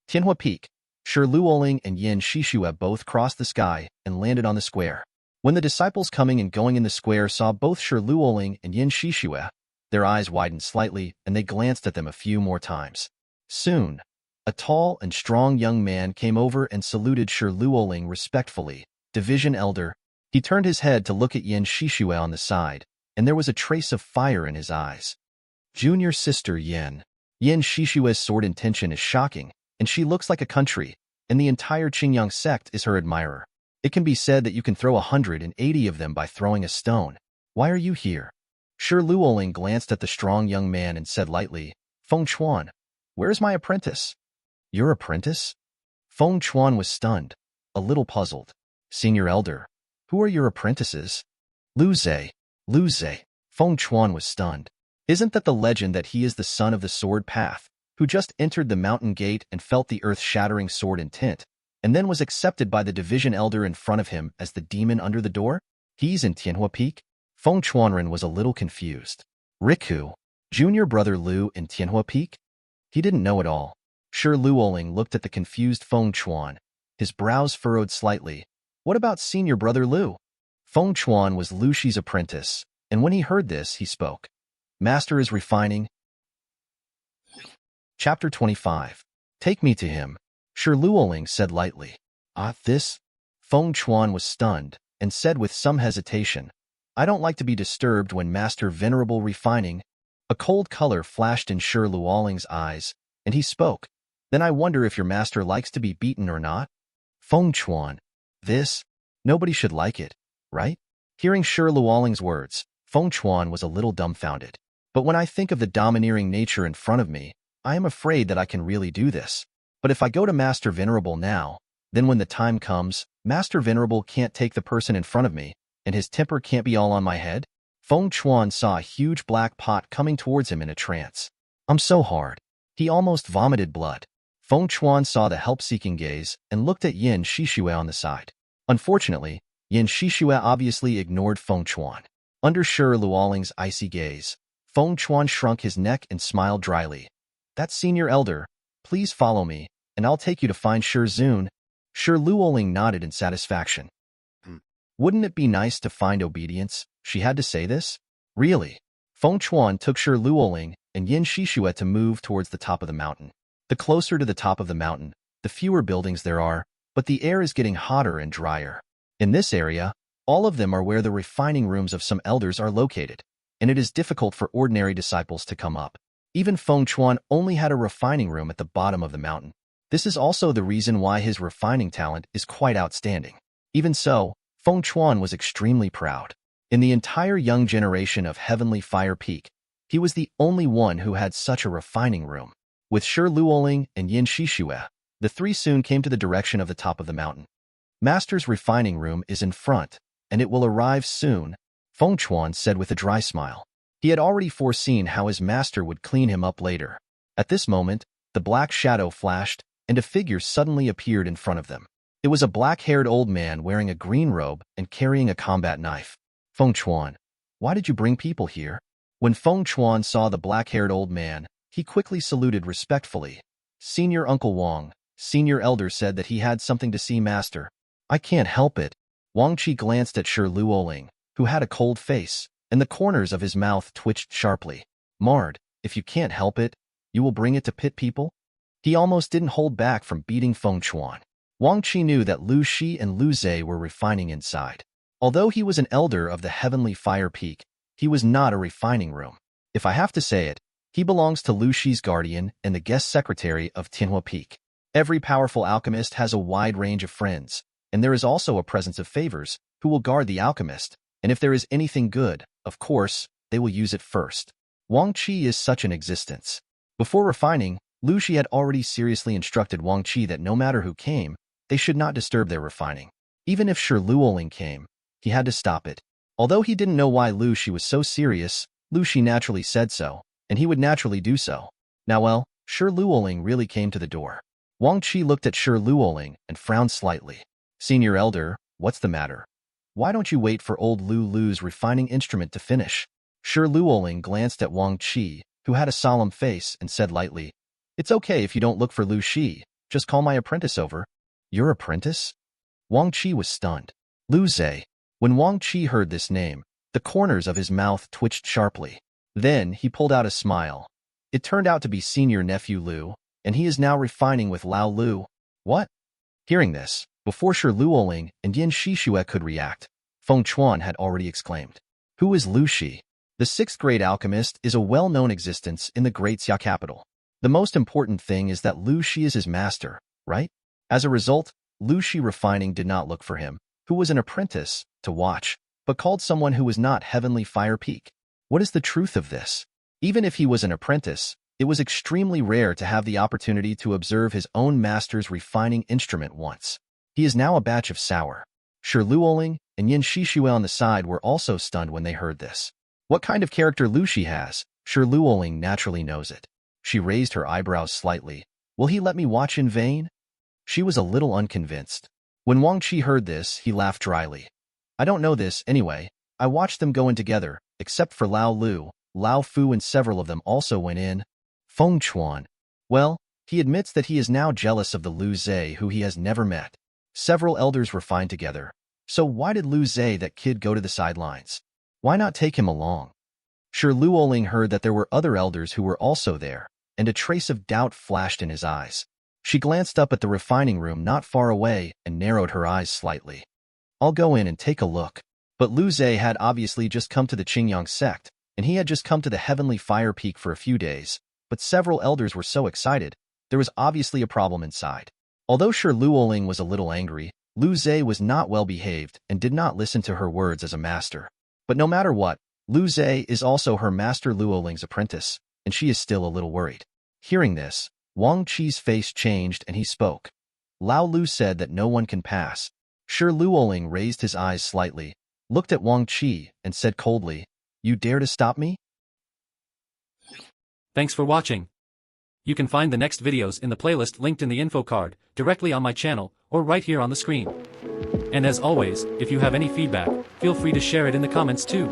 Tianhua Peak, Shi Luoling and Yin Shishue both crossed the sky and landed on the square. When the disciples coming and going in the square saw both Shi Luoling and Yin Shishue, their eyes widened slightly, and they glanced at them a few more times. Soon, a tall and strong young man came over and saluted Shi Luoling respectfully. Division Elder. He turned his head to look at Yin Shishue on the side, and there was a trace of fire in his eyes. Junior sister Yin. Yin Shishue's sword intention is shocking, and she looks like a country, and the entire Qingyang Sect is her admirer. It can be said that you can throw 180 of them by throwing a stone. Why are you here? Shi Luoling glanced at the strong young man and said lightly, "Feng Chuan, where's my apprentice?" "Your apprentice?" Feng Chuan was stunned, a little puzzled. "Senior Elder, who are your apprentices?" Lu Zhe. Lu Zhe. Feng Chuan was stunned. Isn't that the legend that he is the son of the sword path, who just entered the mountain gate and felt the earth-shattering sword intent, and then was accepted by the division elder in front of him as the demon under the door? He's in Tianhua Peak? Feng Chuanren was a little confused. Riku, junior brother Lu in Tianhua Peak? He didn't know at all. Shi Luoling looked at the confused Feng Chuan. His brows furrowed slightly. What about senior brother Lu? Feng Chuan was Lu Shi's apprentice, and when he heard this, he spoke. Master is refining. Chapter 25. Take me to him, Shi Luoling said lightly. This? Feng Chuan was stunned and said with some hesitation, I don't like to be disturbed when Master Venerable refining. A cold color flashed in Shi Luoling's eyes, and he spoke. Then I wonder if your master likes to be beaten or not? Feng Chuan. This? Nobody should like it, right? Hearing Shi Luoling's words, Feng Chuan was a little dumbfounded. But when I think of the domineering nature in front of me, I am afraid that I can really do this. But if I go to Master Venerable now, then when the time comes, Master Venerable can't take the person in front of me, and his temper can't be all on my head? Feng Chuan saw a huge black pot coming towards him in a trance. I'm so hard. He almost vomited blood. Feng Chuan saw the help-seeking gaze and looked at Yin Shishue on the side. Unfortunately, Yin Shishue obviously ignored Feng Chuan. Under Shi Luoling's icy gaze, Feng Chuan shrunk his neck and smiled dryly. That senior elder, please follow me, and I'll take you to find Shi Zun. Shi Luoling nodded in satisfaction. Wouldn't it be nice to find obedience? She had to say this? Really? Feng Chuan took Shi Luoling and Yin Shishue to move towards the top of the mountain. The closer to the top of the mountain, the fewer buildings there are, but the air is getting hotter and drier. In this area, all of them are where the refining rooms of some elders are located, and it is difficult for ordinary disciples to come up. Even Feng Chuan only had a refining room at the bottom of the mountain. This is also the reason why his refining talent is quite outstanding. Even so, Feng Chuan was extremely proud. In the entire young generation of Heavenly Fire Peak, he was the only one who had such a refining room. With Shi Luoling and Yin Shishue, the three soon came to the direction of the top of the mountain. Master's refining room is in front, and it will arrive soon, Feng Chuan said with a dry smile. He had already foreseen how his master would clean him up later. At this moment, the black shadow flashed, and a figure suddenly appeared in front of them. It was a black-haired old man wearing a green robe and carrying a combat knife. Feng Chuan, why did you bring people here? When Feng Chuan saw the black-haired old man, he quickly saluted respectfully. Senior Uncle Wang, senior elder said that he had something to see master. I can't help it. Wang Qi glanced at Shi Luoling, who had a cold face, and the corners of his mouth twitched sharply. Mard, if you can't help it, you will bring it to pit people? He almost didn't hold back from beating Feng Chuan. Wang Qi knew that Lu Shi and Lu Zhe were refining inside. Although he was an elder of the Heavenly Fire Peak, he was not a refining room. If I have to say it, he belongs to Lu Shi's guardian and the guest secretary of Tianhua Peak. Every powerful alchemist has a wide range of friends, and there is also a presence of favors who will guard the alchemist, and if there is anything good, of course, they will use it first. Wang Qi is such an existence. Before refining, Lu Shi had already seriously instructed Wang Qi that no matter who came, they should not disturb their refining. Even if Shi Luoling came, he had to stop it. Although he didn't know why Lu Shi was so serious, Lu Shi naturally said so, and he would naturally do so. Now well, Shi Luoling really came to the door. Wang Qi looked at Shi Luoling and frowned slightly. Senior elder, what's the matter? Why don't you wait for old Lu's refining instrument to finish? Shi Luoling glanced at Wang Qi, who had a solemn face, and said lightly, It's okay if you don't look for Lu Shi, just call my apprentice over. Your apprentice? Wang Qi was stunned. Lu Zhe. When Wang Qi heard this name, the corners of his mouth twitched sharply. Then he pulled out a smile. It turned out to be senior nephew Lu, and he is now refining with Lao Lu. What? Hearing this, before Shi Luoling and Yin Shishue could react, Feng Chuan had already exclaimed, Who is Lu Shi? The sixth-grade alchemist is a well-known existence in the Great Xia capital. The most important thing is that Lu Shi is his master, right? As a result, Lu Shi refining did not look for him, who was an apprentice, to watch, but called someone who was not Heavenly Fire Peak. What is the truth of this? Even if he was an apprentice, it was extremely rare to have the opportunity to observe his own master's refining instrument once. He is now a batch of sour. Shi Luoling and Yin Shishue on the side were also stunned when they heard this. What kind of character Lu Shi has, Shi Luoling naturally knows it. She raised her eyebrows slightly. Will he let me watch in vain? She was a little unconvinced. When Wang Qi heard this, he laughed dryly. I don't know this, anyway. I watched them go in together, except for Lao Lu, Lao Fu and several of them also went in. Feng Chuan. Well, he admits that he is now jealous of the Lu Zhe who he has never met. Several elders refined together. So why did Lu Zhe that kid go to the sidelines? Why not take him along? Shi Luoling heard that there were other elders who were also there, and a trace of doubt flashed in his eyes. She glanced up at the refining room not far away and narrowed her eyes slightly. I'll go in and take a look. But Lu Zhe had obviously just come to the Qingyang Sect, and he had just come to the Heavenly Fire Peak for a few days, but several elders were so excited, there was obviously a problem inside. Although sure Luoling was a little angry, Lu Zhe was not well behaved and did not listen to her words as a master. But no matter what, Lu Zhe is also her master Luoling's apprentice, and she is still a little worried. Hearing this, Wang Qi's face changed and he spoke. Lao Lu said that no one can pass. Sure Luoling raised his eyes slightly, looked at Wang Qi, and said coldly, "You dare to stop me?" Thanks for watching. You can find the next videos in the playlist linked in the info card, directly on my channel, or right here on the screen. And as always, if you have any feedback, feel free to share it in the comments too.